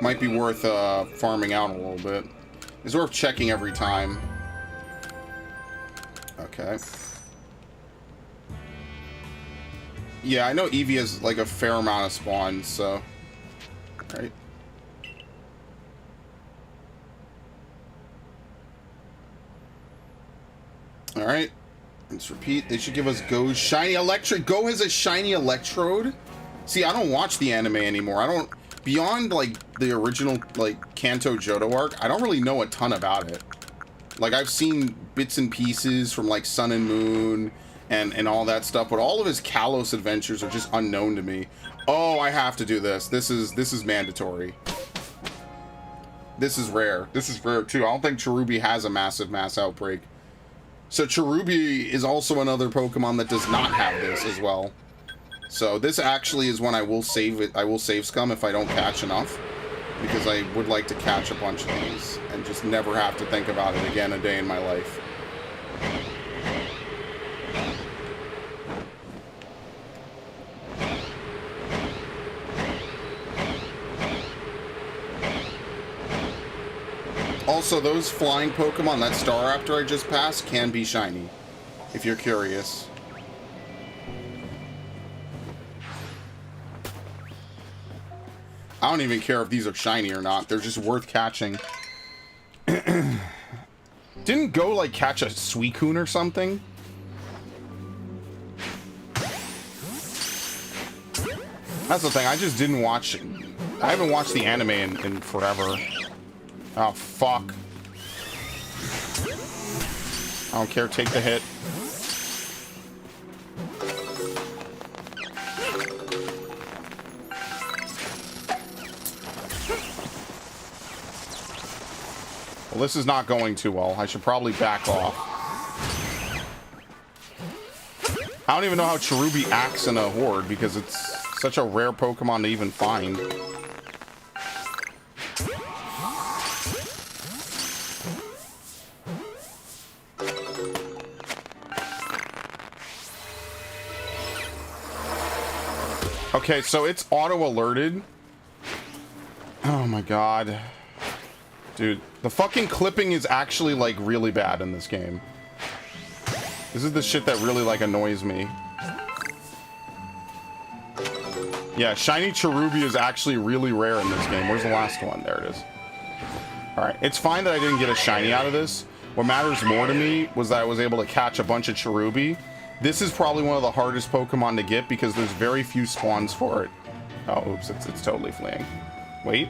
Might be worth farming out a little bit. It's worth checking every time. Okay. Yeah, I know Eevee has like a fair amount of spawns, so... Right. Alright. Let's repeat. They should give us Go's shiny electric. Go has a shiny Electrode? See, I don't watch the anime anymore. I don't... Beyond, like, the original, like, Kanto Johto arc, I don't really know a ton about it. Like, I've seen bits and pieces from, like, Sun and Moon and all that stuff, but all of his Kalos adventures are just unknown to me. Oh, I have to do this. This is mandatory. This is rare. This is rare, too. I don't think Cherubi has a massive mass outbreak. So Cherubi is also another Pokemon that does not have this as well. So this actually is when I will save it. I will save Scum if I don't catch enough, because I would like to catch a bunch of these and just never have to think about it again a day in my life. Also, those flying Pokemon, that Staraptor I just passed, can be shiny, if you're curious. I don't even care if these are shiny or not. They're just worth catching. Didn't Go, like, catch a Suicune or something? That's the thing, I just didn't watch... I haven't watched the anime in forever. Oh, fuck. I don't care, take the hit. Well, this is not going too well. I should probably back off. I don't even know how Cherubi acts in a horde because it's such a rare Pokemon to even find. Okay, so it's auto-alerted. Oh my god. Dude, the fucking clipping is actually, like, really bad in this game. This is the shit that really, like, annoys me. Yeah, shiny Cherubi is actually really rare in this game. Where's the last one? There it is. Alright, it's fine that I didn't get a shiny out of this. What matters more to me was that I was able to catch a bunch of Cherubi. This is probably one of the hardest Pokemon to get because there's very few spawns for it. Oh, oops, it's totally fleeing. Wait.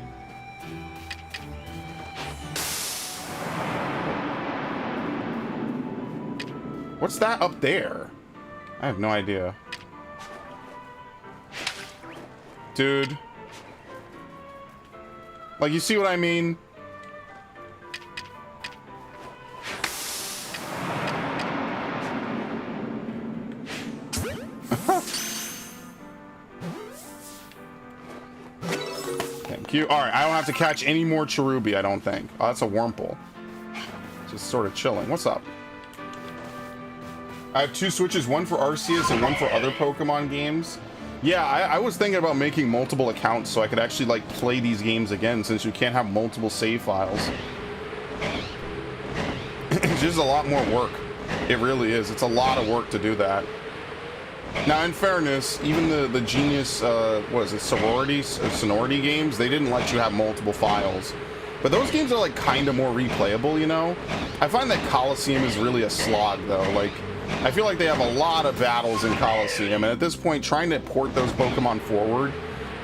What's that up there? I have no idea. Dude. Like, you see what I mean? Thank you. Alright, I don't have to catch any more Cherubi, I don't think. Oh, that's a Wurmple. Just sort of chilling. What's up? I have 2 Switches, one for Arceus and one for other Pokemon games. Yeah, I was thinking about making multiple accounts so I could actually, like, play these games again since you can't have multiple save files. It's just a lot more work. It really is. It's a lot of work to do that. Now, in fairness, even the Genius, what is it, Sonority games, they didn't let you have multiple files. But those games are, like, kind of more replayable, you know? I find that Coliseum is really a slog, though. Like, I feel like they have a lot of battles in Coliseum, and at this point, trying to port those Pokemon forward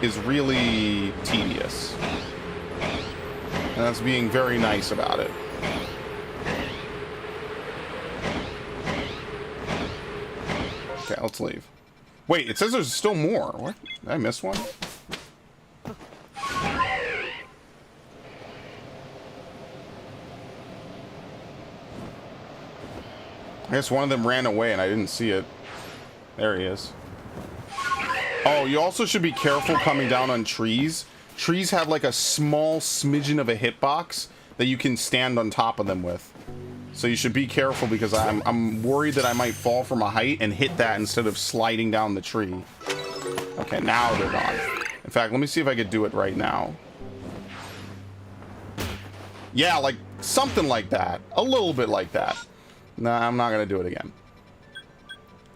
is really tedious. And that's being very nice about it. Okay, let's leave. Wait, it says there's still more. What? Did I miss one? I guess one of them ran away and I didn't see it. There he is. Oh, you also should be careful coming down on trees. Trees have like a small smidgen of a hitbox that you can stand on top of them with. So you should be careful because I'm worried that I might fall from a height and hit that instead of sliding down the tree. Okay, now they're gone. In fact, let me see if I could do it right now. Yeah, like something like that. A little bit like that. Nah, I'm not gonna do it again.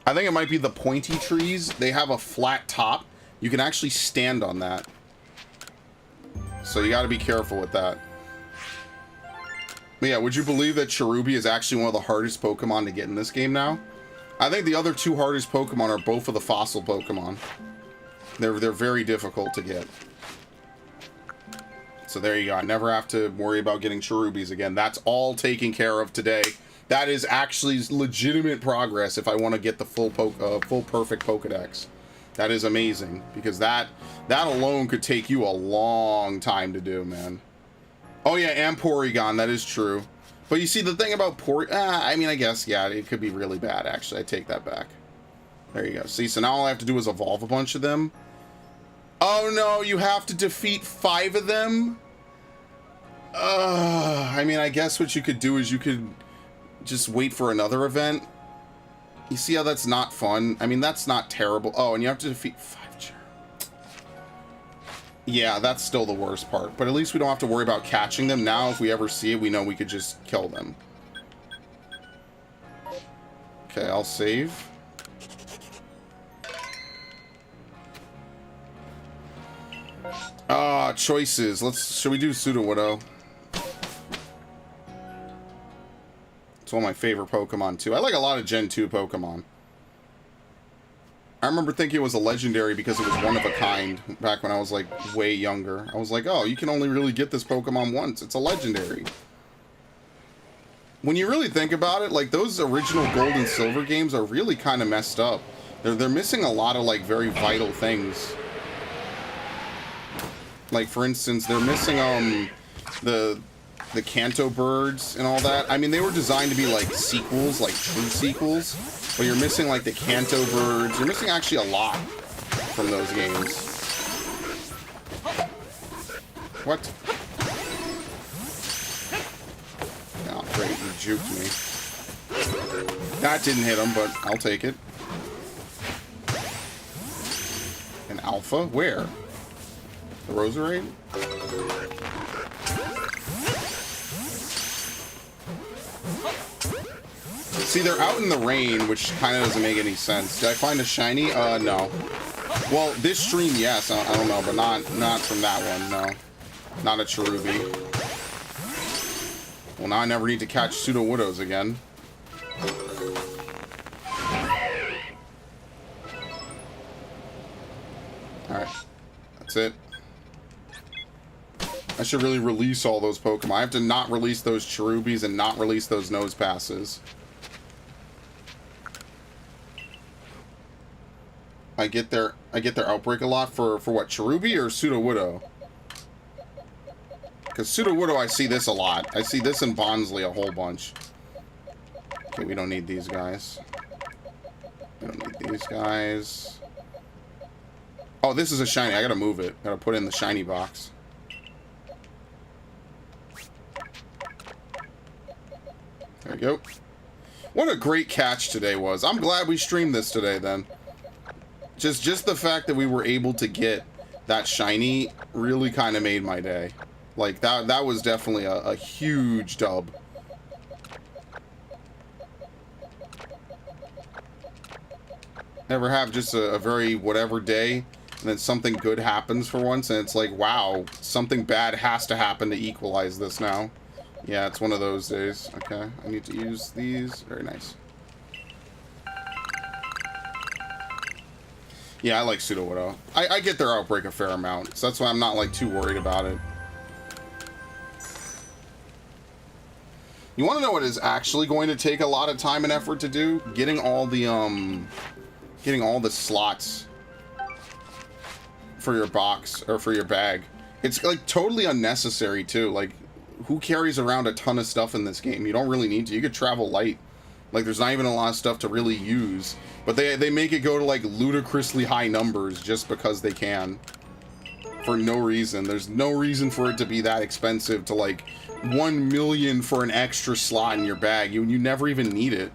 I think it might be the pointy trees. They have a flat top. You can actually stand on that. So you gotta be careful with that. But yeah, would you believe that Cherubi is actually one of the hardest Pokemon to get in this game now? I think the other 2 hardest Pokemon are both of the fossil Pokemon. They're very difficult to get. So there you go. I never have to worry about getting Cherubis again. That's all taken care of today. That is actually legitimate progress if I want to get the full perfect Pokedex. That is amazing because that alone could take you a long time to do, man. Oh yeah, and Porygon, that is true. But you see, the thing about I mean, I guess, yeah, it could be really bad, actually. I take that back. There you go. See, so now all I have to do is evolve a bunch of them. Oh no, you have to defeat 5 of them? I mean, I guess what you could do is you could just wait for another event. You see how that's not fun? I mean, that's not terrible. Oh, and you have to defeat 5 Cherubi. Yeah, that's still the worst part. But at least we don't have to worry about catching them. Now, if we ever see it, we know we could just kill them. Okay, I'll save. Choices. Should we do Sudowoodo? It's one of my favorite Pokemon, too. I like a lot of Gen 2 Pokemon. I remember thinking it was a legendary because it was one of a kind back when I was like way younger. I was like, oh, you can only really get this Pokemon once. It's a legendary. When you really think about it, like those original Gold and Silver games are really kind of messed up. They're missing a lot of like very vital things. Like for instance, they're missing the Kanto birds and all that. I mean, they were designed to be like sequels, like true sequels, but you're missing like the Kanto birds. You're missing actually a lot from those games. What? Oh, great, you juked me. That didn't hit him, but I'll take it. An alpha? Where? The Roserade? See, they're out in the rain, which kind of doesn't make any sense. Did I find a shiny? No. Well, this stream, yes. I don't know, but not from that one, no. Not a Cherubi. Well, now I never need to catch Sudowoodos again. Alright. That's it. I should really release all those Pokemon. I have to not release those Cherubis and not release those Nose Passes. I get their outbreak a lot for what, Cherubi or Sudowoodo? Because Sudowoodo, I see this a lot. I see this in Bonsly a whole bunch. Okay, we don't need these guys. We don't need these guys. Oh, this is a shiny. I gotta move it. Gotta put it in the shiny box. There we go. What a great catch today was. I'm glad we streamed this today then. Just the fact that we were able to get that shiny really kind of made my day. Like, that was definitely a huge dub. Ever have just a very whatever day, and then something good happens for once, and it's like, wow, something bad has to happen to equalize this now. Yeah, it's one of those days. Okay, I need to use these. Very nice. Yeah, I like Sudowoodo. I get their outbreak a fair amount, so that's why I'm not, like, too worried about it. You want to know what is actually going to take a lot of time and effort to do? Getting all the slots for your box, or for your bag. It's, like, totally unnecessary, too. Like, who carries around a ton of stuff in this game? You don't really need to. You could travel light. Like, there's not even a lot of stuff to really use. But they make it go to, like, ludicrously high numbers just because they can. For no reason. There's no reason for it to be that expensive to, like, 1 million for an extra slot in your bag. You never even need it.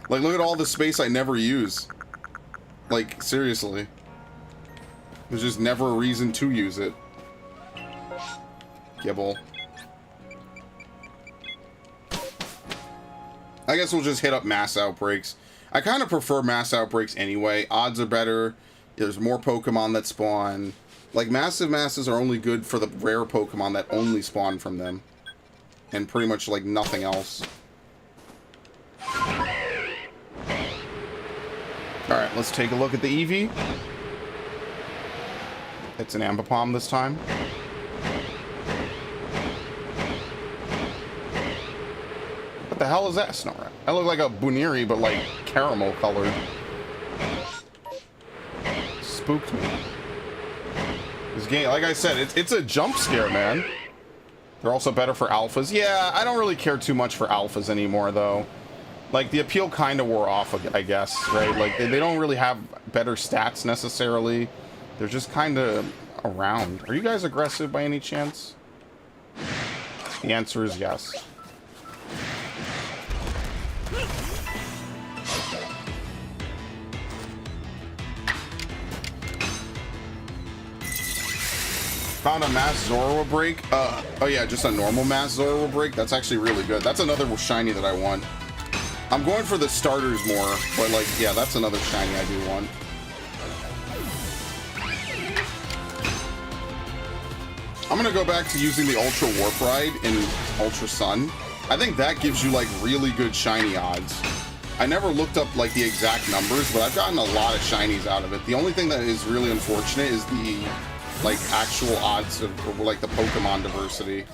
Like, look at all the space I never use. Like, seriously. There's just never a reason to use it. Gibble. I guess we'll just hit up mass outbreaks. I kind of prefer mass outbreaks anyway. Odds are better. There's more Pokemon that spawn. Like, massive masses are only good for the rare Pokemon that only spawn from them. And pretty much, like, nothing else. Alright, let's take a look at the Eevee. It's an Ambipom this time. What the hell is that? Snorat. That looked like a Buniri, but like caramel colored. Spooked me. This game, like I said, it's a jump scare, man. They're also better for alphas. Yeah, I don't really care too much for alphas anymore, though. Like, the appeal kind of wore off, I guess, right? Like, they don't really have better stats, necessarily. They're just kind of around. Are you guys aggressive by any chance? The answer is yes. Found a mass Zorua break. Oh yeah, just a normal mass Zorua break. That's actually really good. That's another shiny that I want. I'm going for the starters more, but like, yeah, that's another shiny I do want. I'm gonna go back to using the Ultra Warp Ride in Ultra Sun. I think that gives you like really good shiny odds. I never looked up like the exact numbers, but I've gotten a lot of shinies out of it. The only thing that is really unfortunate is the like actual odds of like the Pokemon diversity.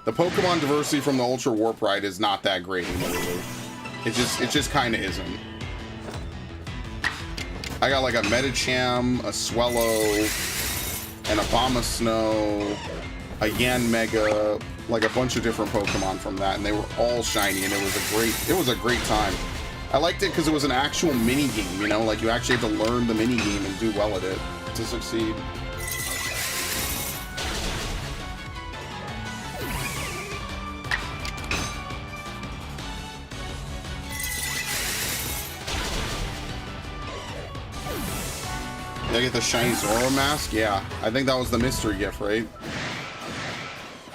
The Pokemon diversity from the Ultra Warp Ride is not that great anymore. It just kind of isn't. I got like a Medicham, a Swellow, an Abomasnow, a Yanmega, like a bunch of different Pokemon from that, and they were all shiny, and it was a great time. I liked it because it was an actual mini game, you know, like you actually had to learn the mini game and do well at it to succeed. Did I get the shiny Zoro mask? Yeah, I think that was the mystery gift, right?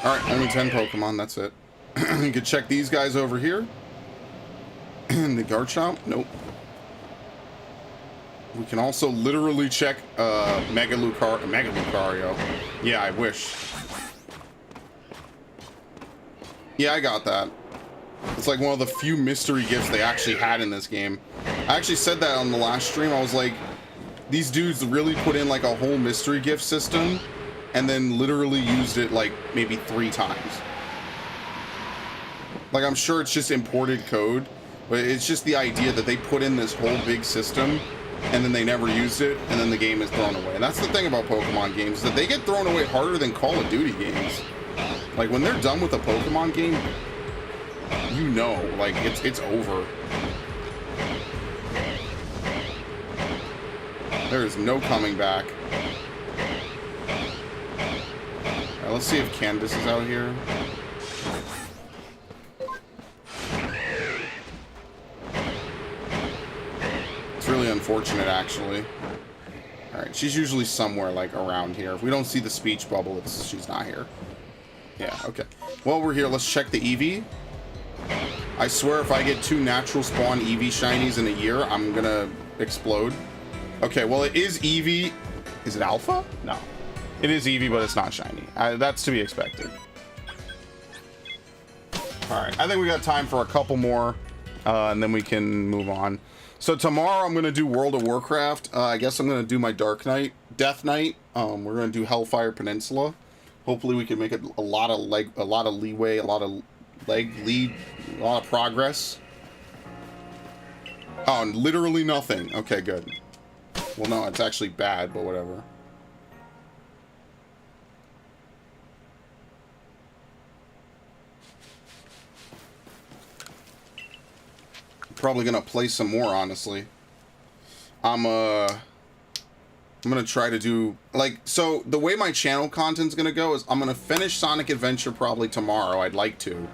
Alright, only 10 Pokemon, that's it. You can check these guys over here. The Garchomp? Nope. We can also literally check Mega Lucario. Yeah, I wish. Yeah, I got that. It's like one of the few mystery gifts they actually had in this game. I actually said that on the last stream. I was like, these dudes really put in like a whole mystery gift system and then literally used it like maybe 3 times. Like, I'm sure it's just imported code, but it's just the idea that they put in this whole big system and then they never used it, and then the game is thrown away. And that's the thing about Pokemon games, that they get thrown away harder than Call of Duty games. Like, when they're done with a Pokemon game, you know, like, it's over. There is no coming back. Alright, let's see if Candace is out here. It's really unfortunate, actually. Alright, she's usually somewhere, like, around here. If we don't see the speech bubble, she's not here. Yeah, okay. Well, we're here. Let's check the Eevee. I swear if I get 2 natural spawn Eevee shinies in a year, I'm gonna explode. Okay, well, it is Eevee. Is it Alpha? No. It is Eevee, but it's not shiny. That's to be expected. Alright, I think we got time for a couple more, and then we can move on. So tomorrow I'm going to do World of Warcraft. I guess I'm going to do my Dark Knight, Death Knight. We're going to do Hellfire Peninsula. Hopefully we can make it a lot of leeway, a lot of progress. Oh, and literally nothing. Okay, good. Well, no, it's actually bad, but whatever. Probably gonna play some more, honestly. I'm gonna try to do, like, so the way my channel content's gonna go is I'm gonna finish Sonic Adventure probably tomorrow. I'd like to.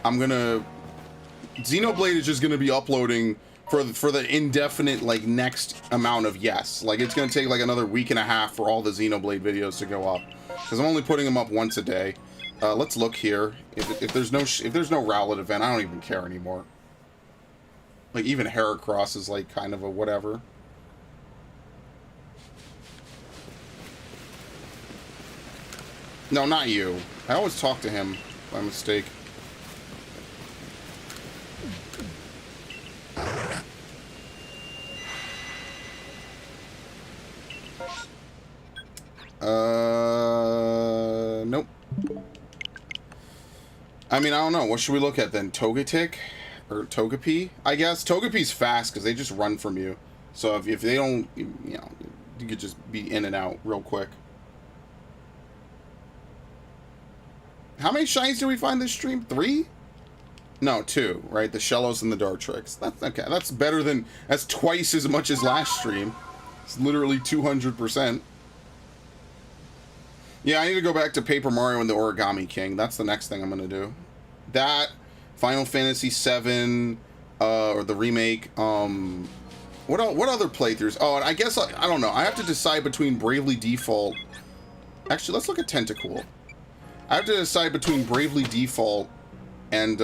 Xenoblade is just gonna be uploading for the indefinite, like, next amount of yes. Like, it's gonna take like another week and a half for all the Xenoblade videos to go up, because I'm only putting them up once a day. Let's look here. If there's no Rowlet event, I don't even care anymore. Like, even Heracross is, like, kind of a whatever. No, not you. I always talk to him by mistake. Nope. I mean, I don't know. What should we look at then? Togetic? Or Togepi, I guess. Togepi's fast because they just run from you. So if they don't, you know, you could just be in and out real quick. How many shinies did we find this stream? 3? No, 2, right? The Shellos and the Dartrix. That's okay. That's better than, that's twice as much as last stream. It's literally 200%. Yeah, I need to go back to Paper Mario and the Origami King. That's the next thing I'm going to do. That, Final Fantasy VII, or the remake. What other playthroughs? Oh, and I guess, I don't know. I have to decide between Bravely Default. Actually, let's look at Tentacool. I have to decide between Bravely Default and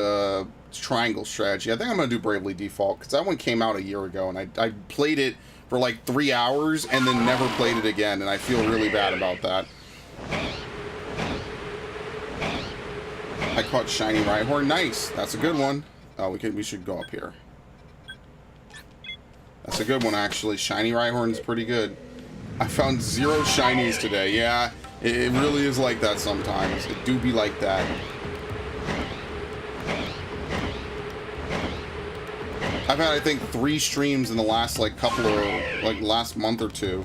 Triangle Strategy. I think I'm going to do Bravely Default, because that one came out a year ago, and I played it for like 3 hours and then never played it again, and I feel really bad about that. I caught Shiny Rhyhorn. Nice. That's a good one. Oh, we should go up here. It's a good one, actually. Shiny Rhyhorn's pretty good. I found 0 shinies today. Yeah, it really is like that sometimes. It do be like that. I've had, I think, 3 streams in the last, like, couple of, like, last month or 2.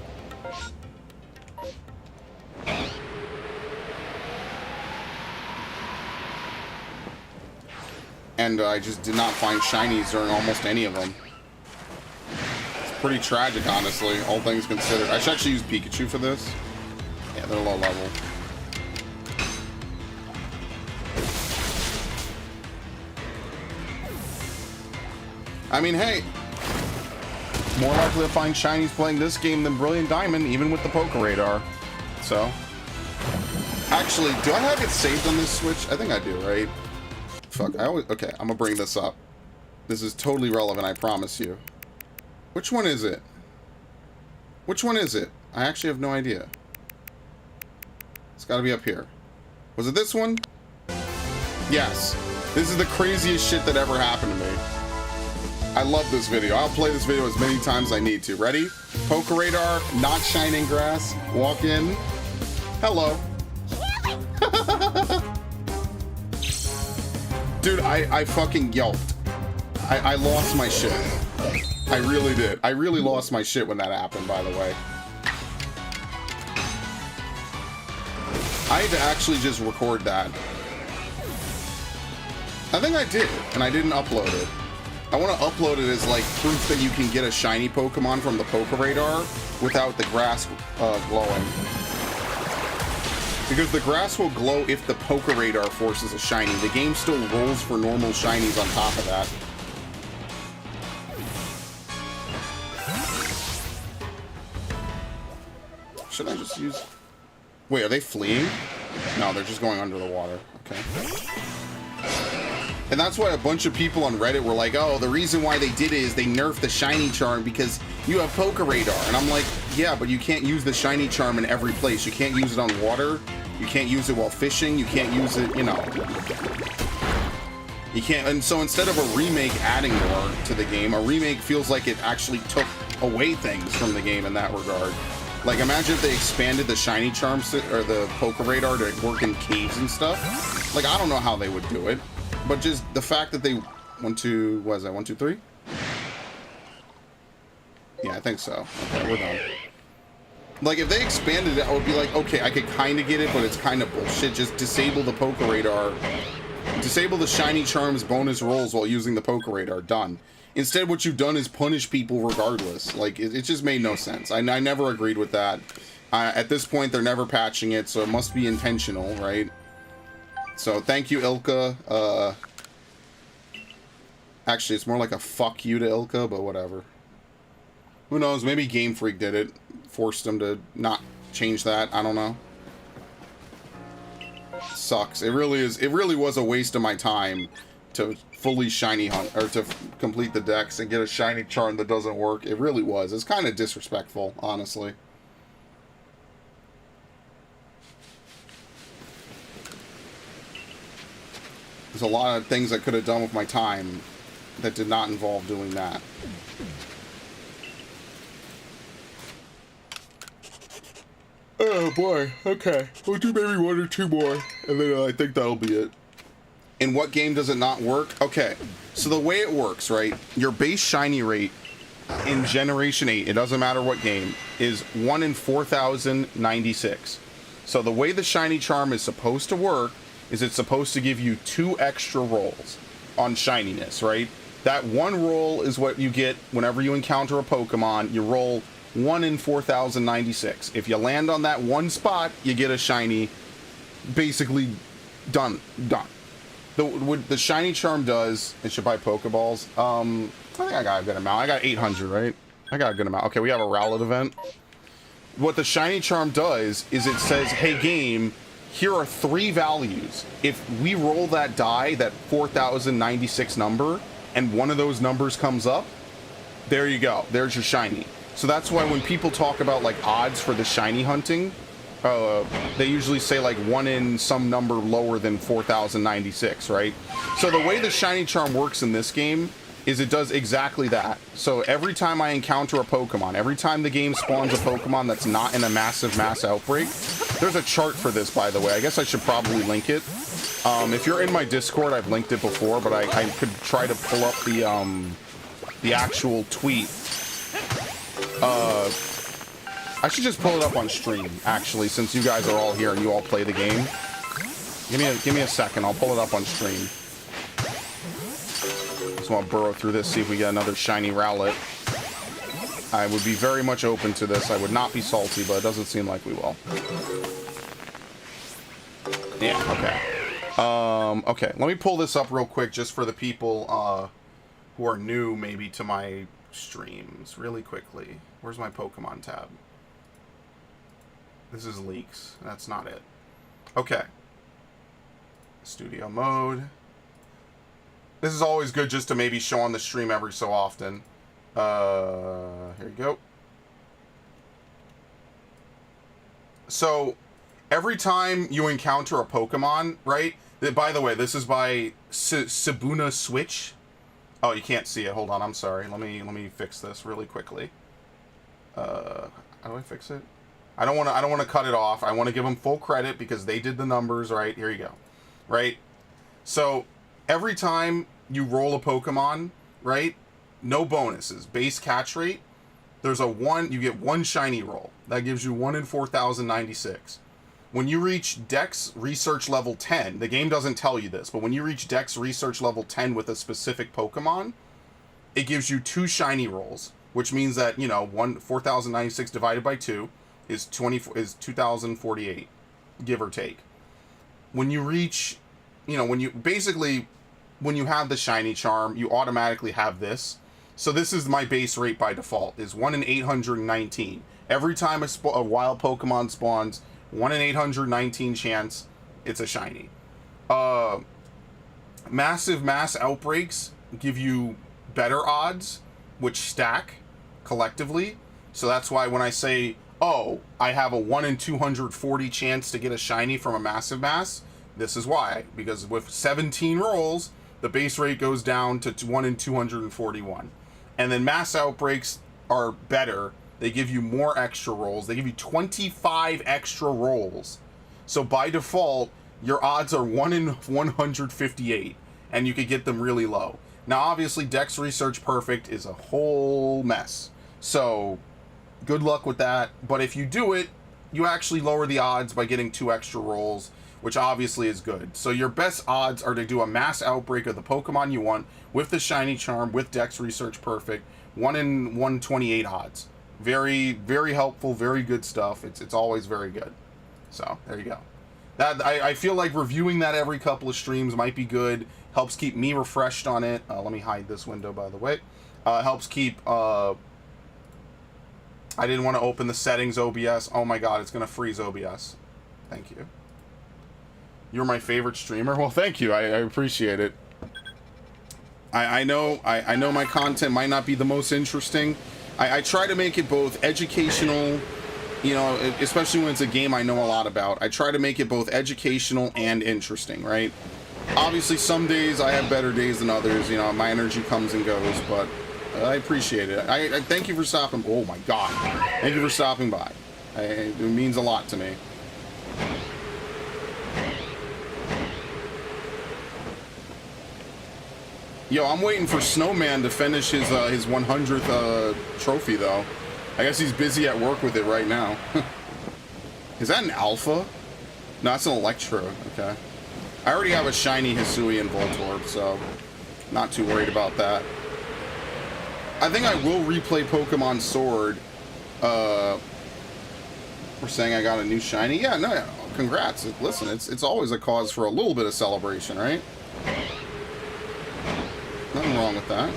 And I just did not find shinies during almost any of them. It's pretty tragic, honestly, all things considered. I should actually use Pikachu for this. Yeah, they're low level. I mean, hey, more likely to find shinies playing this game than Brilliant Diamond, even with the Poké Radar. So, actually, do I have it saved on this Switch? I think I do, right? Fuck, okay, I'm gonna bring this up. This is totally relevant, I promise you. Which one is it? Which one is it? I actually have no idea. It's gotta be up here. Was it this one? Yes. This is the craziest shit that ever happened to me. I love this video. I'll play this video as many times as I need to. Ready? Poké Radar, not shining grass. Walk in. Hello. Dude, I fucking yelped. I lost my shit. I really did. I really lost my shit when that happened, by the way. I had to actually just record that. I think I did, and I didn't upload it. I want to upload it as like proof that you can get a shiny Pokemon from the Poké Radar without the grass glowing. Because the grass will glow if the Poké Radar forces a shiny. The game still rolls for normal shinies on top of that. Should I just use... Wait, are they fleeing? No, they're just going under the water. Okay. And that's why a bunch of people on Reddit were like, oh, the reason why they did it is they nerfed the shiny charm because you have Poké Radar. And I'm like, yeah, but you can't use the shiny charm in every place. You can't use it on water. You can't use it while fishing. You can't use it, you know. You can't. And so instead of a remake adding more to the game, a remake feels like it actually took away things from the game in that regard. Like, imagine if they expanded the shiny charm or the Poké Radar to work in caves and stuff. Like, I don't know how they would do it. But just the fact that they... what is that? 1, 2, 3? Yeah, I think so. Okay, we're done. Like, if they expanded it, I would be like, okay, I could kind of get it, but it's kind of bullshit. Just disable the Poké Radar. Disable the shiny charms bonus rolls while using the Poké Radar. Done. Instead, what you've done is punish people regardless. Like, it just made no sense. I never agreed with that. At this point, they're never patching it, so it must be intentional, right? So, thank you, Ilka. Actually, it's more like a fuck you to Ilka, but whatever. Who knows? Maybe Game Freak did it. Forced them to not change that. I don't know. Sucks. It really is. It really was a waste of my time to fully shiny hunt, or to complete the decks and get a shiny charm that doesn't work. It really was. It's kind of disrespectful, honestly. There's a lot of things I could have done with my time that did not involve doing that. Oh boy, okay. We'll do maybe 1 or 2 more, and then I think that'll be it. In what game does it not work? Okay, so the way it works, right? Your base shiny rate in Generation 8, it doesn't matter what game, is 1 in 4,096. So the way the shiny charm is supposed to work is it's supposed to give you 2 extra rolls on shininess, right? That 1 roll is what you get whenever you encounter a Pokemon. You roll 1 in 4,096. If you land on that 1 spot, you get a shiny. Basically, done. What the shiny charm does, it should buy Pokeballs. I think I got a good amount. I got 800, right? I got a good amount. Okay, we have a Rowlet event. What the shiny charm does is it says, hey game, here are 3 values. If we roll that die, that 4,096 number, and one of those numbers comes up, there you go. There's your shiny. So that's why when people talk about like odds for the shiny hunting, they usually say like 1 in some number lower than 4,096, right? So the way the shiny charm works in this game is it does exactly that. So every time I encounter a Pokemon, every time the game spawns a Pokemon that's not in a mass outbreak, there's a chart for this, by the way. I guess I should probably link it. If you're in my Discord, I've linked it before, but I could try to pull up the actual tweet. I should just pull it up on stream, actually, since you guys are all here and you all play the game. Give me a second. I'll pull it up on stream. Just want to burrow through this, see if we get another shiny Rowlet. I would be very much open to this. I would not be salty, but it doesn't seem like we will. Yeah, okay. Okay, let me pull this up real quick just for the people who are new maybe to my streams really quickly. Where's my Pokemon tab? This is leaks. That's not it. Okay. Studio mode. This is always good just to maybe show on the stream every so often. Here you go. So, every time you encounter a Pokemon, right? By the way, this is by Sabuna Switch. Oh, you can't see it. Hold on, I'm sorry. Let me fix this really quickly. How do I fix it? I don't want to cut it off. I want to give them full credit because they did the numbers, right? Here you go. Right? So, every time you roll a Pokemon, right? No bonuses. Base catch rate. There's you get one shiny roll. That gives you 1 in 4,096. When you reach Dex Research level 10, the game doesn't tell you this, but when you reach Dex Research level 10 with a specific Pokemon, it gives you 2 shiny rolls, which means that, 4,096 divided by 2 is 2,048, give or take. When you reach, when you have the shiny charm, you automatically have this. So this is my base rate by default, is 1 in 819. Every time a wild Pokemon spawns, 1 in 819 chance, it's a shiny. Massive mass outbreaks give you better odds, which stack collectively. So that's why when I say, oh, I have a 1 in 240 chance to get a shiny from a massive mass, this is why. Because with 17 rolls, the base rate goes down to 1 in 241. And then mass outbreaks are better. They give you more extra rolls. They give you 25 extra rolls. So by default, your odds are 1 in 158, and you could get them really low. Now, obviously, Dex Research Perfect is a whole mess. So good luck with that. But if you do it, you actually lower the odds by getting 2 extra rolls, which obviously is good. So your best odds are to do a mass outbreak of the Pokemon you want with the shiny charm, with Dex Research Perfect, 1 in 128 odds. Very, very helpful, very good stuff. It's always very good. So, there you go. I feel like reviewing that every couple of streams might be good. Helps keep me refreshed on it. Let me hide this window, by the way. Helps keep... I didn't want to open the settings OBS. Oh my god, it's going to freeze OBS. Thank you. You're my favorite streamer? Well, thank you. I appreciate it. I know my content might not be the most interesting. I try to make it both educational, especially when it's a game I know a lot about. I try to make it both educational and interesting, right? Obviously, some days I have better days than others. My energy comes and goes, but I appreciate it. I thank you for stopping. Oh my god. Thank you for stopping by. It means a lot to me. Yo, I'm waiting for Snowman to finish his 100th trophy, though. I guess he's busy at work with it right now. Is that an alpha? No, that's an Electro. Okay. I already have a shiny Hisuian Voltorb, so not too worried about that. I think I will replay Pokemon Sword. We're saying I got a new shiny? Yeah, no, congrats. Listen, it's always a cause for a little bit of celebration, right? Nothing wrong with that.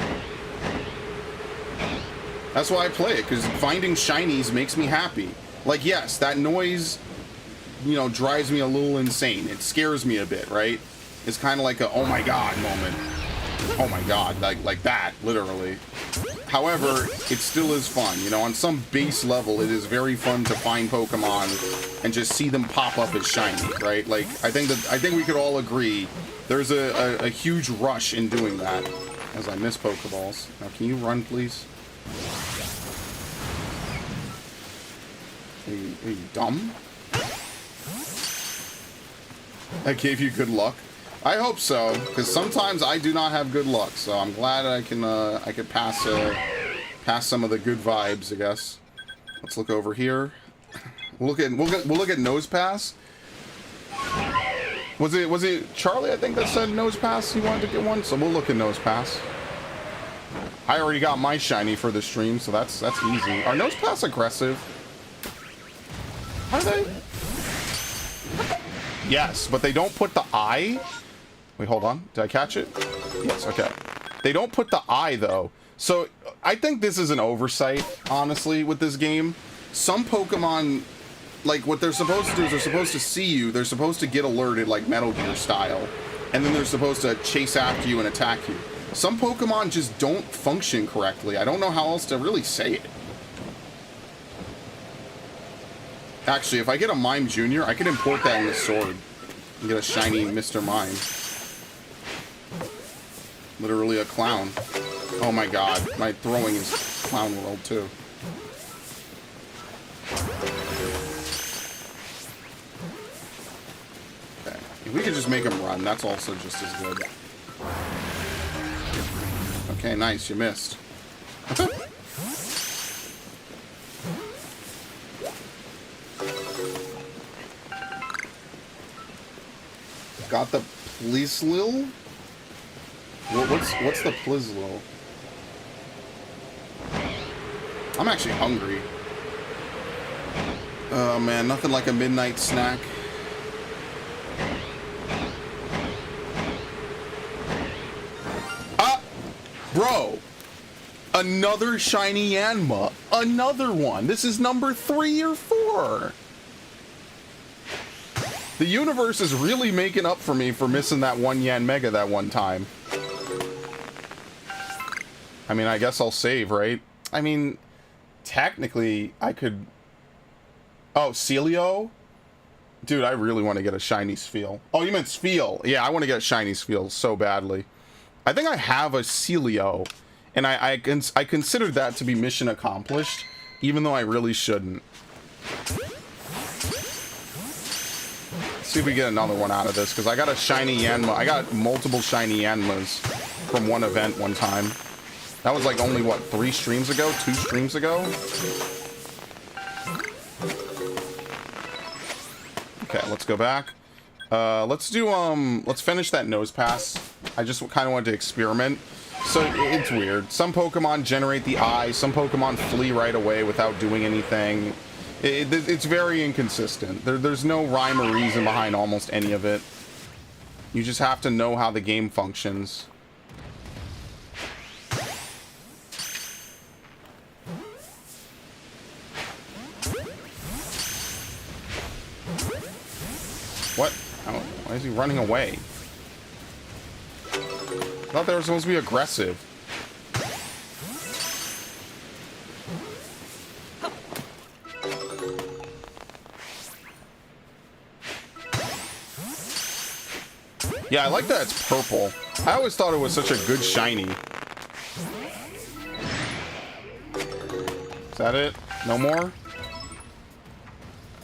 That's why I play it, because finding shinies makes me happy. Like, yes, that noise, drives me a little insane. It scares me a bit, right? It's kind of like a, oh my god moment. Oh my god, like that, literally. However, it still is fun. On some base level, it is very fun to find Pokemon and just see them pop up as shiny, right? Like, I think we could all agree there's a huge rush in doing that. as I miss Pokeballs. Now, can you run, please? Are you dumb? I gave you good luck. I hope so, because sometimes I do not have good luck. So I'm glad I can pass some of the good vibes, I guess. Let's look over here. We'll look at Nose Pass. Was it Charlie, I think, that said Nose Pass he wanted to get one? So we'll look at Nose Pass. I already got my shiny for the stream, so that's easy. Are Nose Pass aggressive? Are they? Yes, but they don't put the eye. Wait, hold on. Did I catch it? Yes, okay. They don't put the eye, though. So I think this is an oversight, honestly, with this game. Some Pokemon, like, what they're supposed to do is they're supposed to see you. They're supposed to get alerted, like Metal Gear style. And then they're supposed to chase after you and attack you. Some Pokemon just don't function correctly. I don't know how else to really say it. Actually, if I get a Mime Jr., I can import that in the sword and get a shiny Mr. Mime. Literally a clown. Oh my god, my throwing is Clown World too. Okay, if we could just make him run, that's also just as good. Okay, nice, you missed. Got the Plisslil? What's the Plisslil? I'm actually hungry. Oh man, nothing like a midnight snack. Ah! Bro! Another shiny Yanma. Another one. This is number 3 or 4. The universe is really making up for me for missing that one Yanmega that one time. I mean, I guess I'll save, right? I mean, technically, I could... Oh, Celio? Dude, I really want to get a shiny Spheal. Oh, you meant Spheal. Yeah, I want to get a shiny Spheal so badly. I think I have a Celio, and I considered that to be mission accomplished, even though I really shouldn't. See if we get another one out of this, because I got a shiny Yanma. I got multiple shiny Yanmas from one event one time. That was like only, what, 3 streams ago? 2 streams ago? Okay, let's go back. Let's finish that Nose Pass. I just kind of wanted to experiment. So, it's weird. Some Pokemon generate the eye, some Pokemon flee right away without doing anything. It's very inconsistent. There's no rhyme or reason behind almost any of it. You just have to know how the game functions. What? Oh, why is he running away? I thought they were supposed to be aggressive. Yeah, I like that it's purple. I always thought it was such a good shiny. Is that it? No more?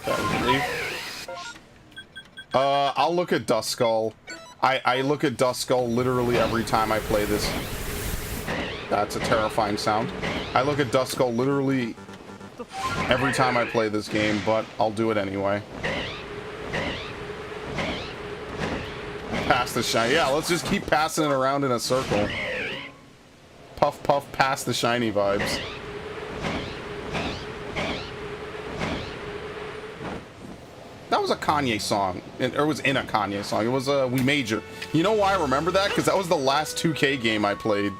Okay, we can leave. I'll look at Duskull. I look at Duskull literally every time I play this. That's a terrifying sound. I look at Duskull literally every time I play this game, but I'll do it anyway. Pass the shiny. Yeah, let's just keep passing it around in a circle. Puff, puff, pass the shiny vibes. That was a Kanye song. Or it was in a Kanye song. It was We Made You. You know why I remember that? Because that was the last 2K game I played.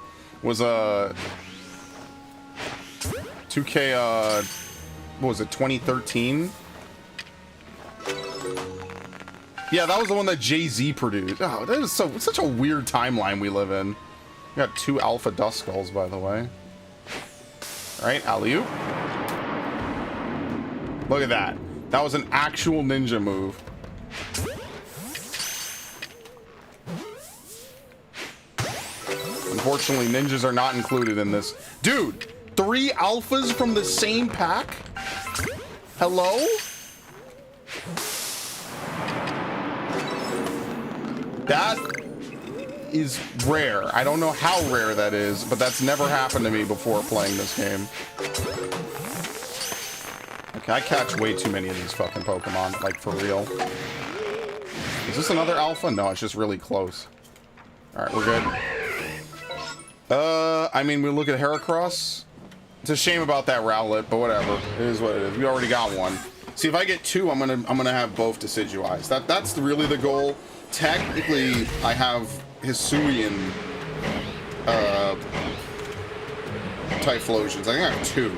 Was 2K, what was it, 2013? Yeah, that was the one that Jay-Z produced. Oh, that is such a weird timeline we live in. We got 2 Alpha Duskulls, by the way. Alright, alley-oop. Look at that. That was an actual ninja move. Unfortunately, ninjas are not included in this. Dude, 3 alphas from the same pack? Hello? That is rare. I don't know how rare that is, but that's never happened to me before playing this game. Okay, I catch way too many of these fucking Pokemon, like for real. Is this another alpha? No, it's just really close. Alright, we're good. I mean, we look at Heracross. It's a shame about that Rowlet, but whatever. It is what it is. We already got one. See, if I get 2, I'm gonna have both Decidueyes. That's really the goal. Technically, I have Hisuian Typhlosions. I think I have 2.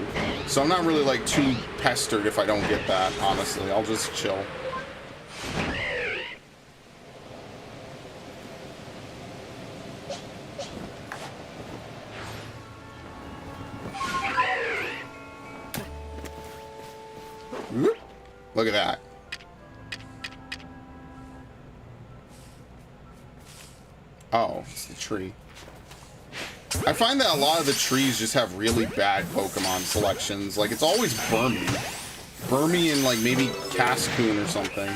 So I'm not really like too pestered if I don't get that, honestly. I'll just chill. Look at that. Oh, it's the tree. I find that a lot of the trees just have really bad Pokemon selections. Like, it's always Burmy. Burmy and, like, maybe Cascoon or something.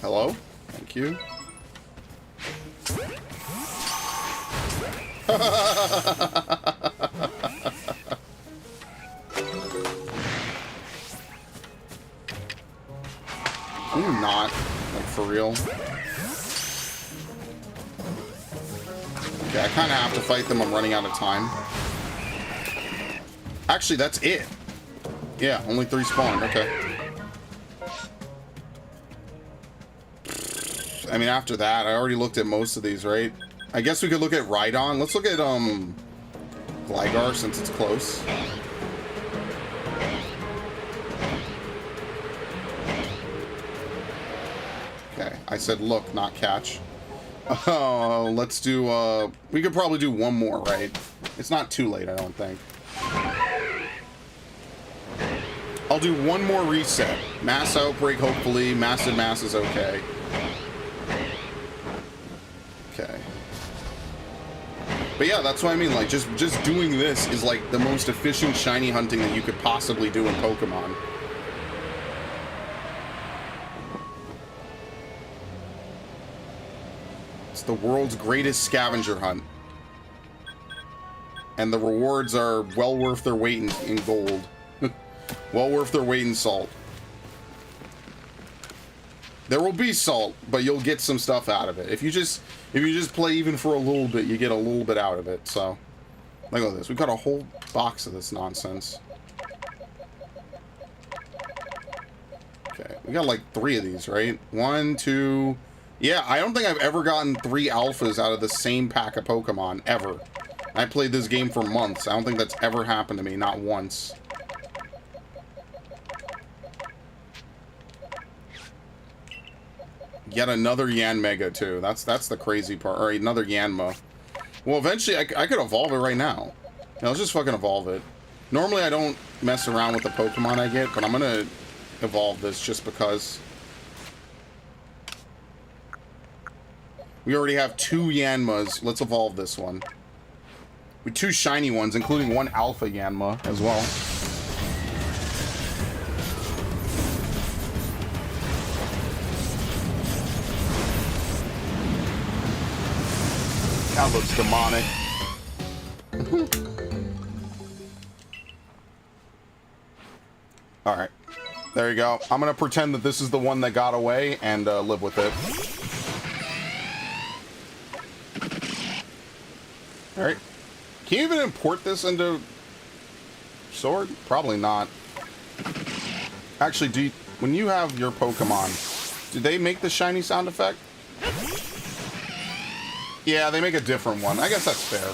Hello? Thank you. Can you not? Like, for real? Okay, I kind of have to fight them. I'm running out of time. Actually, that's it. Yeah, only 3 spawned. Okay. I mean, after that, I already looked at most of these, right? I guess we could look at Rhydon. Let's look at, Gligar, since it's close. Okay, I said look, not catch. Let's do, we could probably do one more, right? It's not too late, I don't think. I'll do one more reset. Mass Outbreak, hopefully. Massive Mass is okay. Okay. But yeah, that's what I mean. Like, just doing this is, like, the most efficient shiny hunting that you could possibly do in Pokemon. It's the world's greatest scavenger hunt. And the rewards are well worth their weight in gold. Well worth their weight in salt. There will be salt, but you'll get some stuff out of it. If you just play even for a little bit, you get a little bit out of it. So, look at this. We've got a whole box of this nonsense. Okay, we got like 3 of these, right? 1, 2. Yeah, I don't think I've ever gotten 3 alphas out of the same pack of Pokemon, ever. I played this game for months. I don't think that's ever happened to me, not once. Yet another Yanmega, too. That's the crazy part. Or another Yanma. Well, eventually, I could evolve it right now. Yeah, let's just fucking evolve it. Normally, I don't mess around with the Pokemon I get, but I'm gonna evolve this just because. We already have 2 Yanmas. Let's evolve this one. With 2 shiny ones, including 1 Alpha Yanma as well. That looks demonic. Alright. There you go. I'm going to pretend that this is the one that got away and live with it. Alright. Can you even import this into Sword? Probably not. Actually, when you have your Pokemon, do they make the shiny sound effect? Yeah, they make a different one. I guess that's fair.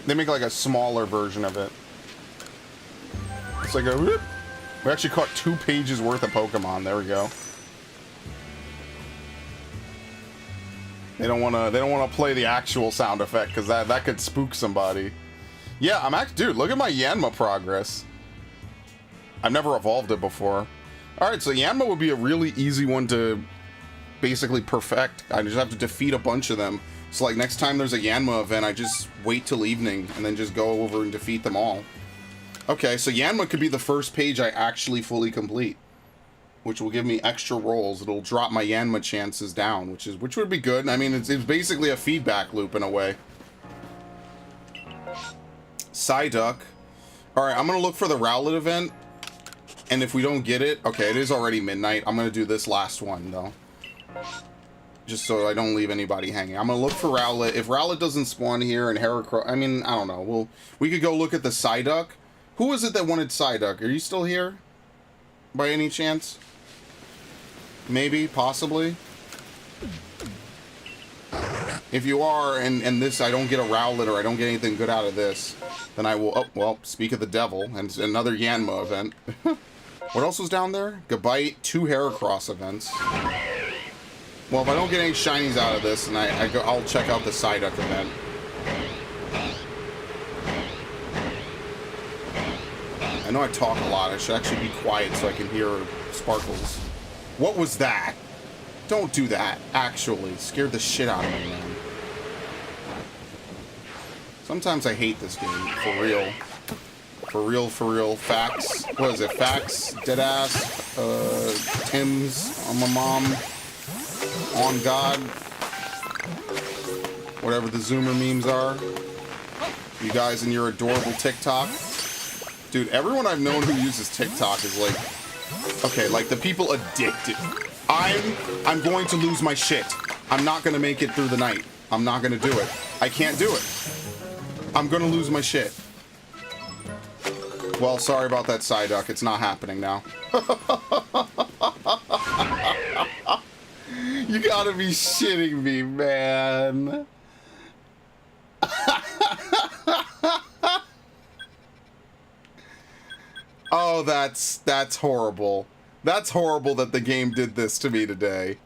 They make like a smaller version of it. It's like a whoop. We actually caught 2 pages worth of Pokemon. There we go. They don't wanna play the actual sound effect because that could spook somebody. Yeah, dude, look at my Yanma progress. I've never evolved it before. Alright, so Yanma would be a really easy one to basically perfect. I just have to defeat a bunch of them. So like next time there's a Yanma event, I just wait till evening and then just go over and defeat them all. Okay, so Yanma could be the first page I actually fully complete, which will give me extra rolls. It'll drop my Yanma chances down, which would be good. I mean, it's basically a feedback loop in a way. Psyduck. All right, I'm gonna look for the Rowlet event, and if we don't get it, okay, it is already midnight. I'm gonna do this last one though, just so I don't leave anybody hanging. I'm gonna look for Rowlet. If Rowlet doesn't spawn here and Heracross, I mean, I don't know. We could go look at the Psyduck. Who was it that wanted Psyduck? Are you still here, by any chance? Maybe, possibly. If you are, and this, I don't get a Rowlet or I don't get anything good out of this, then I will, oh, well, speak of the devil, and it's another Yanma event. What else was down there? Gabite, 2 Heracross events. Well, if I don't get any shinies out of this, then I'll check out the Psyduck event. I know I talk a lot. I should actually be quiet so I can hear Sparkles. What was that? Don't do that, actually. Scared the shit out of me, man. Sometimes I hate this game, for real. For real, for real. Facts. What is it? Facts, Deadass, Tim's, on my mom, on God. Whatever the Zoomer memes are. You guys and your adorable TikTok. Dude, everyone I've known who uses TikTok is like, okay, like the people addicted. I'm going to lose my shit. I'm not going to make it through the night. I'm not going to do it. I can't do it. I'm going to lose my shit. Well, sorry about that, Psyduck. It's not happening now. You gotta be shitting me, man. Oh, that's horrible. That's horrible that the game did this to me today.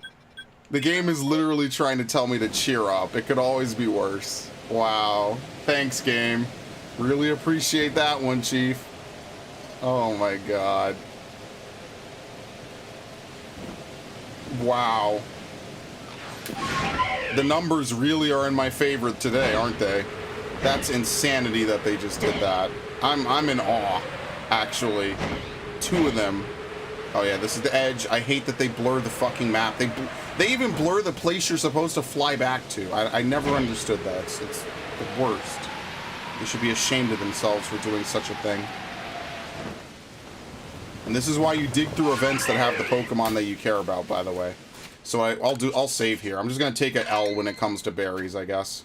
The game is literally trying to tell me to cheer up. It could always be worse. Wow. Thanks, game. Really appreciate that one, Chief. Oh my god. Wow. The numbers really are in my favor today, aren't they? That's insanity that they just did that. I'm in awe, actually. 2 of them. Oh yeah, this is the edge. I hate that they blur the fucking map. They even blur the place you're supposed to fly back to. I never understood that. It's the worst. They should be ashamed of themselves for doing such a thing. And this is why you dig through events that have the Pokemon that you care about, by the way. So I'll save here. I'm just gonna take an L when it comes to berries, I guess.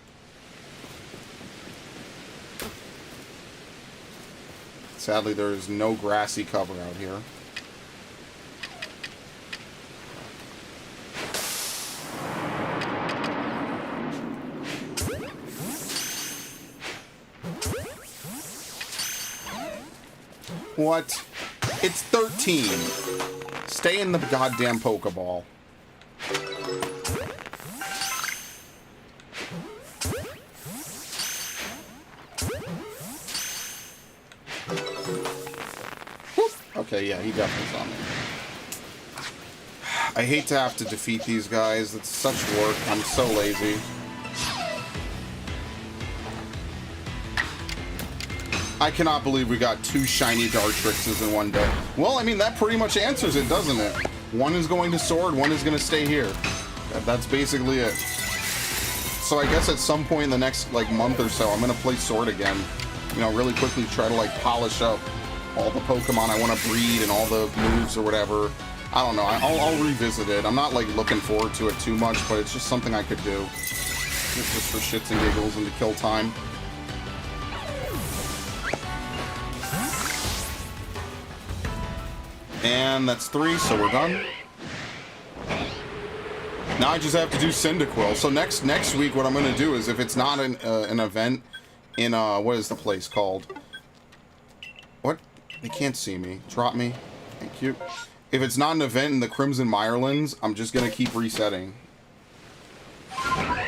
Sadly, there is no grassy cover out here. What? It's 13. Stay in the goddamn Pokeball. Whoop. Okay, yeah, he definitely saw me. I hate to have to defeat these guys. It's such work. I'm so lazy. I cannot believe we got 2 shiny Dartrixes in one day. Well, I mean, that pretty much answers it, doesn't it? One is going to Sword, one is going to stay here. That's basically it. So I guess at some point in the next, like, month or so, I'm going to play Sword again. You know, really quickly try to, like, polish up all the Pokemon I want to breed and all the moves or whatever. I don't know. I'll revisit it. I'm not, like, looking forward to it too much, but it's just something I could do. Just for shits and giggles and to kill time. And that's 3, so we're done. Now I just have to do Cyndaquil. So next week, what I'm going to do is, if it's not an event in, what is the place called? What? They can't see me. Drop me. Thank you. If it's not an event in the Crimson Mirelands, I'm just going to keep resetting. I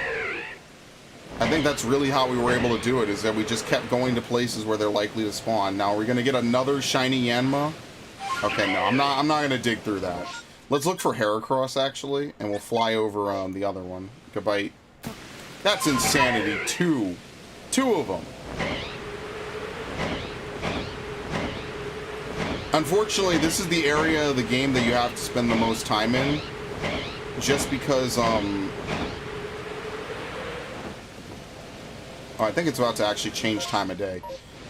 think that's really how we were able to do it, is that we just kept going to places where they're likely to spawn. Now, we're going to get another shiny Yanma. Okay, no, I'm not gonna dig through that. Let's look for Heracross, actually, and we'll fly over the other one. Goodbye. That's insanity. Two of them. Unfortunately, this is the area of the game that you have to spend the most time in, just because, oh, I think it's about to actually change time of day.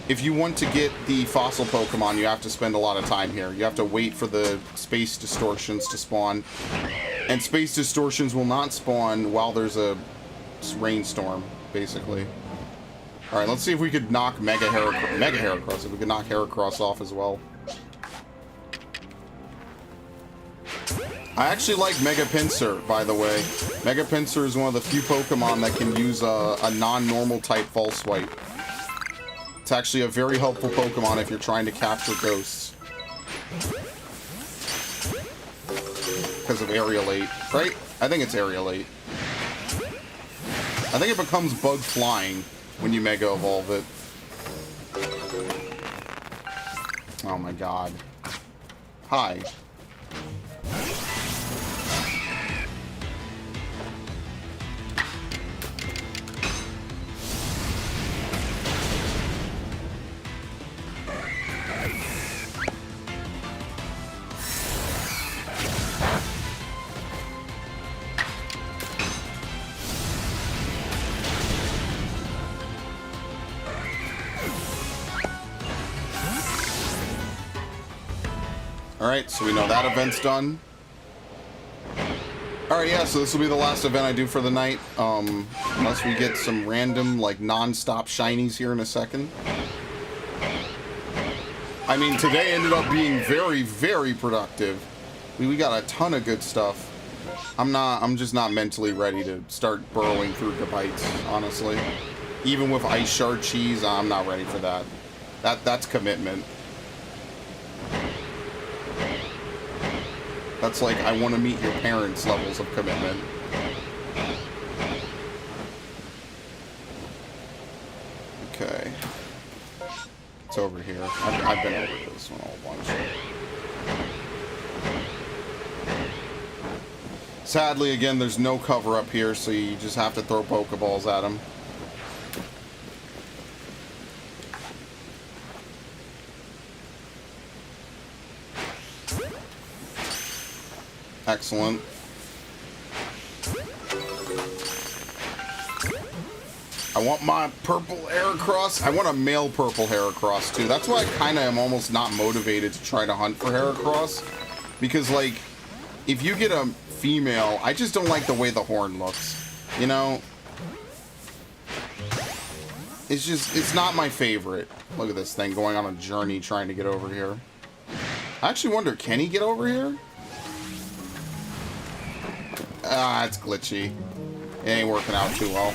If you want to get the fossil Pokemon, you have to spend a lot of time here. You have to wait for the space distortions to spawn, and space distortions will not spawn while there's a rainstorm, basically. Alright, let's see if we could knock Mega Heracross, if we could knock Heracross off as well. I actually like Mega Pinsir, by the way. Mega Pinsir is one of the few Pokemon that can use a non-normal type False Swipe. It's actually a very helpful Pokemon if you're trying to capture ghosts. Because of Aerial 8, right? I think it's Aerial 8. I think it becomes Bug Flying when you Mega Evolve it. Oh my god. Hi. Alright, so we know that event's done. Alright, yeah, so this will be the last event I do for the night. Unless we get some random, like, non-stop shinies here in a second. I mean, today ended up being very, very productive. We got a ton of good stuff. I'm just not mentally ready to start burrowing through Gabites, honestly. Even with Ice Shard Cheese, I'm not ready for that. That's commitment. That's like, I want to meet your parents' levels of commitment. Okay. It's over here. I've been over this one a whole bunch. Sadly, again, there's no cover up here, so you just have to throw Pokeballs at them. Excellent. I want my purple Heracross. I want a male purple Heracross, too. That's why I kind of am almost not motivated to try to hunt for Heracross. Because, like, if you get a female, I just don't like the way the horn looks. You know? It's just, it's not my favorite. Look at this thing going on a journey trying to get over here. I actually wonder, can he get over here? Ah, it's glitchy. It ain't working out too well.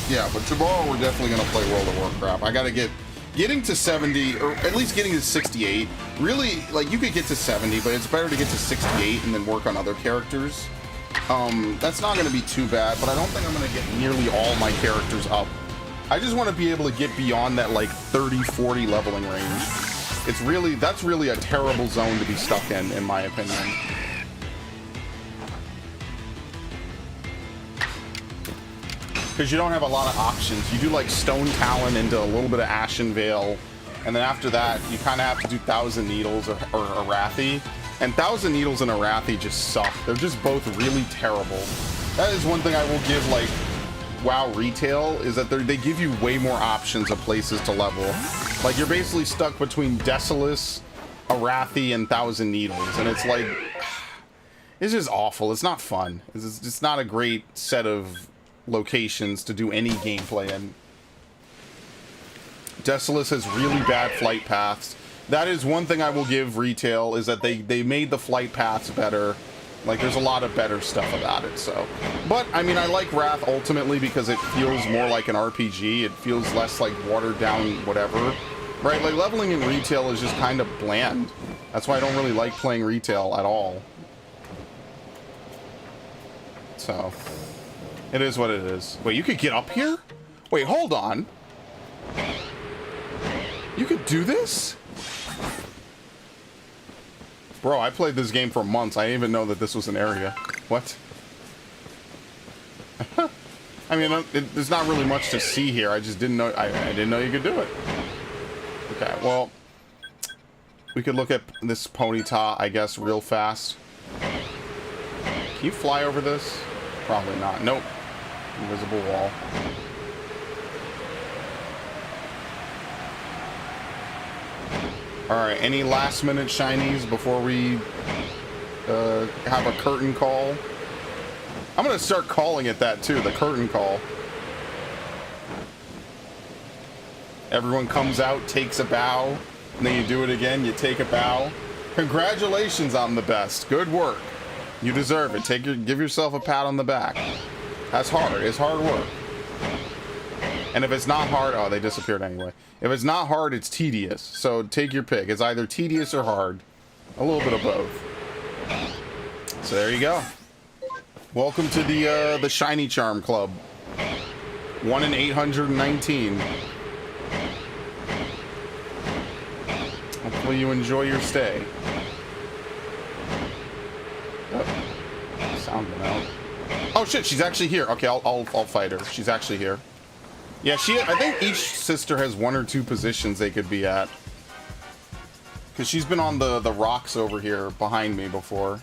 Yeah, but tomorrow we're definitely gonna play World of Warcraft. I gotta getting to 70, or at least getting to 68. Really, like, you could get to 70, but it's better to get to 68 and then work on other characters. That's not gonna be too bad, but I don't think I'm gonna get nearly all my characters up. I just want to be able to get beyond that, like, 30, 40 leveling range. It's really, that's really a terrible zone to be stuck in my opinion. Because you don't have a lot of options. You do like Stone Talon into a little bit of Ashen Veil, and then after that, you kind of have to do Thousand Needles or Arathi. And Thousand Needles and Arathi just suck. They're just both really terrible. That is one thing I will give, like, WoW Retail, is that they give you way more options of places to level. Like, you're basically stuck between Decilis, Arathi, and Thousand Needles, and it's like, it's just awful. It's not fun. It's not a great set of locations to do any gameplay in. Decilis has really bad flight paths. That is one thing I will give Retail, is that they made the flight paths better. Like, there's a lot of better stuff about it, so. But, I mean, I like Wrath ultimately because it feels more like an RPG. It feels less like watered down whatever. Right, like, leveling in Retail is just kind of bland. That's why I don't really like playing Retail at all. So, it is what it is. Wait, you could get up here? Wait, hold on. You could do this? Bro, I played this game for months. I didn't even know that this was an area. What? I mean, there's not really much to see here. I just didn't know. I didn't know you could do it. Okay, well, we could look at this Ponyta, I guess, real fast. Can you fly over this? Probably not. Nope. Invisible wall. Alright, any last minute shinies before we have a curtain call? I'm gonna start calling it that too, the curtain call. Everyone comes out, takes a bow, and then you do it again, you take a bow. Congratulations on the best. Good work. You deserve it. Give yourself a pat on the back. That's hard. It's hard work. And if it's not hard, oh, they disappeared anyway. If it's not hard, it's tedious. So take your pick. It's either tedious or hard. A little bit of both. So there you go. Welcome to the Shiny Charm Club. 1 in 819. Hopefully you enjoy your stay. Oh, sound went out. Oh shit, she's actually here. Okay, I'll fight her. She's actually here. Yeah, I think each sister has 1 or 2 positions they could be at. Because she's been on the rocks over here behind me before.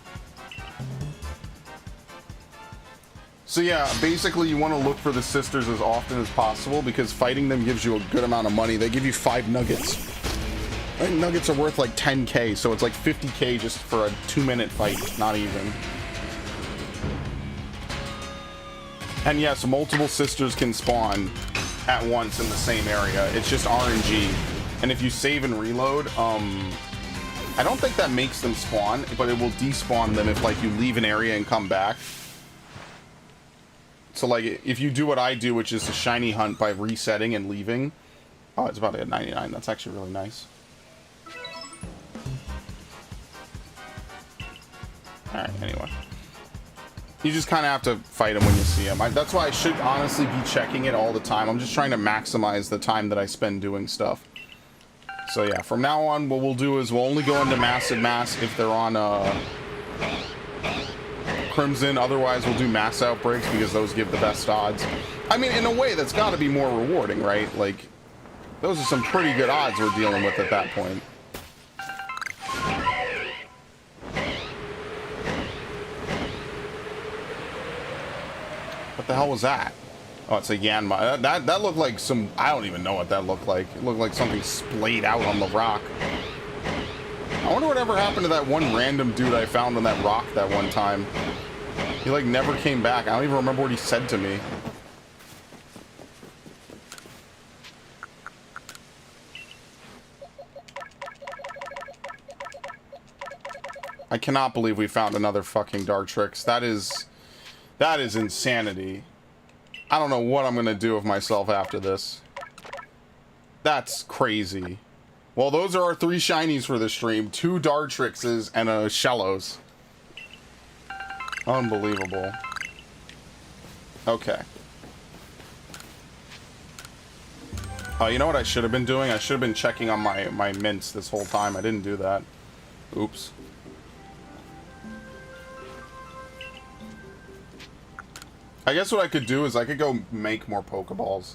So yeah, basically you want to look for the sisters as often as possible because fighting them gives you a good amount of money. They give you 5 nuggets. I think nuggets are worth like 10k, so it's like 50k just for a 2-minute fight, not even. And yes, multiple sisters can spawn at once in the same area. It's just RNG. And if you save and reload, I don't think that makes them spawn, but it will despawn them if like you leave an area and come back. So like if you do what I do, which is to shiny hunt by resetting and leaving. Oh, it's about to get 99. That's actually really nice. Alright, anyway. You just kind of have to fight them when you see them. That's why I should honestly be checking it all the time. I'm just trying to maximize the time that I spend doing stuff. So yeah, from now on, what we'll do is we'll only go into Massive Mass if they're on Crimson. Otherwise, we'll do Mass Outbreaks because those give the best odds. I mean, in a way, that's got to be more rewarding, right? Like, those are some pretty good odds we're dealing with at that point. What the hell was that? Oh, it's a Yanma. That looked like some... I don't even know what that looked like. It looked like something splayed out on the rock. I wonder whatever happened to that one random dude I found on that rock that one time. He, like, never came back. I don't even remember what he said to me. I cannot believe we found another fucking Dartrix. That is insanity. I don't know what I'm gonna do with myself after this. That's crazy. Well, those are our 3 shinies for the stream. 2 Dartrixes and a Shellos. Unbelievable. Okay. Oh, you know what I should have been doing? I should have been checking on my mints this whole time. I didn't do that. Oops. I guess what I could do is I could go make more Pokeballs.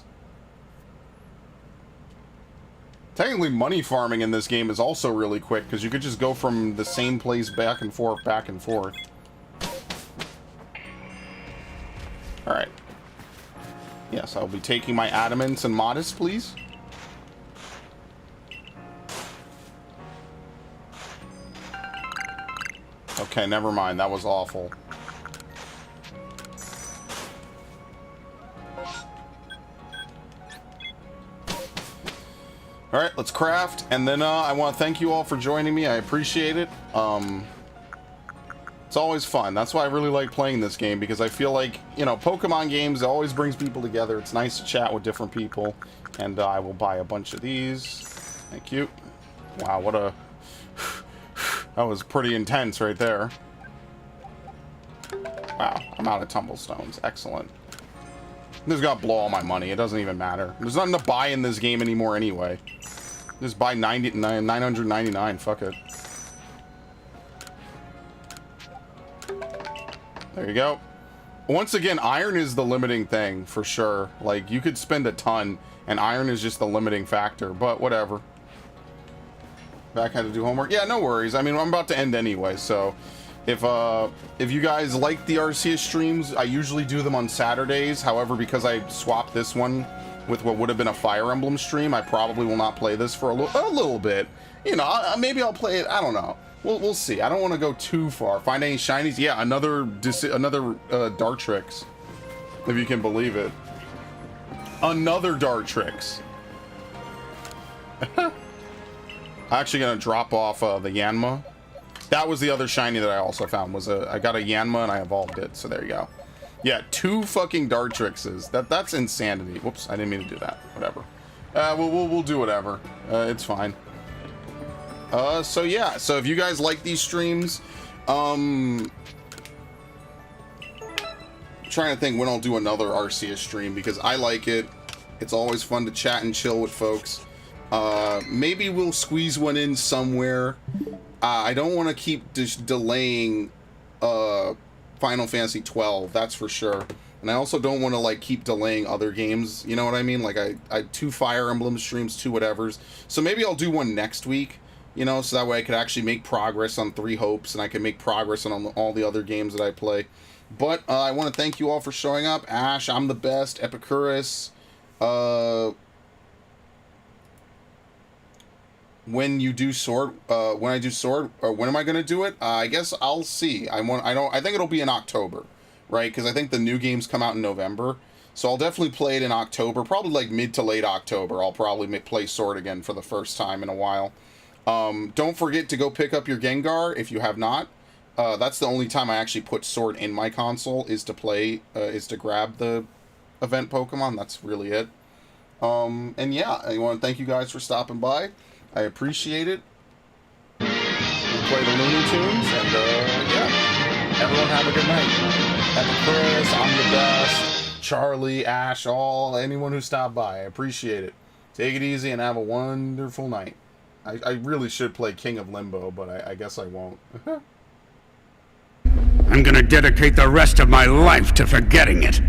Technically, money farming in this game is also really quick, because you could just go from the same place back and forth, back and forth. Alright. Yes, I'll be taking my Adamants and Modest, please. Okay, never mind. That was awful. Alright, let's craft, and then I want to thank you all for joining me. I appreciate it. It's always fun. That's why I really like playing this game, because I feel like, you know, Pokemon games always brings people together. It's nice to chat with different people, and I will buy a bunch of these. Thank you. Wow, what a... That was pretty intense right there. Wow, I'm out of Tumblestones. Excellent. I'm just gonna blow all my money. It doesn't even matter. There's nothing to buy in this game anymore anyway. Just buy 999. Fuck it. There you go. Once again, iron is the limiting thing for sure. Like, you could spend a ton, and iron is just the limiting factor. But whatever. Back had to do homework. Yeah, no worries. I mean, I'm about to end anyway, so if you guys like the Arceus streams, I usually do them on Saturdays. However, because I swapped this one with what would have been a Fire Emblem stream, I probably will not play this for a little bit. You know, maybe I'll play it. I don't know. We'll see. I don't want to go too far. Find any shinies? Yeah, another Dartrix, if you can believe it. Another Dartrix. I'm actually gonna drop off the Yanma. That was the other shiny that I also found. I got a Yanma and I evolved it. So there you go. Yeah, 2 fucking Dartrixes. That's insanity. Whoops, I didn't mean to do that. Whatever. We'll do whatever. It's fine. So yeah, so if you guys like these streams, trying to think when I'll do another Arceus stream, because I like it. It's always fun to chat and chill with folks. Maybe we'll squeeze one in somewhere. I don't want to keep just delaying Final Fantasy 12, that's for sure. And I also don't want to like keep delaying other games, you know what I mean? Like I 2 Fire Emblem streams, 2 whatevers. So maybe I'll do one next week. You know, so that way I could actually make progress on 3 Hopes, and I can make progress on all the other games that I play. But I want to thank you all for showing up. Ash, I'm the best. Epicurus. When you do Sword, when I do Sword, or when am I going to do it? I guess I'll see. I think it'll be in October, right? Because I think the new games come out in November. So I'll definitely play it in October, probably like mid to late October. I'll probably play Sword again for the first time in a while. Don't forget to go pick up your Gengar if you have not. That's the only time I actually put Sword in my console, is to play, is to grab the event Pokemon. That's really it. And yeah, I want to thank you guys for stopping by. I appreciate it. We play the Looney Tunes, and yeah, everyone have a good night. Epicurus, I'm the best. Charlie, Ash, anyone who stopped by, I appreciate it. Take it easy and have a wonderful night. I really should play King of Limbo, but I guess I won't. I'm gonna dedicate the rest of my life to forgetting it.